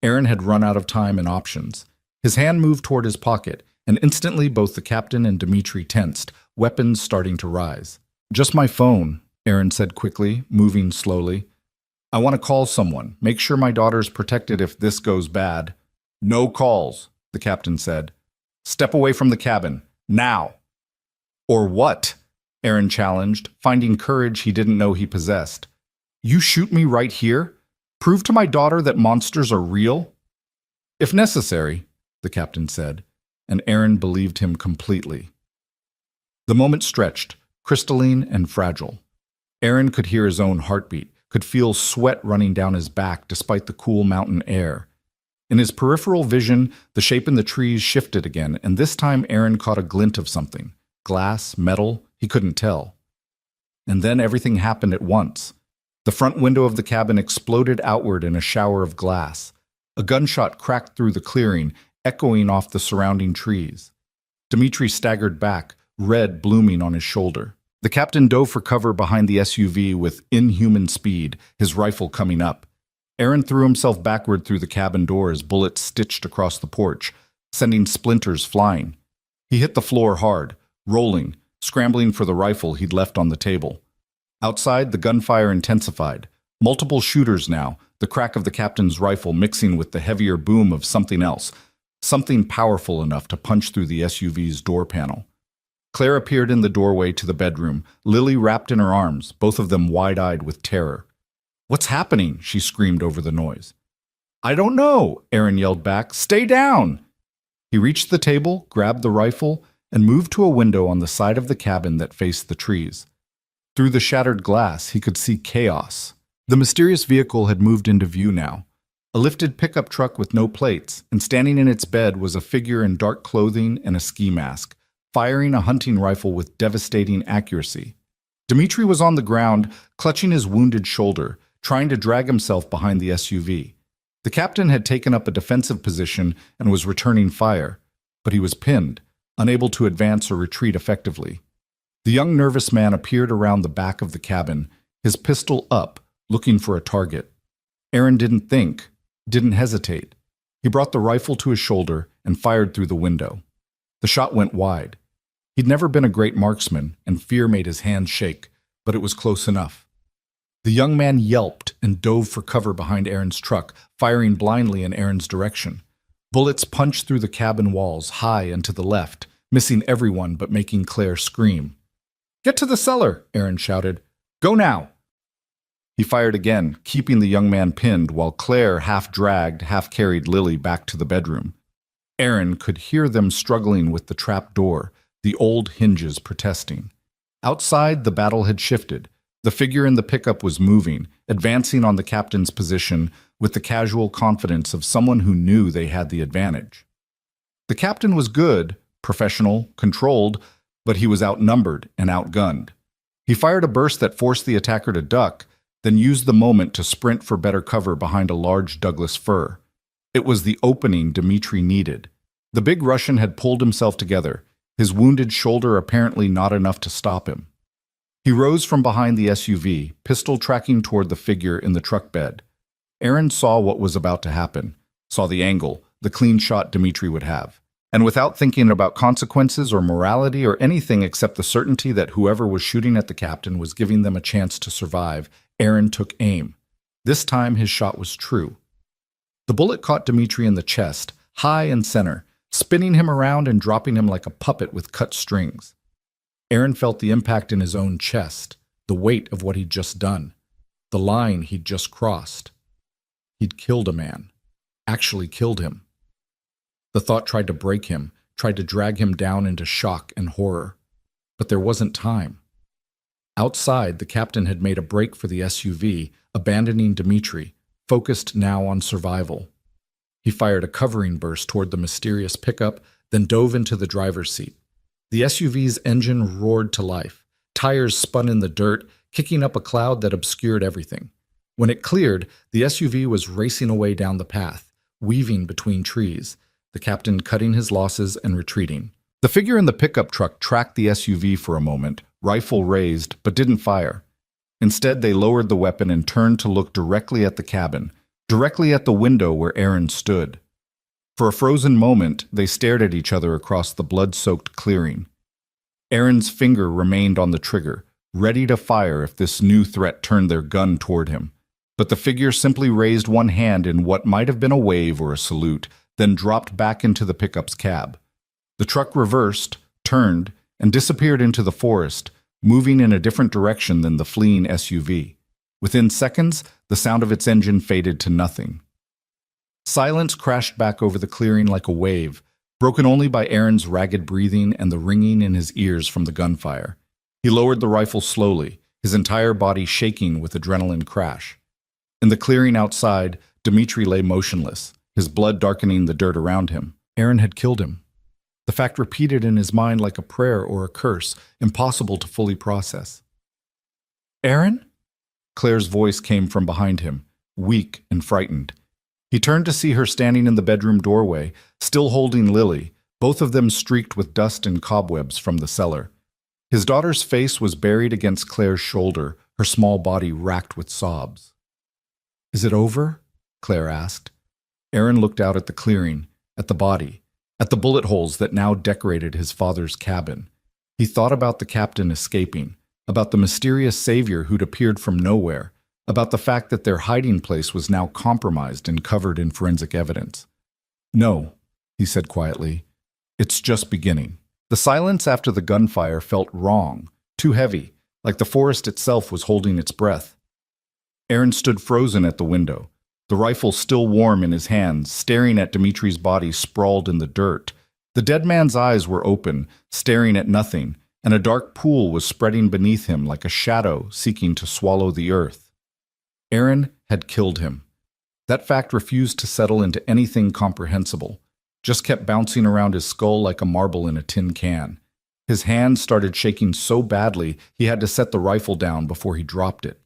Aaron had run out of time and options. His hand moved toward his pocket, and instantly both the captain and Dmitri tensed, weapons starting to rise. Just my phone, Aaron said quickly, moving slowly. I want to call someone, make sure my daughter's protected if this goes bad. No calls, the captain said. Step away from the cabin, now. Or what? Aaron challenged, finding courage he didn't know he possessed. You shoot me right here? Prove to my daughter that monsters are real? If necessary, the captain said, and Aaron believed him completely. The moment stretched, crystalline and fragile. Aaron could hear his own heartbeat, could feel sweat running down his back despite the cool mountain air. In his peripheral vision, the shape in the trees shifted again, and this time Aaron caught a glint of something. Glass, metal, he couldn't tell. And then everything happened at once. The front window of the cabin exploded outward in a shower of glass. A gunshot cracked through the clearing, echoing off the surrounding trees. Dmitri staggered back, red blooming on his shoulder. The captain dove for cover behind the SUV with inhuman speed, his rifle coming up. Aaron threw himself backward through the cabin door as bullets stitched across the porch, sending splinters flying. He hit the floor hard, rolling, scrambling for the rifle he'd left on the table. Outside, the gunfire intensified. Multiple shooters now, the crack of the captain's rifle mixing with the heavier boom of something else, something powerful enough to punch through the SUV's door panel. Claire appeared in the doorway to the bedroom, Lily wrapped in her arms, both of them wide-eyed with terror. What's happening? She screamed over the noise. I don't know, Aaron yelled back. Stay down! He reached the table, grabbed the rifle, and moved to a window on the side of the cabin that faced the trees. Through the shattered glass, he could see chaos. The mysterious vehicle had moved into view now. A lifted pickup truck with no plates, and standing in its bed was a figure in dark clothing and a ski mask, firing a hunting rifle with devastating accuracy. Dmitri was on the ground, clutching his wounded shoulder, trying to drag himself behind the SUV. The captain had taken up a defensive position and was returning fire, but he was pinned, unable to advance or retreat effectively. The young nervous man appeared around the back of the cabin, his pistol up, looking for a target. Aaron didn't think, didn't hesitate. He brought the rifle to his shoulder and fired through the window. The shot went wide. He'd never been a great marksman, and fear made his hands shake, but it was close enough. The young man yelped and dove for cover behind Aaron's truck, firing blindly in Aaron's direction. Bullets punched through the cabin walls, high and to the left, missing everyone but making Claire scream. Get to the cellar, Aaron shouted. Go now! He fired again, keeping the young man pinned while Claire half-dragged, half-carried Lily back to the bedroom. Aaron could hear them struggling with the trap door, the old hinges protesting. Outside, the battle had shifted. The figure in the pickup was moving, advancing on the captain's position with the casual confidence of someone who knew they had the advantage. The captain was good, professional, controlled, but he was outnumbered and outgunned. He fired a burst that forced the attacker to duck, then used the moment to sprint for better cover behind a large Douglas fir. It was the opening Dmitri needed. The big Russian had pulled himself together, his wounded shoulder apparently not enough to stop him. He rose from behind the SUV, pistol tracking toward the figure in the truck bed. Aaron saw what was about to happen, saw the angle, the clean shot Dmitri would have. And without thinking about consequences or morality or anything except the certainty that whoever was shooting at the captain was giving them a chance to survive, Aaron took aim. This time his shot was true. The bullet caught Dmitri in the chest, high and center, spinning him around and dropping him like a puppet with cut strings. Aaron felt the impact in his own chest, the weight of what he'd just done, the line he'd just crossed. He'd killed a man, actually killed him. The thought tried to break him, tried to drag him down into shock and horror. But there wasn't time. Outside, the captain had made a break for the SUV, abandoning Dmitri, focused now on survival. He fired a covering burst toward the mysterious pickup, then dove into the driver's seat. The SUV's engine roared to life. Tires spun in the dirt, kicking up a cloud that obscured everything. When it cleared, the SUV was racing away down the path, weaving between trees, the captain cutting his losses and retreating. The figure in the pickup truck tracked the SUV for a moment, rifle raised, but didn't fire. Instead, they lowered the weapon and turned to look directly at the cabin, directly at the window where Aaron stood. For a frozen moment, they stared at each other across the blood-soaked clearing. Aaron's finger remained on the trigger, ready to fire if this new threat turned their gun toward him. But the figure simply raised one hand in what might have been a wave or a salute, then dropped back into the pickup's cab. The truck reversed, turned, and disappeared into the forest, moving in a different direction than the fleeing SUV. Within seconds, the sound of its engine faded to nothing. Silence crashed back over the clearing like a wave, broken only by Aaron's ragged breathing and the ringing in his ears from the gunfire. He lowered the rifle slowly, his entire body shaking with adrenaline crash. In the clearing outside, Dmitri lay motionless, his blood darkening the dirt around him. Aaron had killed him. The fact repeated in his mind like a prayer or a curse, impossible to fully process. "Aaron?" Claire's voice came from behind him, weak and frightened. He turned to see her standing in the bedroom doorway, still holding Lily, both of them streaked with dust and cobwebs from the cellar. His daughter's face was buried against Claire's shoulder, her small body racked with sobs. "Is it over?" Claire asked. Aaron looked out at the clearing, at the body, at the bullet holes that now decorated his father's cabin. He thought about the captain escaping, about the mysterious savior who'd appeared from nowhere, about the fact that their hiding place was now compromised and covered in forensic evidence. "No," he said quietly. "It's just beginning." The silence after the gunfire felt wrong, too heavy, like the forest itself was holding its breath. Aaron stood frozen at the window, the rifle still warm in his hands, staring at Dmitri's body sprawled in the dirt. The dead man's eyes were open, staring at nothing, and a dark pool was spreading beneath him like a shadow seeking to swallow the earth. Aaron had killed him. That fact refused to settle into anything comprehensible, just kept bouncing around his skull like a marble in a tin can. His hands started shaking so badly he had to set the rifle down before he dropped it.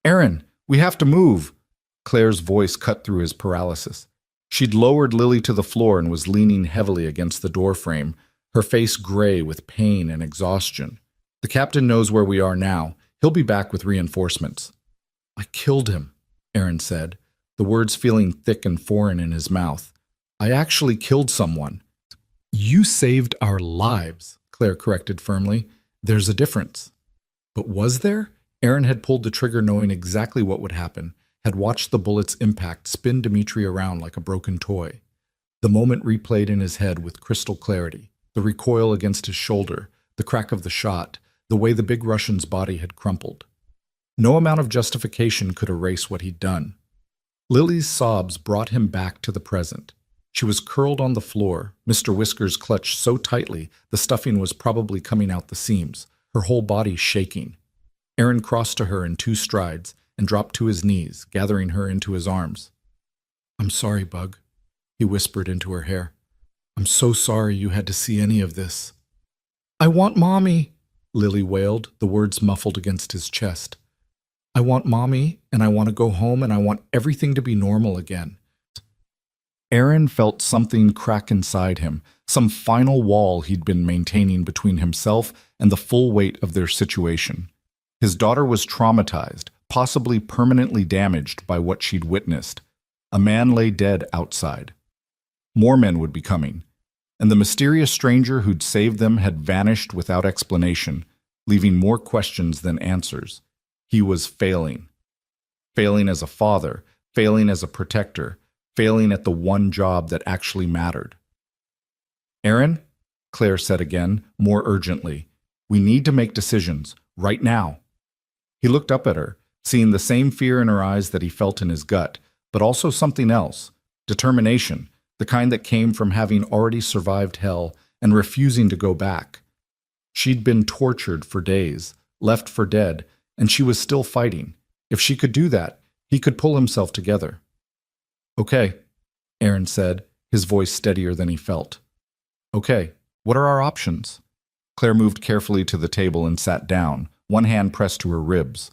"Aaron, we have to move!" Claire's voice cut through his paralysis. She'd lowered Lily to the floor and was leaning heavily against the doorframe, her face gray with pain and exhaustion. "The captain knows where we are now. He'll be back with reinforcements." "I killed him," Aaron said, the words feeling thick and foreign in his mouth. "I actually killed someone." "You saved our lives," Claire corrected firmly. "There's a difference." But was there? Aaron had pulled the trigger knowing exactly what would happen, had watched the bullet's impact spin Dmitri around like a broken toy. The moment replayed in his head with crystal clarity, the recoil against his shoulder, the crack of the shot, the way the big Russian's body had crumpled.
No amount of justification could erase what he'd done. Lily's sobs brought him back to the present. She was curled on the floor, Mr. Whiskers clutched so tightly the stuffing was probably coming out the seams, her whole body shaking. Aaron crossed to her in 2 strides and dropped to his knees, gathering her into his arms. "I'm sorry, Bug," he whispered into her hair. "I'm so sorry you had to see any of this." "I want Mommy," Lily wailed, the words muffled against his chest. "I want Mommy, and I want to go home, and I want everything to be normal again."
Aaron felt something crack inside him, some final wall he'd been maintaining between himself and the full weight of their situation. His daughter was traumatized, possibly permanently damaged by what she'd witnessed. A man lay dead outside. More men would be coming, and the mysterious stranger who'd saved them had vanished without explanation, leaving more questions than answers. He was failing. Failing as a father, failing as a protector, failing at the one job that actually mattered. "Aaron," Claire said again, more urgently, "we need to make decisions, right now." He looked up at her, seeing the same fear in her eyes that he felt in his gut, but also something else, determination, the kind that came from having already survived hell and refusing to go back. She'd been tortured for days, left for dead, and she was still fighting. If she could do that, he could pull himself together. "Okay," Aaron said, his voice steadier than he felt. "Okay, what are our options?" Claire moved carefully to the table and sat down, one hand pressed to her ribs.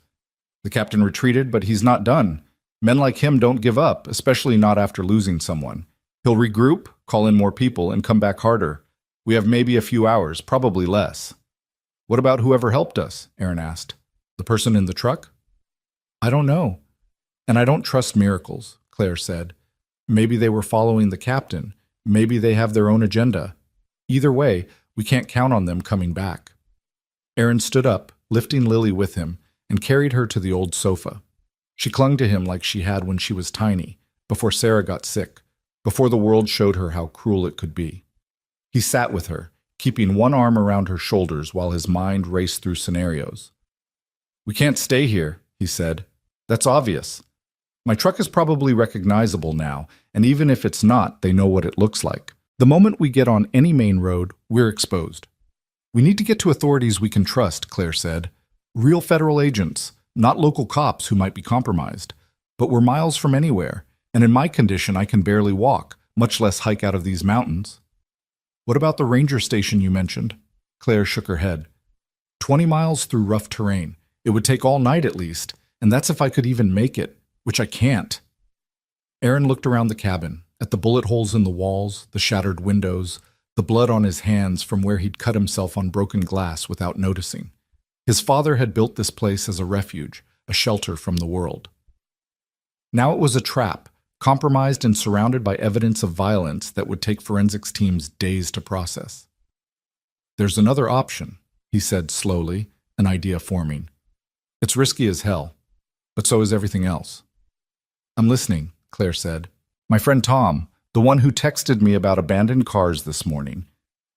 "The captain retreated, but he's not done. Men like him don't give up, especially not after losing someone. He'll regroup, call in more people, and come back harder. We have maybe a few hours, probably less." "What about whoever helped us?" Aaron asked. "The person in the truck?" "I don't know. And I don't trust miracles," Claire said. "Maybe they were following the captain. Maybe they have their own agenda. Either way, we can't count on them coming back." Aaron stood up, lifting Lily with him, and carried her to the old sofa. She clung to him like she had when she was tiny, before Sarah got sick, before the world showed her how cruel it could be. He sat with her, keeping one arm around her shoulders while his mind raced through scenarios. "We can't stay here," he said. "That's obvious. My truck is probably recognizable now, and even if it's not, they know what it looks like. The moment we get on any main road, we're exposed." "We need to get to authorities we can trust," Claire said. "Real federal agents, not local cops who might be compromised. But we're miles from anywhere, and in my condition I can barely walk, much less hike out of these mountains." "What about the ranger station you mentioned?" Claire shook her head. 20 miles through rough terrain. It would take all night at least, and that's if I could even make it, which I can't." Aaron looked around the cabin, at the bullet holes in the walls, the shattered windows, the blood on his hands from where he'd cut himself on broken glass without noticing. His father had built this place as a refuge, a shelter from the world. Now it was a trap, compromised and surrounded by evidence of violence that would take forensics teams days to process. "There's another option," he said slowly, an idea forming. "It's risky as hell, but so is everything else." "I'm listening," Claire said. "My friend Tom, the one who texted me about abandoned cars this morning.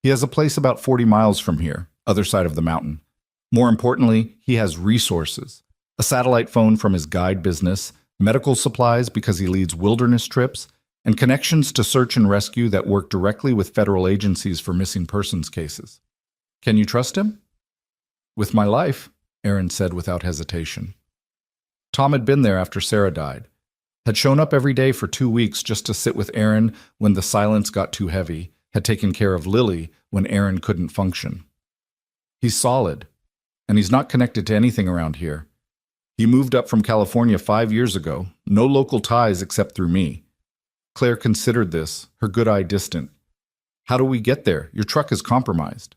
He has a place about 40 miles from here, other side of the mountain. More importantly, he has resources. A satellite phone from his guide business, medical supplies because he leads wilderness trips, and connections to search and rescue that work directly with federal agencies for missing persons cases. Can you trust him?" "With my life," Aaron said without hesitation. Tom had been there after Sarah died, had shown up every day for 2 weeks just to sit with Aaron when the silence got too heavy, had taken care of Lily when Aaron couldn't function. He's solid, and he's not connected to anything around here. He moved up from California 5 years ago, no local ties except through me. Claire considered this, her good eye distant. "How do we get there? Your truck is compromised."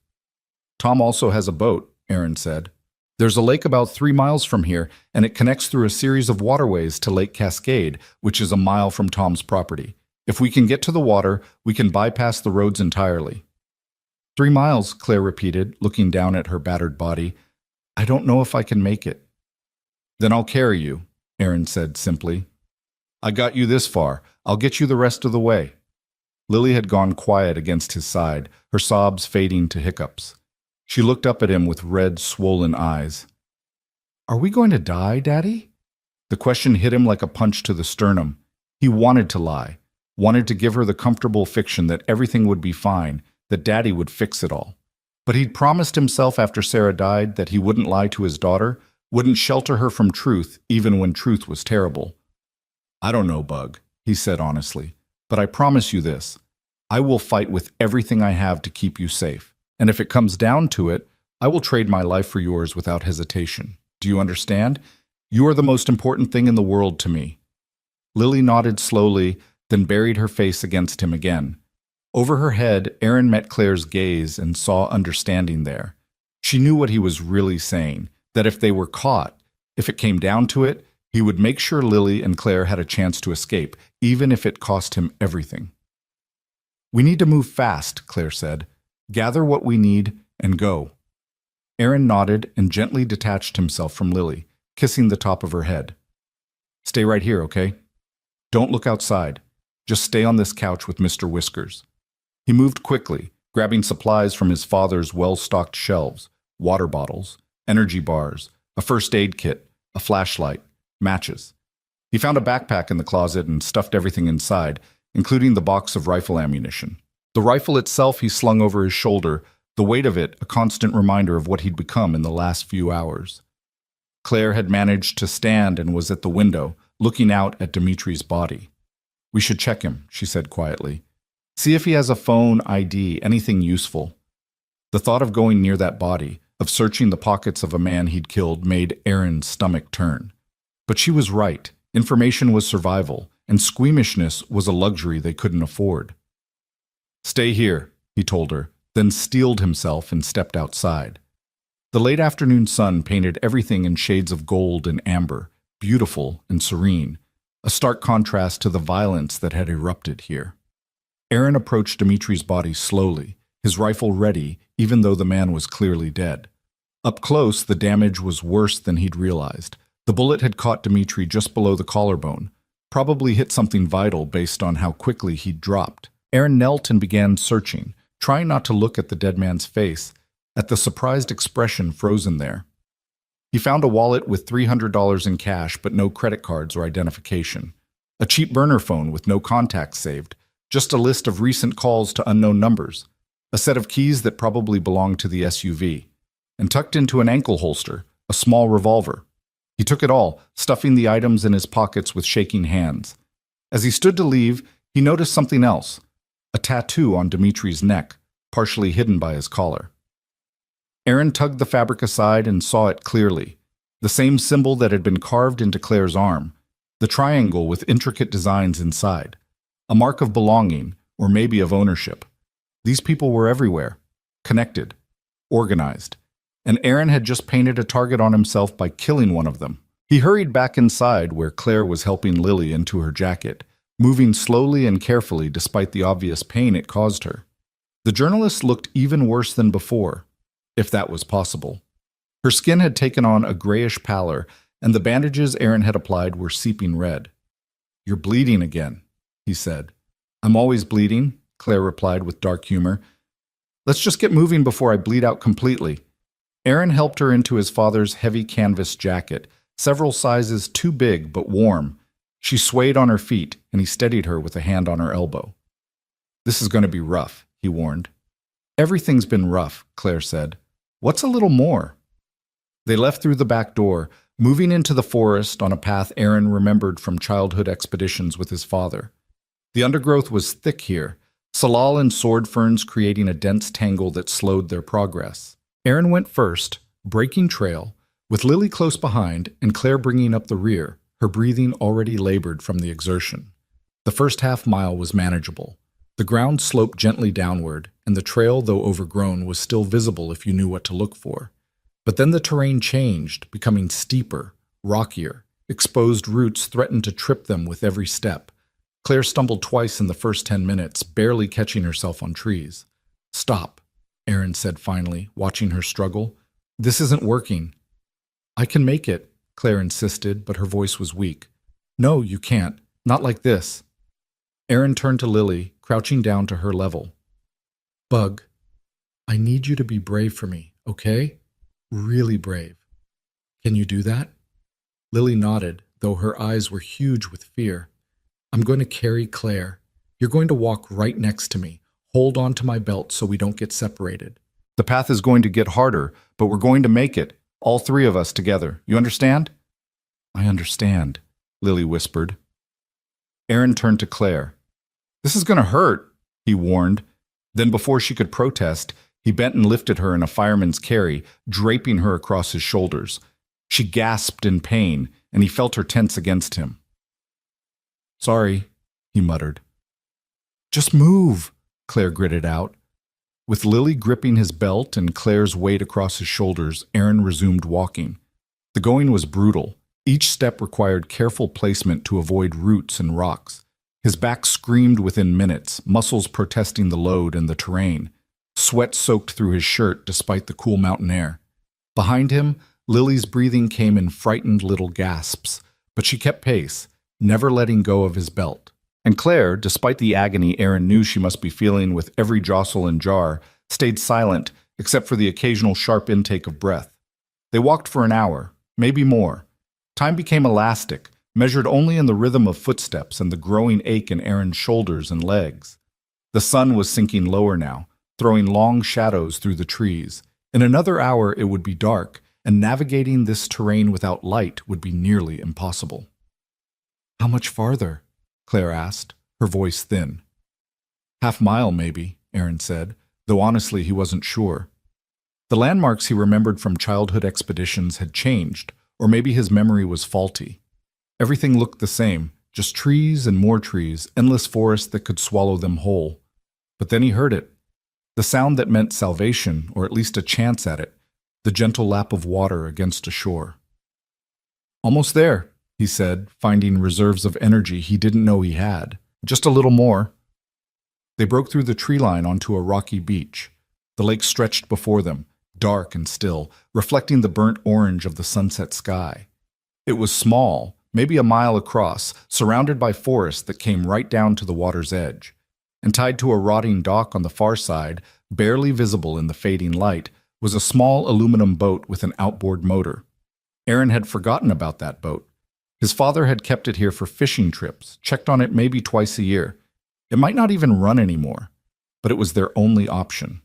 "Tom also has a boat," Aaron said. "There's a lake about 3 miles from here, and it connects through a series of waterways to Lake Cascade, which is a mile from Tom's property. If we can get to the water, we can bypass the roads entirely." 3 miles, Claire repeated, looking down at her battered body. "I don't know if I can make it." "Then I'll carry you," Aaron said simply. "I got you this far. I'll get you the rest of the way." Lily had gone quiet against his side, her sobs fading to hiccups. She looked up at him with red, swollen eyes. Are we going to die, Daddy? The question hit him like a punch to the sternum. He wanted to lie, wanted to give her the comfortable fiction that everything would be fine, that Daddy would fix it all. But he'd promised himself after Sarah died that he wouldn't lie to his daughter, wouldn't shelter her from truth even when truth was terrible. I don't know, Bug, he said honestly, but I promise you this. I will fight with everything I have to keep you safe. And if it comes down to it, I will trade my life for yours without hesitation. Do you understand? You are the most important thing in the world to me. Lily nodded slowly, then buried her face against him again. Over her head, Erin met Claire's gaze and saw understanding there. She knew what he was really saying, that if they were caught, if it came down to it, he would make sure Lily and Claire had a chance to escape, even if it cost him everything. We need to move fast, Claire said. Gather what we need and go. Erin nodded and gently detached himself from Lily, kissing the top of her head. Stay right here, okay? Don't look outside. Just stay on this couch with Mr. Whiskers. He moved quickly, grabbing supplies from his father's well-stocked shelves, water bottles, energy bars, a first aid kit, a flashlight, matches. He found a backpack in the closet and stuffed everything inside, including the box of rifle ammunition. The rifle itself he slung over his shoulder, the weight of it a constant reminder of what he'd become in the last few hours. Claire had managed to stand and was at the window, looking out at Dimitri's body. We should check him, she said quietly. See if he has a phone, ID, anything useful. The thought of going near that body, of searching the pockets of a man he'd killed, made Erin's stomach turn. But she was right. Information was survival, and squeamishness was a luxury they couldn't afford. Stay here, he told her, then steeled himself and stepped outside. The late afternoon sun painted everything in shades of gold and amber, beautiful and serene, a stark contrast to the violence that had erupted here. Erin approached Dimitri's body slowly, his rifle ready, even though the man was clearly dead. Up close, the damage was worse than he'd realized. The bullet had caught Dimitri just below the collarbone, probably hit something vital based on how quickly he'd dropped. Erin knelt and began searching, trying not to look at the dead man's face, at the surprised expression frozen there. He found a wallet with $300 in cash but no credit cards or identification, a cheap burner phone with no contacts saved, just a list of recent calls to unknown numbers, a set of keys that probably belonged to the SUV, and tucked into an ankle holster, a small revolver. He took it all, stuffing the items in his pockets with shaking hands. As he stood to leave, he noticed something else, a tattoo on Dimitri's neck, partially hidden by his collar. Erin tugged the fabric aside and saw it clearly, the same symbol that had been carved into Claire's arm, the triangle with intricate designs inside, a mark of belonging, or maybe of ownership. These people were everywhere, connected, organized, and Erin had just painted a target on himself by killing one of them. He hurried back inside where Claire was helping Lily into her jacket, moving slowly and carefully despite the obvious pain it caused her. The journalist looked even worse than before, if that was possible. Her skin had taken on a grayish pallor, and the bandages Erin had applied were seeping red. You're bleeding again, he said. I'm always bleeding, Claire replied with dark humor. Let's just get moving before I bleed out completely. Erin helped her into his father's heavy canvas jacket, several sizes too big but warm. She swayed on her feet, and he steadied her with a hand on her elbow. This is going to be rough, he warned. Everything's been rough, Claire said. What's a little more? They left through the back door, moving into the forest on a path Erin remembered from childhood expeditions with his father. The undergrowth was thick here, salal and sword ferns creating a dense tangle that slowed their progress. Erin went first, breaking trail, with Lily close behind and Claire bringing up the rear, her breathing already labored from the exertion. The first half-mile was manageable. The ground sloped gently downward, and the trail, though overgrown, was still visible if you knew what to look for. But then the terrain changed, becoming steeper, rockier. Exposed roots threatened to trip them with every step. Claire stumbled twice in the first 10 minutes, barely catching herself on trees. Stop, Erin said finally, watching her struggle. This isn't working. I can make it, Claire insisted, but her voice was weak. No, you can't. Not like this. Erin turned to Lily, crouching down to her level. Bug, I need you to be brave for me, okay? Really brave.
Can you do that? Lily nodded, though her eyes were huge with fear. I'm going to carry Claire. You're going to walk right next to me. Hold on to my belt so we don't get separated.
The path is going to get harder, but we're going to make it, all three of us together. You understand? I understand, Lily whispered. Aaron turned to Claire. This is going to hurt, he warned. Then before she could protest, he bent and lifted her in a fireman's carry, draping her across his shoulders. She gasped in pain, and he felt her tense against him. Sorry, he muttered. Just move, Claire gritted out. With Lily gripping his belt and Claire's weight across his shoulders, Aaron resumed walking. The going was brutal. Each step required careful placement to avoid roots and rocks. His back screamed within minutes, muscles protesting the load and the terrain. Sweat soaked through his shirt despite the cool mountain air. Behind him, Lily's breathing came in frightened little gasps, but she kept pace, never letting go of his belt. And Claire, despite the agony Aaron knew she must be feeling with every jostle and jar, stayed silent except for the occasional sharp intake of breath. They walked for an hour, maybe more. Time became elastic, measured only in the rhythm of footsteps and the growing ache in Aaron's shoulders and legs. The sun was sinking lower now, throwing long shadows through the trees. In another hour it would be dark, and navigating this terrain without light would be nearly impossible. How much farther? Claire asked, her voice thin. Half-mile, maybe, Aaron said, though honestly he wasn't sure. The landmarks he remembered from childhood expeditions had changed, or maybe his memory was faulty. Everything looked the same, just trees and more trees, endless forest that could swallow them whole. But then he heard it. The sound that meant salvation, or at least a chance at it, the gentle lap of water against a shore. Almost there, he said, finding reserves of energy he didn't know he had. Just a little more. They broke through the tree line onto a rocky beach. The lake stretched before them, dark and still, reflecting the burnt orange of the sunset sky. It was small, maybe a mile across, surrounded by forest that came right down to the water's edge. And tied to a rotting dock on the far side, barely visible in the fading light, was a small aluminum boat with an outboard motor. Aaron had forgotten about that boat. His father had kept it here for fishing trips, checked on it maybe twice a year. It might not even run anymore, but it was their only option.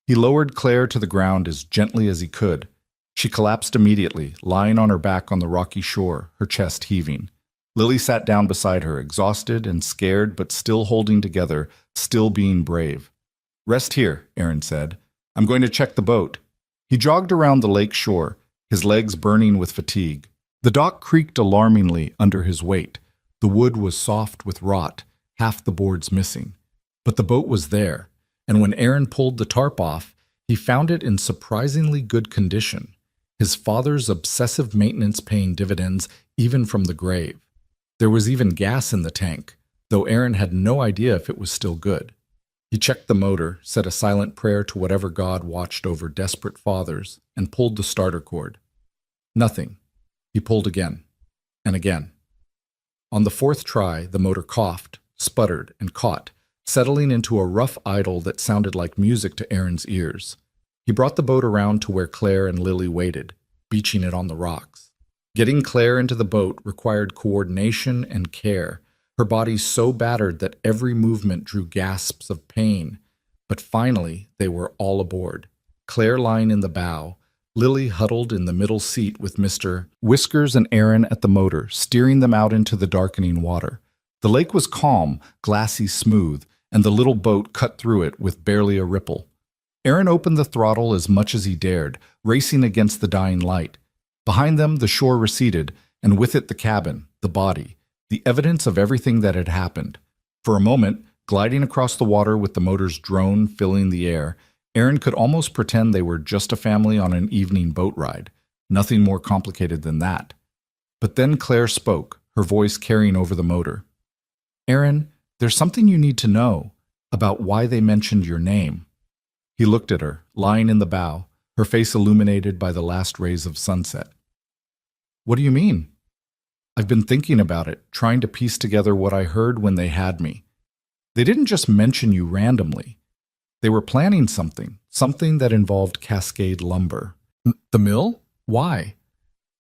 He lowered Claire to the ground as gently as he could. She collapsed immediately, lying on her back on the rocky shore, her chest heaving. Lily sat down beside her, exhausted and scared, but still holding together, still being brave. Rest here, Aaron said. I'm going to check the boat. He jogged around the lake shore, his legs burning with fatigue. The dock creaked alarmingly under his weight. The wood was soft with rot, half the boards missing. But the boat was there, and when Aaron pulled the tarp off, he found it in surprisingly good condition, his father's obsessive maintenance paying dividends even from the grave. There was even gas in the tank, though Aaron had no idea if it was still good. He checked the motor, said a silent prayer to whatever God watched over desperate fathers, and pulled the starter cord. Nothing. He pulled again, and again. On the fourth try, the motor coughed, sputtered, and caught, settling into a rough idle that sounded like music to Aaron's ears. He brought the boat around to where Claire and Lily waited, beaching it on the rocks. Getting Claire into the boat required coordination and care, her body so battered that every movement drew gasps of pain. But finally, they were all aboard. Claire lying in the bow, Lily huddled in the middle seat with Mr. Whiskers and Aaron at the motor, steering them out into the darkening water. The lake was calm, glassy smooth, and the little boat cut through it with barely a ripple. Aaron opened the throttle as much as he dared, racing against the dying light. Behind them, the shore receded, and with it the cabin, the body, the evidence of everything that had happened. For a moment, gliding across the water with the motor's drone filling the air, Aaron could almost pretend they were just a family on an evening boat ride. Nothing more complicated than that. But then Claire spoke, her voice carrying over the motor. Aaron, there's something you need to know about why they mentioned your name. He looked at her, lying in the bow, her face illuminated by the last rays of sunset. What do you mean? I've been thinking about it, trying to piece together what I heard when they had me. They didn't just mention you randomly. They were planning something that involved Cascade Lumber. The mill? Why?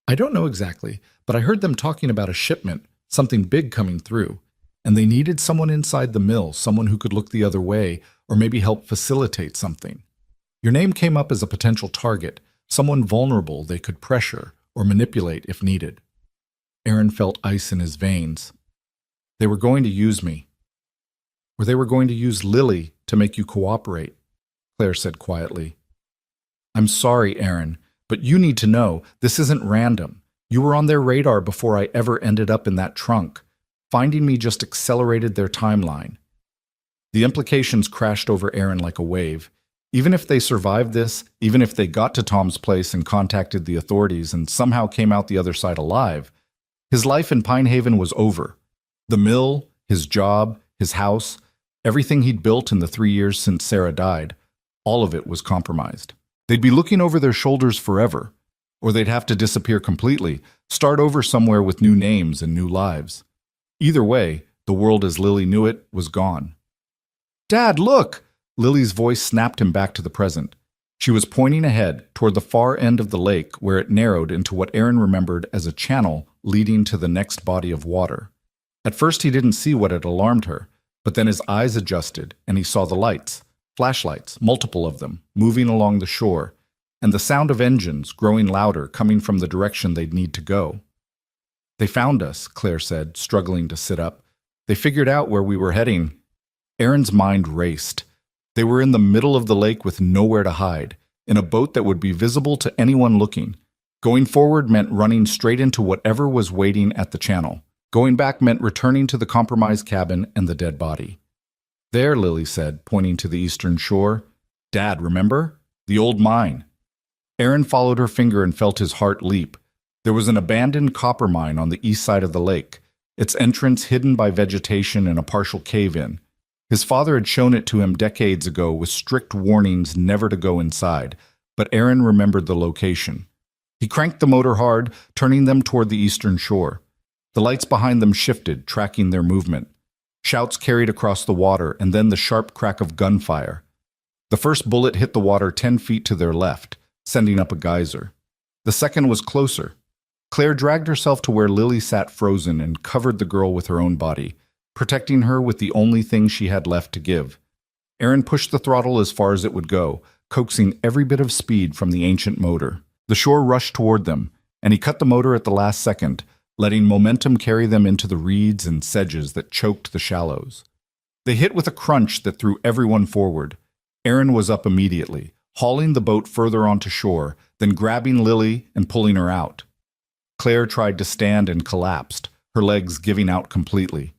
I don't know exactly, but I heard them talking about a shipment, something big coming through, and they needed someone inside the mill, someone who could look the other way or maybe help facilitate something. Your name came up as a potential target, someone vulnerable they could pressure or manipulate if needed. Aaron felt ice in his veins. They were going to use me. Or they were going to use Lily to make you cooperate, Claire said quietly. I'm sorry, Aaron, but you need to know this isn't random. You were on their radar before I ever ended up in that trunk. Finding me just accelerated their timeline. The implications crashed over Aaron like a wave. Even if they survived this, even if they got to Tom's place and contacted the authorities and somehow came out the other side alive, his life in Pine Haven was over. The mill, his job, his house, everything he'd built in the 3 years since Sarah died, all of it was compromised. They'd be looking over their shoulders forever, or they'd have to disappear completely, start over somewhere with new names and new lives. Either way, the world as Lily knew it was gone. Dad, look! Lily's voice snapped him back to the present. She was pointing ahead toward the far end of the lake where it narrowed into what Aaron remembered as a channel leading to the next body of water. At first he didn't see what had alarmed her, but then his eyes adjusted and he saw the lights, flashlights, multiple of them, moving along the shore, and the sound of engines growing louder coming from the direction they'd need to go. They found us, Claire said, struggling to sit up. They figured out where we were heading. Aaron's mind raced. They were in the middle of the lake with nowhere to hide, in a boat that would be visible to anyone looking. Going forward meant running straight into whatever was waiting at the channel. Going back meant returning to the compromised cabin and the dead body. There, Lily said, pointing to the eastern shore. Dad, remember? The old mine. Aaron followed her finger and felt his heart leap. There was an abandoned copper mine on the east side of the lake, its entrance hidden by vegetation and a partial cave-in. His father had shown it to him decades ago with strict warnings never to go inside, but Aaron remembered the location. He cranked the motor hard, turning them toward the eastern shore. The lights behind them shifted, tracking their movement. Shouts carried across the water, and then the sharp crack of gunfire. The first bullet hit the water 10 feet to their left, sending up a geyser. The second was closer. Claire dragged herself to where Lily sat frozen and covered the girl with her own body, protecting her with the only thing she had left to give. Aaron pushed the throttle as far as it would go, coaxing every bit of speed from the ancient motor. The shore rushed toward them, and he cut the motor at the last second, letting momentum carry them into the reeds and sedges that choked the shallows. They hit with a crunch that threw everyone forward. Aaron was up immediately, hauling the boat further onto shore, then grabbing Lily and pulling her out. Claire tried to stand and collapsed, her legs giving out completely.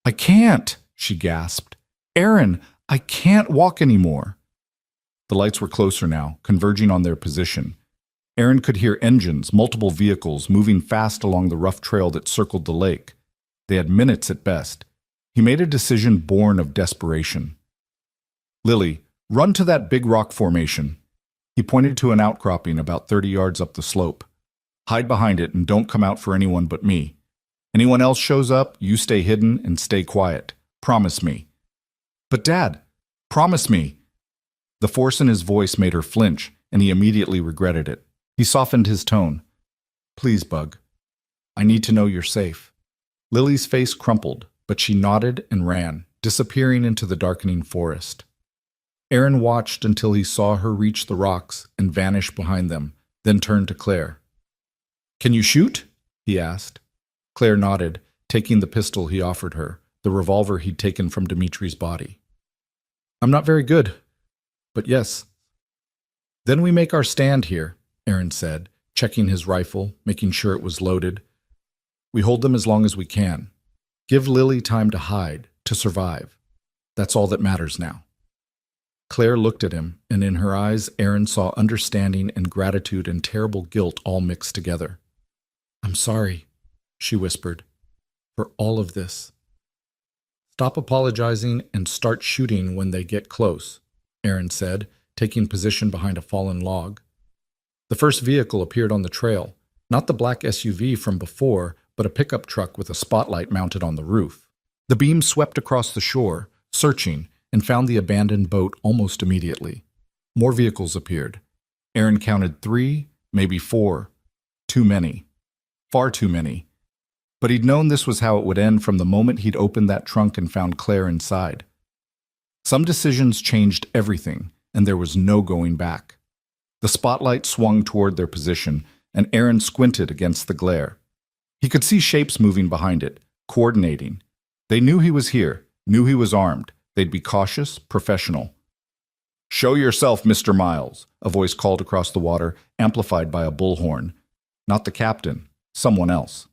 I can't, she gasped. Aaron, I can't walk anymore. The lights were closer now, converging on their position. Aaron could hear engines, multiple vehicles, moving fast along the rough trail that circled the lake. They had minutes at best. He made a decision born of desperation. Lily, run to that big rock formation. He pointed to an outcropping about 30 yards up the slope. Hide behind it and don't come out for anyone but me. Anyone else shows up, you stay hidden and stay quiet. Promise me. But Dad, promise me. The force in his voice made her flinch, and he immediately regretted it. He softened his tone. Please, Bug. I need to know you're safe. Lily's face crumpled, but she nodded and ran, disappearing into the darkening forest. Aaron watched until he saw her reach the rocks and vanish behind them, then turned to Claire. Can you shoot? He asked. Claire nodded, taking the pistol he offered her, the revolver he'd taken from Dimitri's body. I'm not very good, but yes. Then we make our stand here, Aaron said, checking his rifle, making sure it was loaded. We hold them as long as we can. Give Lily time to hide, to survive. That's all that matters now. Claire looked at him, and in her eyes Aaron saw understanding and gratitude and terrible guilt all mixed together. I'm sorry, she whispered, for all of this. Stop apologizing and start shooting when they get close, Aaron said, taking position behind a fallen log. The first vehicle appeared on the trail, not the black SUV from before, but a pickup truck with a spotlight mounted on the roof. The beam swept across the shore, searching, and found the abandoned boat almost immediately. More vehicles appeared. Aaron counted 3, maybe 4.
Too many. Far too many. But he'd known this was how it would end from the moment he'd opened that trunk and found Claire inside. Some decisions changed everything, and there was no going back. The spotlight swung toward their position, and Aaron squinted against the glare. He could see shapes moving behind it, coordinating. They knew he was here, knew he was armed. They'd be cautious, professional. "Show yourself, Mr. Miles," a voice called across the water, amplified by a bullhorn. Not the captain, someone else.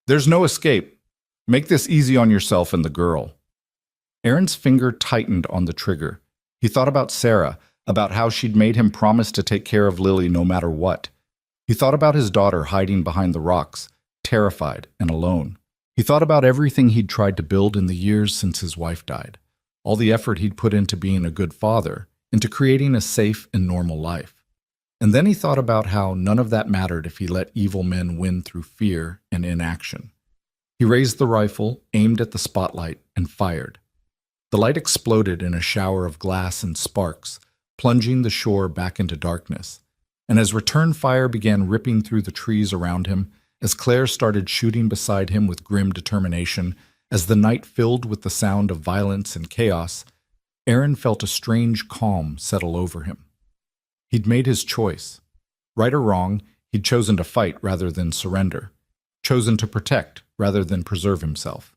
"There's no escape. Make this easy on yourself and the girl." Aaron's finger tightened on the trigger. He thought about Sarah, about how she'd made him promise to take care of Lily no matter what. He thought about his daughter hiding behind the rocks, terrified and alone. He thought about everything he'd tried to build in the years since his wife died, all the effort he'd put into being a good father, into creating a safe and normal life. And then he thought about how none of that mattered if he let evil men win through fear and inaction. He raised the rifle, aimed at the spotlight, and fired. The light exploded in a shower of glass and sparks, plunging the shore back into darkness. And as return fire began ripping through the trees around him, as Claire started shooting beside him with grim determination, as the night filled with the sound of violence and chaos, Aaron felt a strange calm settle over him. He'd made his choice. Right or wrong, he'd chosen to fight rather than surrender, chosen to protect rather than preserve himself.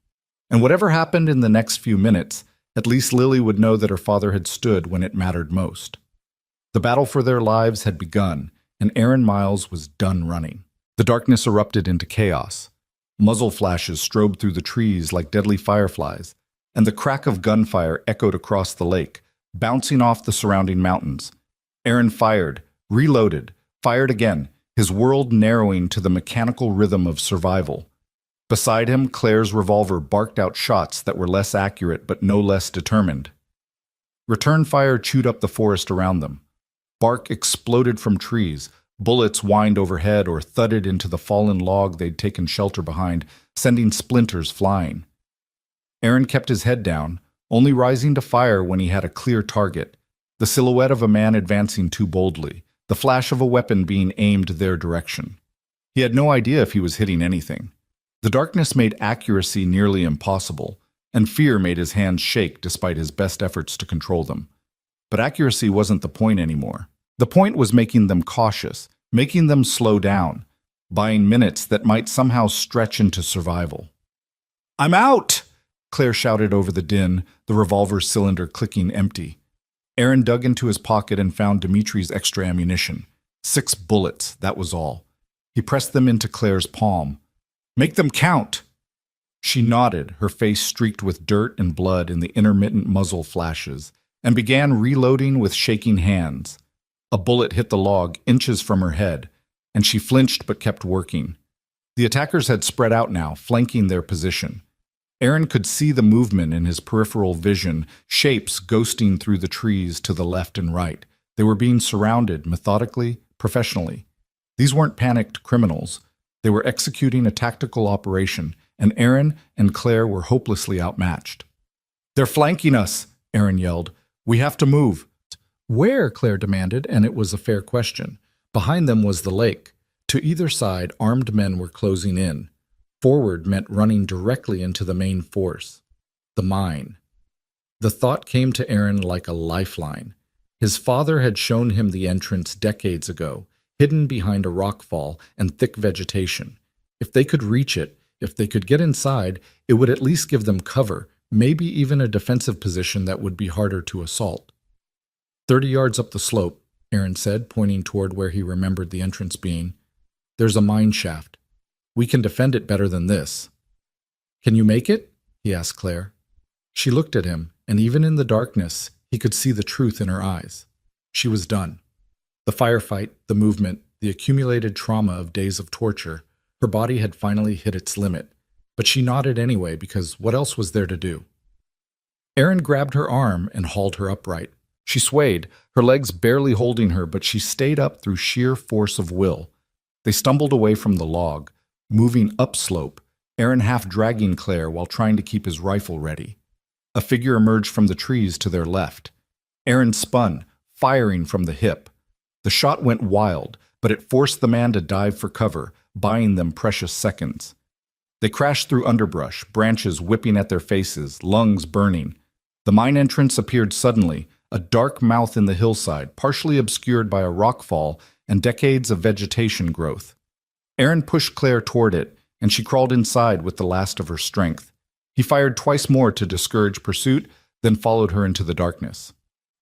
And whatever happened in the next few minutes, at least Lily would know that her father had stood when it mattered most. The battle for their lives had begun, and Aaron Miles was done running. The darkness erupted into chaos. Muzzle flashes strobed through the trees like deadly fireflies, and the crack of gunfire echoed across the lake, bouncing off the surrounding mountains. Aaron fired, reloaded, fired again, his world narrowing to the mechanical rhythm of survival. Beside him, Claire's revolver barked out shots that were less accurate but no less determined. Return fire chewed up the forest around them. Bark exploded from trees, bullets whined overhead or thudded into the fallen log they'd taken shelter behind, sending splinters flying. Aaron kept his head down, only rising to fire when he had a clear target, the silhouette of a man advancing too boldly, the flash of a weapon being aimed their direction. He had no idea if he was hitting anything. The darkness made accuracy nearly impossible, and fear made his hands shake despite his best efforts to control them. But accuracy wasn't the point anymore. The point was making them cautious, making them slow down, buying minutes that might somehow stretch into survival. "I'm out!" Claire shouted over the din, the revolver cylinder clicking empty. Aaron dug into his pocket and found Dimitri's extra ammunition. 6 bullets, that was all. He pressed them into Claire's palm. "Make them count!" She nodded, her face streaked with dirt and blood in the intermittent muzzle flashes, and began reloading with shaking hands. A bullet hit the log inches from her head, and she flinched but kept working. The attackers had spread out now, flanking their position. Aaron could see the movement in his peripheral vision, shapes ghosting through the trees to the left and right. They were being surrounded, methodically, professionally. These weren't panicked criminals. They were executing a tactical operation, and Aaron and Claire were hopelessly outmatched. "They're flanking us," Aaron yelled. "We have to move." "Where?" Claire demanded, and it was a fair question. Behind them was the lake. To either side, armed men were closing in. Forward meant running directly into the main force, the mine. The thought came to Aaron like a lifeline. His father had shown him the entrance decades ago, hidden behind a rockfall and thick vegetation. If they could reach it, if they could get inside, it would at least give them cover, maybe even a defensive position that would be harder to assault. 30 yards up the slope, Aaron said, pointing toward where he remembered the entrance being. "There's a mine shaft. We can defend it better than this." "Can you make it?" he asked Claire. She looked at him, and even in the darkness, he could see the truth in her eyes. She was done. The firefight, the movement, the accumulated trauma of days of torture, her body had finally hit its limit. But she nodded anyway, because what else was there to do? Aaron grabbed her arm and hauled her upright. She swayed, her legs barely holding her, but she stayed up through sheer force of will. They stumbled away from the log, moving upslope, Aaron half dragging Claire while trying to keep his rifle ready. A figure emerged from the trees to their left. Aaron spun, firing from the hip. The shot went wild, but it forced the man to dive for cover, buying them precious seconds. They crashed through underbrush, branches whipping at their faces, lungs burning. The mine entrance appeared suddenly, a dark mouth in the hillside, partially obscured by a rockfall and decades of vegetation growth. Aaron pushed Claire toward it, and she crawled inside with the last of her strength. He fired twice more to discourage pursuit, then followed her into the darkness.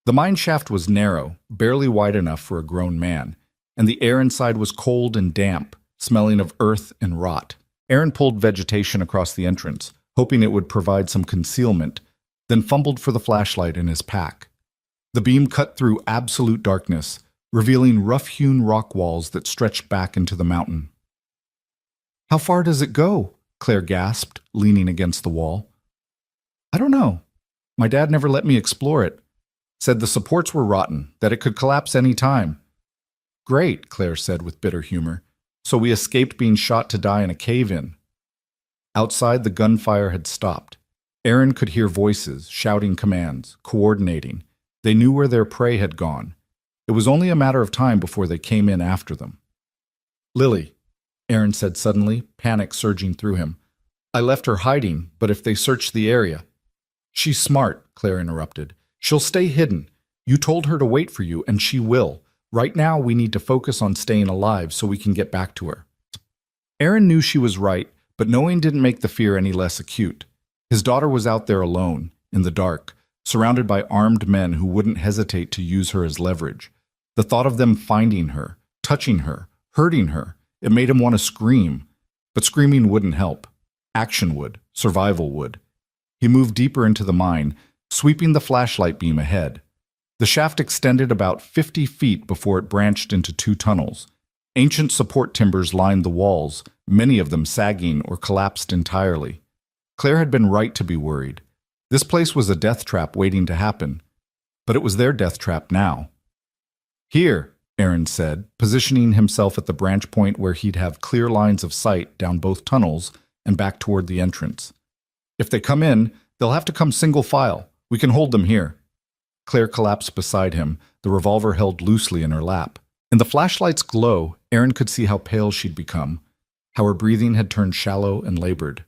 The mine shaft was narrow, barely wide enough for a grown man, and the air inside was cold and damp, smelling of earth and rot. Aaron pulled vegetation across the entrance, hoping it would provide some concealment, then fumbled for the flashlight in his pack. The beam cut through absolute darkness, revealing rough-hewn rock walls that stretched back into the mountain. "How far does it go?" Claire gasped, leaning against the wall. "I don't know. My dad never let me explore it. Said the supports were rotten, that it could collapse any time." "Great," Claire said with bitter humor. "So we escaped being shot to die in a cave-in." Outside, the gunfire had stopped. Aaron could hear voices, shouting commands, coordinating. They knew where their prey had gone. It was only a matter of time before they came in after them. "Lily," Aaron said suddenly, panic surging through him. "I left her hiding, but if they search the area—" "She's smart," Claire interrupted. "She'll stay hidden. You told her to wait for you, and she will. Right now, we need to focus on staying alive so we can get back to her." Aaron knew she was right, but knowing didn't make the fear any less acute. His daughter was out there alone, in the dark, surrounded by armed men who wouldn't hesitate to use her as leverage. The thought of them finding her, touching her, hurting her, it made him want to scream. But screaming wouldn't help. Action would. Survival would. He moved deeper into the mine, sweeping the flashlight beam ahead. The shaft extended about 50 feet before it branched into two tunnels. Ancient support timbers lined the walls, many of them sagging or collapsed entirely. Claire had been right to be worried. This place was a death trap waiting to happen. But it was their death trap now. "Here," Aaron said, positioning himself at the branch point where he'd have clear lines of sight down both tunnels and back toward the entrance. "If they come in, they'll have to come single file. We can hold them here." Claire collapsed beside him, the revolver held loosely in her lap. In the flashlight's glow, Aaron could see how pale she'd become, how her breathing had turned shallow and labored.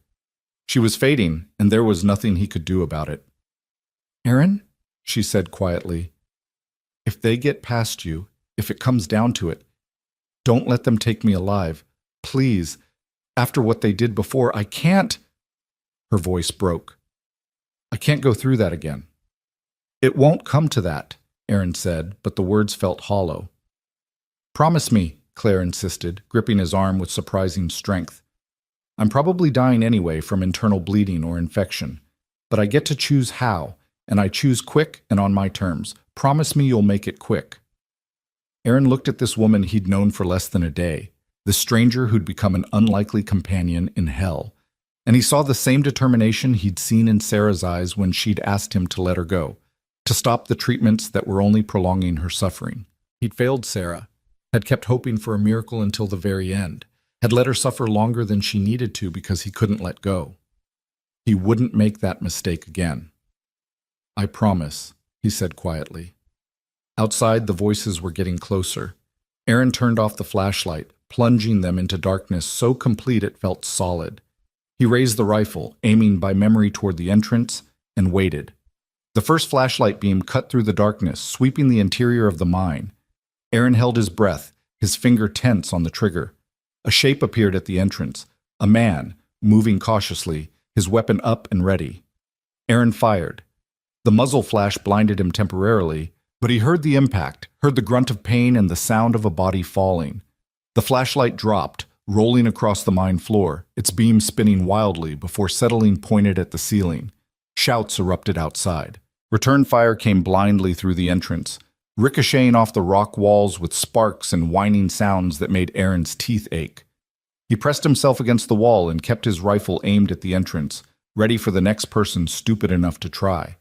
She was fading, and there was nothing he could do about it. "Aaron," she said quietly, "if they get past you, if it comes down to it, don't let them take me alive. Please. After what they did before, I can't—" Her voice broke. "I can't go through that again." "It won't come to that," Aaron said, but the words felt hollow. "Promise me," Claire insisted, gripping his arm with surprising strength. "I'm probably dying anyway from internal bleeding or infection, but I get to choose how, and I choose quick and on my terms. Promise me you'll make it quick." Aaron looked at this woman he'd known for less than a day, this stranger who'd become an unlikely companion in hell, and he saw the same determination he'd seen in Sarah's eyes when she'd asked him to let her go, to stop the treatments that were only prolonging her suffering. He'd failed Sarah, had kept hoping for a miracle until the very end, had let her suffer longer than she needed to because he couldn't let go. He wouldn't make that mistake again. "I promise," he said quietly. Outside, the voices were getting closer. Aaron turned off the flashlight, plunging them into darkness so complete it felt solid. He raised the rifle, aiming by memory toward the entrance, and waited. The first flashlight beam cut through the darkness, sweeping the interior of the mine. Aaron held his breath, his finger tense on the trigger. A shape appeared at the entrance, a man, moving cautiously, his weapon up and ready. Aaron fired. The muzzle flash blinded him temporarily, but he heard the impact, heard the grunt of pain and the sound of a body falling. The flashlight dropped, rolling across the mine floor, its beam spinning wildly before settling pointed at the ceiling. Shouts erupted outside. Return fire came blindly through the entrance, ricocheting off the rock walls with sparks and whining sounds that made Aaron's teeth ache. He pressed himself against the wall and kept his rifle aimed at the entrance, ready for the next person stupid enough to try.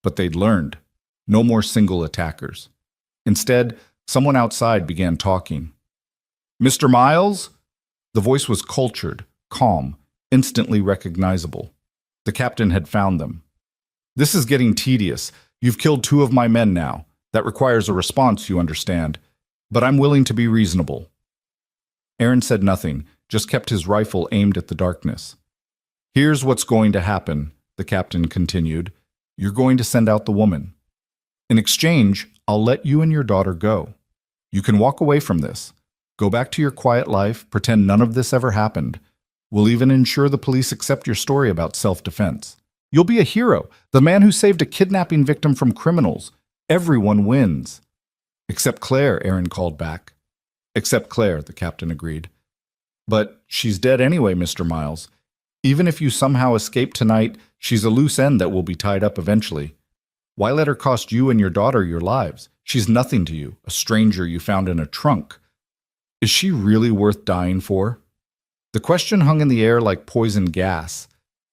But they'd learned. No more single attackers. Instead, someone outside began talking. "Mr. Miles?" The voice was cultured, calm, instantly recognizable. The captain had found them. "This is getting tedious. You've killed 2 of my men now. That requires a response, you understand. But I'm willing to be reasonable. Aaron said nothing, just kept his rifle aimed at the darkness. Here's what's going to happen, the captain continued. You're going to send out the woman. In exchange, I'll let you and your daughter go. You can walk away from this. Go back to your quiet life, pretend none of this ever happened. We'll even ensure the police accept your story about self-defense. You'll be a hero, the man who saved a kidnapping victim from criminals. Everyone wins. Except Claire, Aaron called back. Except Claire, the captain agreed. But she's dead anyway, Mr. Miles. Even if you somehow escape tonight, she's a loose end that will be tied up eventually. Why let her cost you and your daughter your lives? She's nothing to you, a stranger you found in a trunk. Is she really worth dying for? The question hung in the air like poison gas.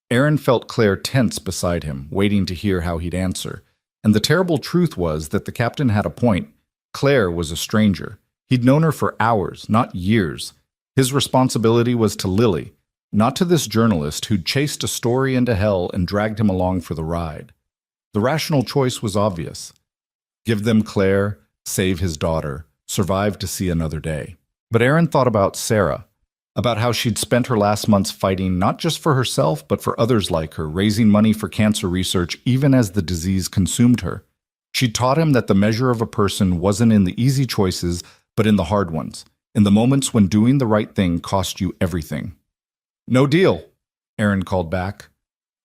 Aaron felt Claire tense beside him, waiting to hear how he'd answer. And the terrible truth was that the captain had a point. Claire was a stranger. He'd known her for hours, not years. His responsibility was to Lily, not to this journalist who'd chased a story into hell and dragged him along for the ride. The rational choice was obvious. Give them Claire, save his daughter, survive to see another day. But Aaron thought about Sarah, about how she'd spent her last months fighting not just for herself, but for others like her, raising money for cancer research even as the disease consumed her. She'd taught him that the measure of a person wasn't in the easy choices, but in the hard ones, in the moments when doing the right thing cost you everything. No deal, Aaron called back.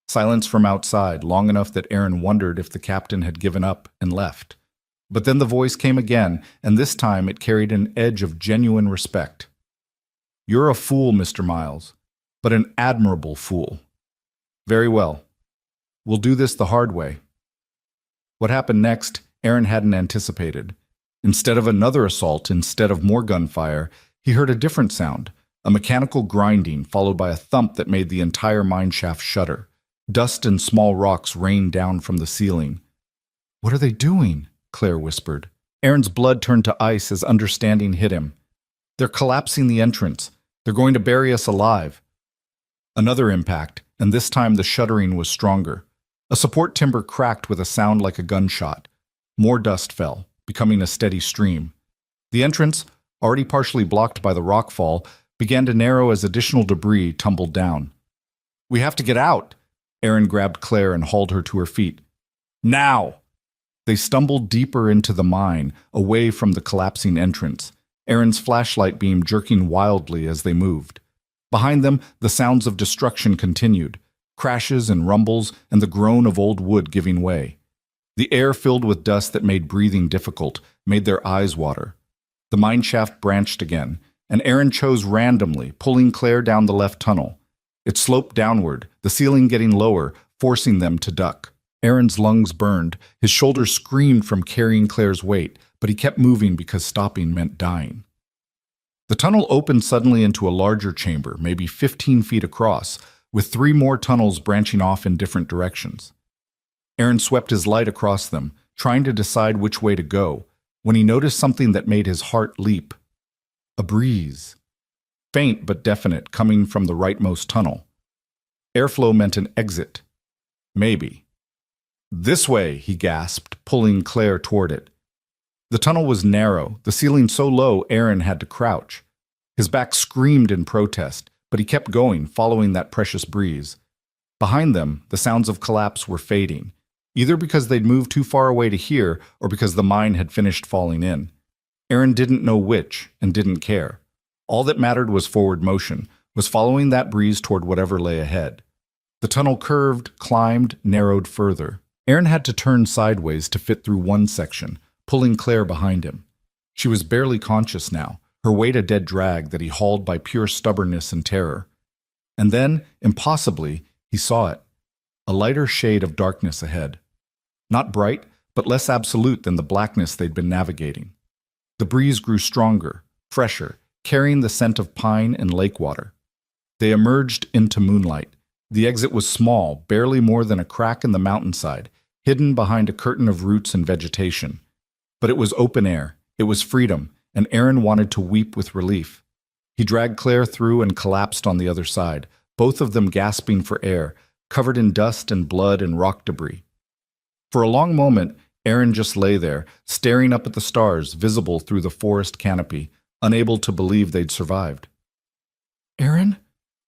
Silence from outside, long enough that Aaron wondered if the captain had given up and left. But then the voice came again, and this time it carried an edge of genuine respect. You're a fool, Mr. Miles, but an admirable fool. Very well. We'll do this the hard way. What happened next, Aaron hadn't anticipated. Instead of another assault, instead of more gunfire, he heard a different sound, a mechanical grinding followed by a thump that made the entire mineshaft shudder. Dust and small rocks rained down from the ceiling. What are they doing? Claire whispered. Aaron's blood turned to ice as understanding hit him. They're collapsing the entrance. They're going to bury us alive. Another impact, and this time the shuddering was stronger. A support timber cracked with a sound like a gunshot. More dust fell, becoming a steady stream. The entrance, already partially blocked by the rockfall, began to narrow as additional debris tumbled down. We have to get out! Aaron grabbed Claire and hauled her to her feet. Now! They stumbled deeper into the mine, away from the collapsing entrance, Aaron's flashlight beam jerking wildly as they moved. Behind them, the sounds of destruction continued, crashes and rumbles and the groan of old wood giving way. The air filled with dust that made breathing difficult, made their eyes water. The mineshaft branched again, and Aaron chose randomly, pulling Claire down the left tunnel. It sloped downward, the ceiling getting lower, forcing them to duck. Aaron's lungs burned, his shoulders screamed from carrying Claire's weight, but he kept moving because stopping meant dying. The tunnel opened suddenly into a larger chamber, maybe 15 feet across, with 3 more tunnels branching off in different directions. Aaron swept his light across them, trying to decide which way to go, when he noticed something that made his heart leap. A breeze. Faint but definite, coming from the rightmost tunnel. Airflow meant an exit. Maybe. This way, he gasped, pulling Claire toward it. The tunnel was narrow, the ceiling so low Aaron had to crouch. His back screamed in protest, but he kept going, following that precious breeze. Behind them, the sounds of collapse were fading, either because they'd moved too far away to hear or because the mine had finished falling in. Aaron didn't know which and didn't care. All that mattered was forward motion, was following that breeze toward whatever lay ahead. The tunnel curved, climbed, narrowed further. Aaron had to turn sideways to fit through one section, pulling Claire behind him. She was barely conscious now, her weight a dead drag that he hauled by pure stubbornness and terror. And then, impossibly, he saw it. A lighter shade of darkness ahead. Not bright, but less absolute than the blackness they'd been navigating. The breeze grew stronger, fresher, carrying the scent of pine and lake water. They emerged into moonlight. The exit was small, barely more than a crack in the mountainside, hidden behind a curtain of roots and vegetation. But it was open air, it was freedom, and Aaron wanted to weep with relief. He dragged Claire through and collapsed on the other side, both of them gasping for air, covered in dust and blood and rock debris. For a long moment, Aaron just lay there, staring up at the stars visible through the forest canopy, unable to believe they'd survived.
Aaron?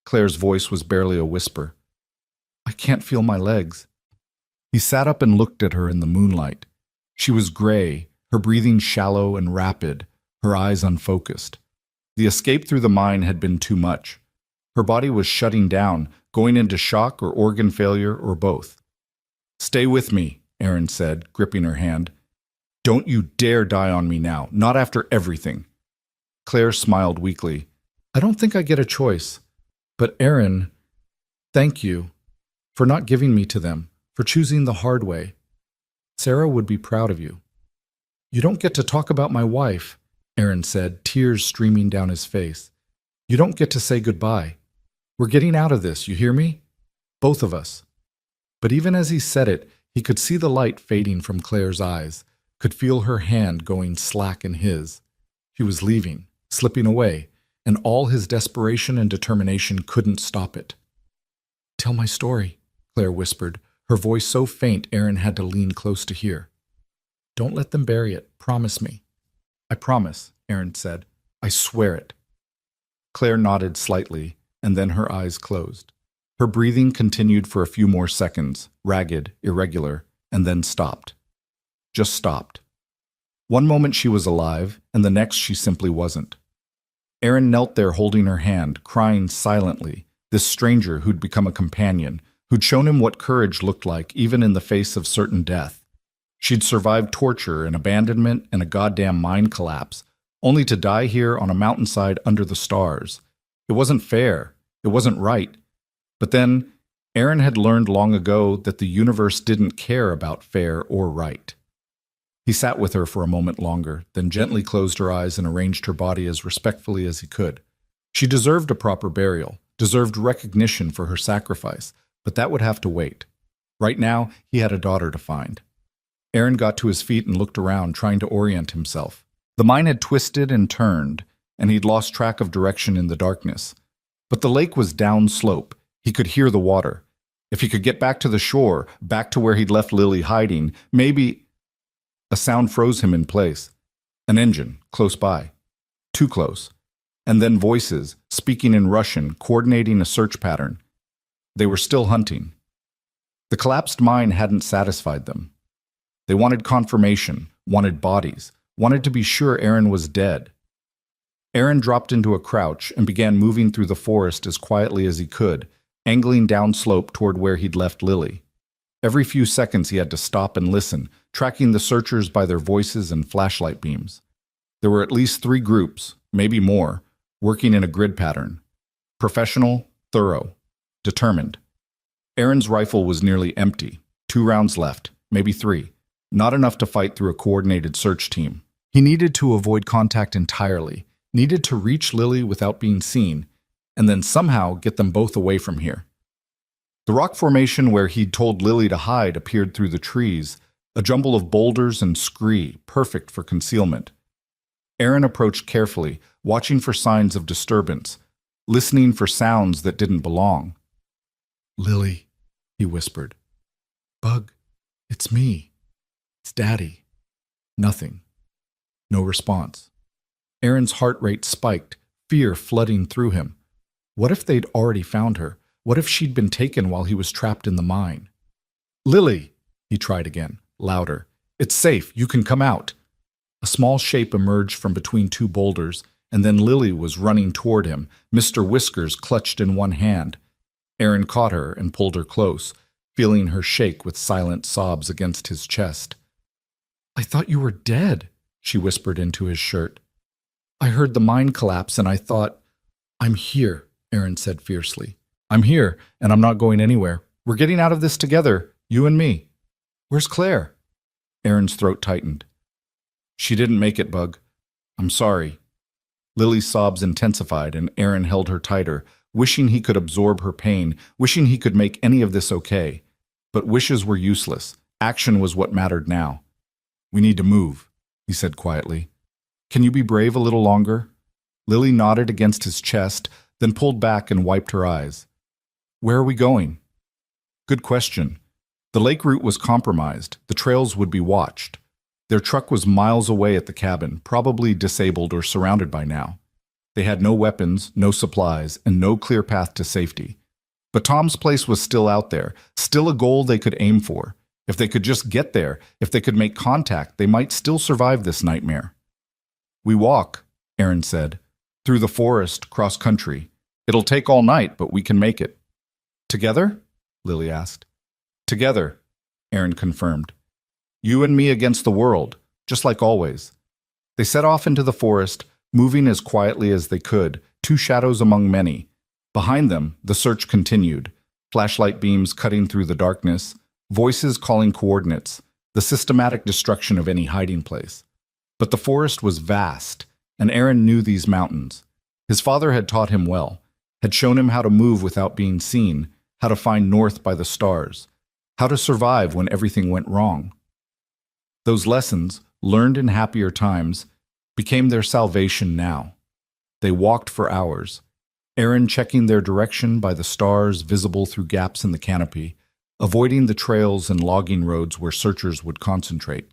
Claire's voice was barely a whisper. I can't feel my legs. He sat up and looked at her in the moonlight. She was gray, her breathing shallow and rapid, her eyes unfocused. The escape through the mine had been too much. Her body was shutting down, going into shock or organ failure or both. Stay with me, Aaron said, gripping her hand. Don't you dare die on me now, not after everything. Claire smiled weakly. I don't think I get a choice. But Aaron, thank you for not giving me to them, for choosing the hard way. Sarah would be proud of you. You don't get to talk about my wife, Aaron said, tears streaming down his face. You don't get to say goodbye. We're getting out of this, you hear me? Both of us. But even as he said it, he could see the light fading from Claire's eyes, could feel her hand going slack in his. She was leaving, slipping away, and all his desperation and determination couldn't stop it. Tell my story, Claire whispered, her voice so faint Aaron had to lean close to hear. Don't let them bury it. Promise me. I promise, Aaron said. I swear it. Claire nodded slightly, and then her eyes closed. Her breathing continued for a few more seconds, ragged, irregular, and then stopped. Just stopped. One moment she was alive, and the next she simply wasn't. Aaron knelt there holding her hand, crying silently, this stranger who'd become a companion, who'd shown him what courage looked like even in the face of certain death. She'd survived torture and abandonment and a goddamn mine collapse, only to die here on a mountainside under the stars. It wasn't fair. It wasn't right. But then, Aaron had learned long ago that the universe didn't care about fair or right. He sat with her for a moment longer, then gently closed her eyes and arranged her body as respectfully as he could. She deserved a proper burial, deserved recognition for her sacrifice, but that would have to wait. Right now, he had a daughter to find. Aaron got to his feet and looked around, trying to orient himself. The mine had twisted and turned, and he'd lost track of direction in the darkness. But the lake was downslope. He could hear the water. If he could get back to the shore, back to where he'd left Lily hiding, maybe... A sound froze him in place. An engine, close by. Too close. And then voices, speaking in Russian, coordinating a search pattern. They were still hunting. The collapsed mine hadn't satisfied them. They wanted confirmation, wanted bodies, wanted to be sure Aaron was dead. Aaron dropped into a crouch and began moving through the forest as quietly as he could, angling downslope toward where he'd left Lily. Every few seconds he had to stop and listen, tracking the searchers by their voices and flashlight beams. There were at least 3 groups, maybe more, working in a grid pattern. Professional, thorough, determined. Aaron's rifle was nearly empty. 2 rounds left, maybe 3. Not enough to fight through a coordinated search team. He needed to avoid contact entirely, needed to reach Lily without being seen, and then somehow get them both away from here. The rock formation where he'd told Lily to hide appeared through the trees, a jumble of boulders and scree, perfect for concealment. Aaron approached carefully, watching for signs of disturbance, listening for sounds that didn't belong. Lily, he whispered. Bug, it's me. It's Daddy. Nothing. No response. Aaron's heart rate spiked, fear flooding through him. What if they'd already found her? What if she'd been taken while he was trapped in the mine? Lily, he tried again, louder. It's safe. You can come out. A small shape emerged from between 2 boulders, and then Lily was running toward him, Mr. Whiskers clutched in one hand. Aaron caught her and pulled her close, feeling her shake with silent sobs against his chest. I thought you were dead, she whispered into his shirt. I heard the mine collapse and I thought, I'm here, Aaron said fiercely. I'm here, and I'm not going anywhere. We're getting out of this together, you and me. Where's Claire? Aaron's throat tightened. She didn't make it, Bug. I'm sorry. Lily's sobs intensified, and Aaron held her tighter, wishing he could absorb her pain, wishing he could make any of this okay. But wishes were useless. Action was what mattered now. We need to move, he said quietly. Can you be brave a little longer? Lily nodded against his chest, then pulled back and wiped her eyes. Where are we going? Good question. The lake route was compromised. The trails would be watched. Their truck was miles away at the cabin, probably disabled or surrounded by now. They had no weapons, no supplies, and no clear path to safety. But Tom's place was still out there, still a goal they could aim for. If they could just get there, if they could make contact, they might still survive this nightmare. "We walk," Aaron said, "through the forest, cross country. It'll take all night, but we can make it." "Together?" Lily asked. "Together," Aaron confirmed. "You and me against the world, just like always." They set off into the forest, moving as quietly as they could, two shadows among many. Behind them, the search continued, flashlight beams cutting through the darkness, voices calling coordinates, the systematic destruction of any hiding place. But the forest was vast, and Aaron knew these mountains. His father had taught him well, had shown him how to move without being seen, how to find north by the stars, how to survive when everything went wrong. Those lessons, learned in happier times, became their salvation now. They walked for hours, Aaron checking their direction by the stars visible through gaps in the canopy, avoiding the trails and logging roads where searchers would concentrate.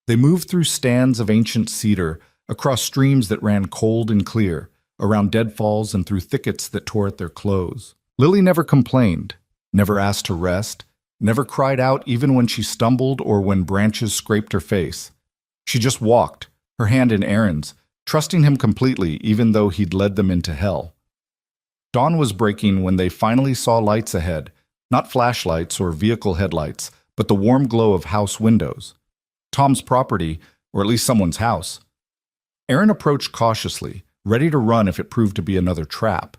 They moved through stands of ancient cedar, across streams that ran cold and clear, around deadfalls and through thickets that tore at their clothes. Lily never complained, never asked to rest, never cried out even when she stumbled or when branches scraped her face. She just walked, her hand in Aaron's, trusting him completely even though he'd led them into hell. Dawn was breaking when they finally saw lights ahead, not flashlights or vehicle headlights, but the warm glow of house windows. Tom's property, or at least someone's house. Aaron approached cautiously, ready to run if it proved to be another trap.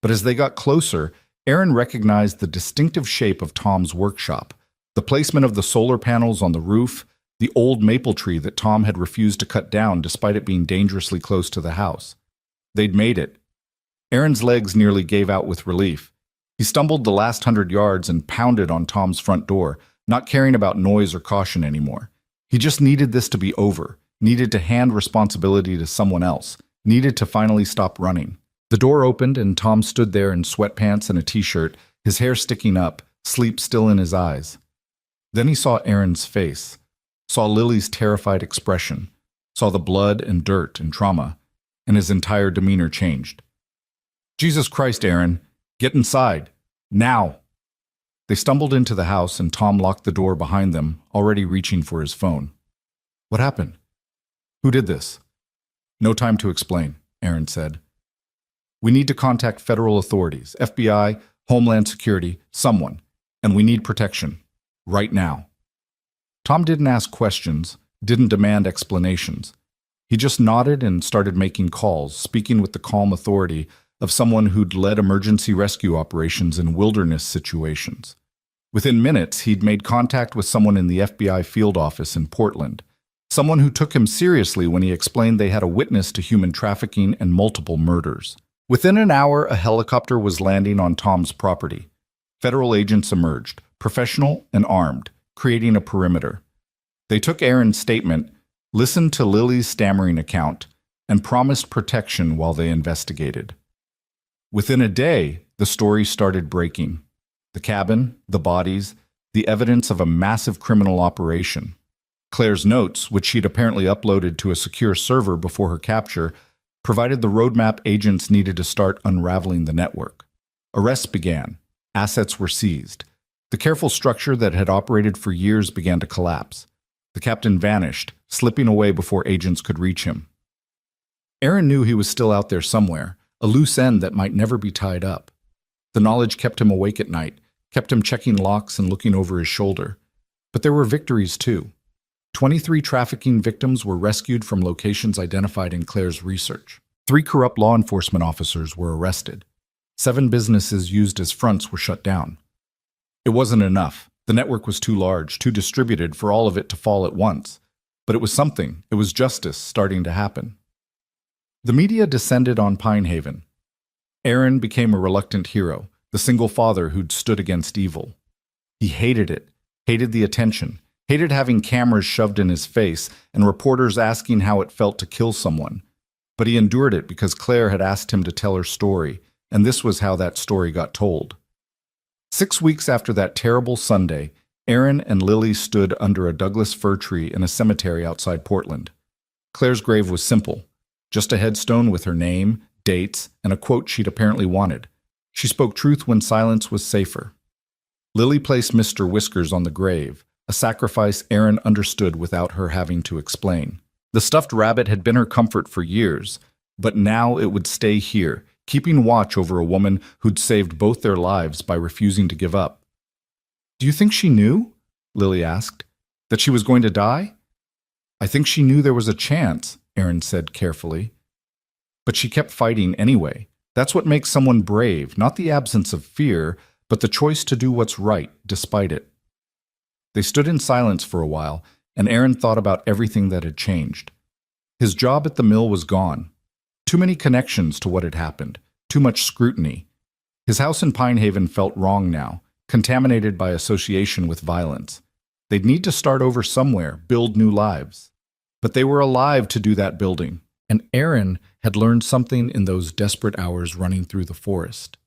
But as they got closer, Aaron recognized the distinctive shape of Tom's workshop, the placement of the solar panels on the roof, the old maple tree that Tom had refused to cut down despite it being dangerously close to the house. They'd made it. Aaron's legs nearly gave out with relief. He stumbled the last 100 yards and pounded on Tom's front door, not caring about noise or caution anymore. He just needed this to be over, needed to hand responsibility to someone else, needed to finally stop running. The door opened and Tom stood there in sweatpants and a t-shirt, his hair sticking up, sleep still in his eyes. Then he saw Aaron's face, saw Lily's terrified expression, saw the blood and dirt and trauma, and his entire demeanor changed. "Jesus Christ, Aaron, get inside, now!" They stumbled into the house and Tom locked the door behind them, already reaching for his phone. "What happened? Who did this?" "No time to explain," Aaron said. "We need to contact federal authorities, FBI, Homeland Security, someone, and we need protection, right now." Tom didn't ask questions, didn't demand explanations. He just nodded and started making calls, speaking with the calm authority of someone who'd led emergency rescue operations in wilderness situations. Within minutes, he'd made contact with someone in the FBI field office in Portland, someone who took him seriously when he explained they had a witness to human trafficking and multiple murders. Within an hour, a helicopter was landing on Tom's property. Federal agents emerged, professional and armed, creating a perimeter. They took Aaron's statement, listened to Lily's stammering account, and promised protection while they investigated. Within a day, the story started breaking. The cabin, the bodies, the evidence of a massive criminal operation. Claire's notes, which she'd apparently uploaded to a secure server before her capture, provided the roadmap agents needed to start unraveling the network. Arrests began. Assets were seized. The careful structure that had operated for years began to collapse. The captain vanished, slipping away before agents could reach him. Aaron knew he was still out there somewhere, a loose end that might never be tied up. The knowledge kept him awake at night, kept him checking locks and looking over his shoulder. But there were victories too. 23 trafficking victims were rescued from locations identified in Claire's research. 3 corrupt law enforcement officers were arrested. 7 businesses used as fronts were shut down. It wasn't enough. The network was too large, too distributed for all of it to fall at once. But it was something. It was justice starting to happen. The media descended on Pinehaven. Aaron became a reluctant hero, the single father who'd stood against evil. He hated it, hated the attention, hated having cameras shoved in his face and reporters asking how it felt to kill someone. But he endured it because Claire had asked him to tell her story, and this was how that story got told. 6 weeks after that terrible Sunday, Aaron and Lily stood under a Douglas fir tree in a cemetery outside Portland. Claire's grave was simple, just a headstone with her name, dates, and a quote she'd apparently wanted. She spoke truth when silence was safer. Lily placed Mr. Whiskers on the grave, a sacrifice Aaron understood without her having to explain. The stuffed rabbit had been her comfort for years, but now it would stay here, keeping watch over a woman who'd saved both their lives by refusing to give up. "Do you think she knew?" Lily asked. "That she was going to die?" "I think she knew there was a chance," Aaron said carefully. "But she kept fighting anyway. That's what makes someone brave, not the absence of fear, but the choice to do what's right despite it." They stood in silence for a while, and Aaron thought about everything that had changed. His job at the mill was gone. Too many connections to what had happened, too much scrutiny. His house in Pine Haven felt wrong now, contaminated by association with violence. They'd need to start over somewhere, build new lives. But they were alive to do that building, and Aaron had learned something in those desperate hours running through the forest.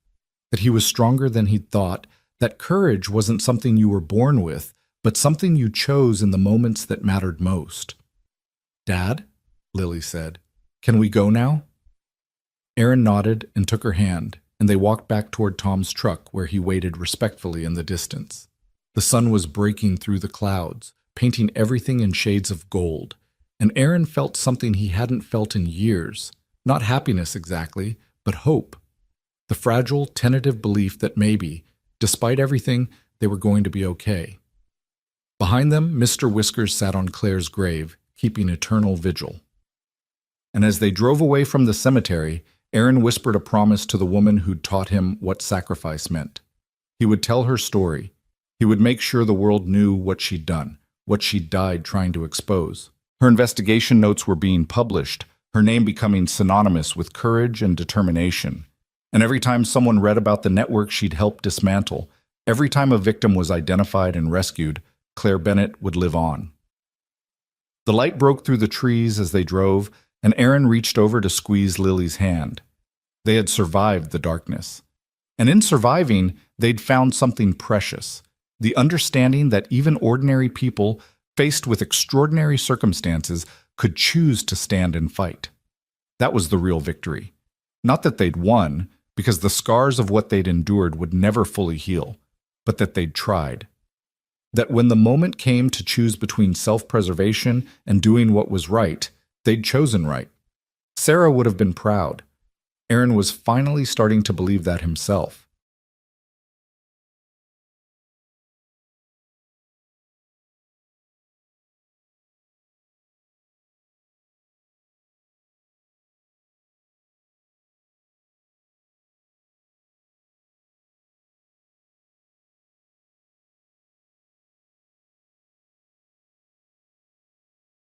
That he was stronger than he'd thought, that courage wasn't something you were born with, but something you chose in the moments that mattered most. "Dad," Lily said, "can we go now?" Aaron nodded and took her hand, and they walked back toward Tom's truck where he waited respectfully in the distance. The sun was breaking through the clouds, painting everything in shades of gold, and Aaron felt something he hadn't felt in years. Not happiness exactly, but hope. The fragile, tentative belief that maybe, despite everything, they were going to be okay. Behind them, Mr. Whiskers sat on Claire's grave, keeping eternal vigil. And as they drove away from the cemetery, Aaron whispered a promise to the woman who'd taught him what sacrifice meant. He would tell her story. He would make sure the world knew what she'd done, what she'd died trying to expose. Her investigation notes were being published, her name becoming synonymous with courage and determination. And every time someone read about the network she'd helped dismantle, every time a victim was identified and rescued, Claire Bennett would live on. The light broke through the trees as they drove, and Aaron reached over to squeeze Lily's hand. They had survived the darkness. And in surviving, they'd found something precious, the understanding that even ordinary people, faced with extraordinary circumstances, could choose to stand and fight. That was the real victory. Not that they'd won, because the scars of what they'd endured would never fully heal, but that they'd tried. That when the moment came to choose between self-preservation and doing what was right, they'd chosen right. Sarah would have been proud. Aaron was finally starting to believe that himself.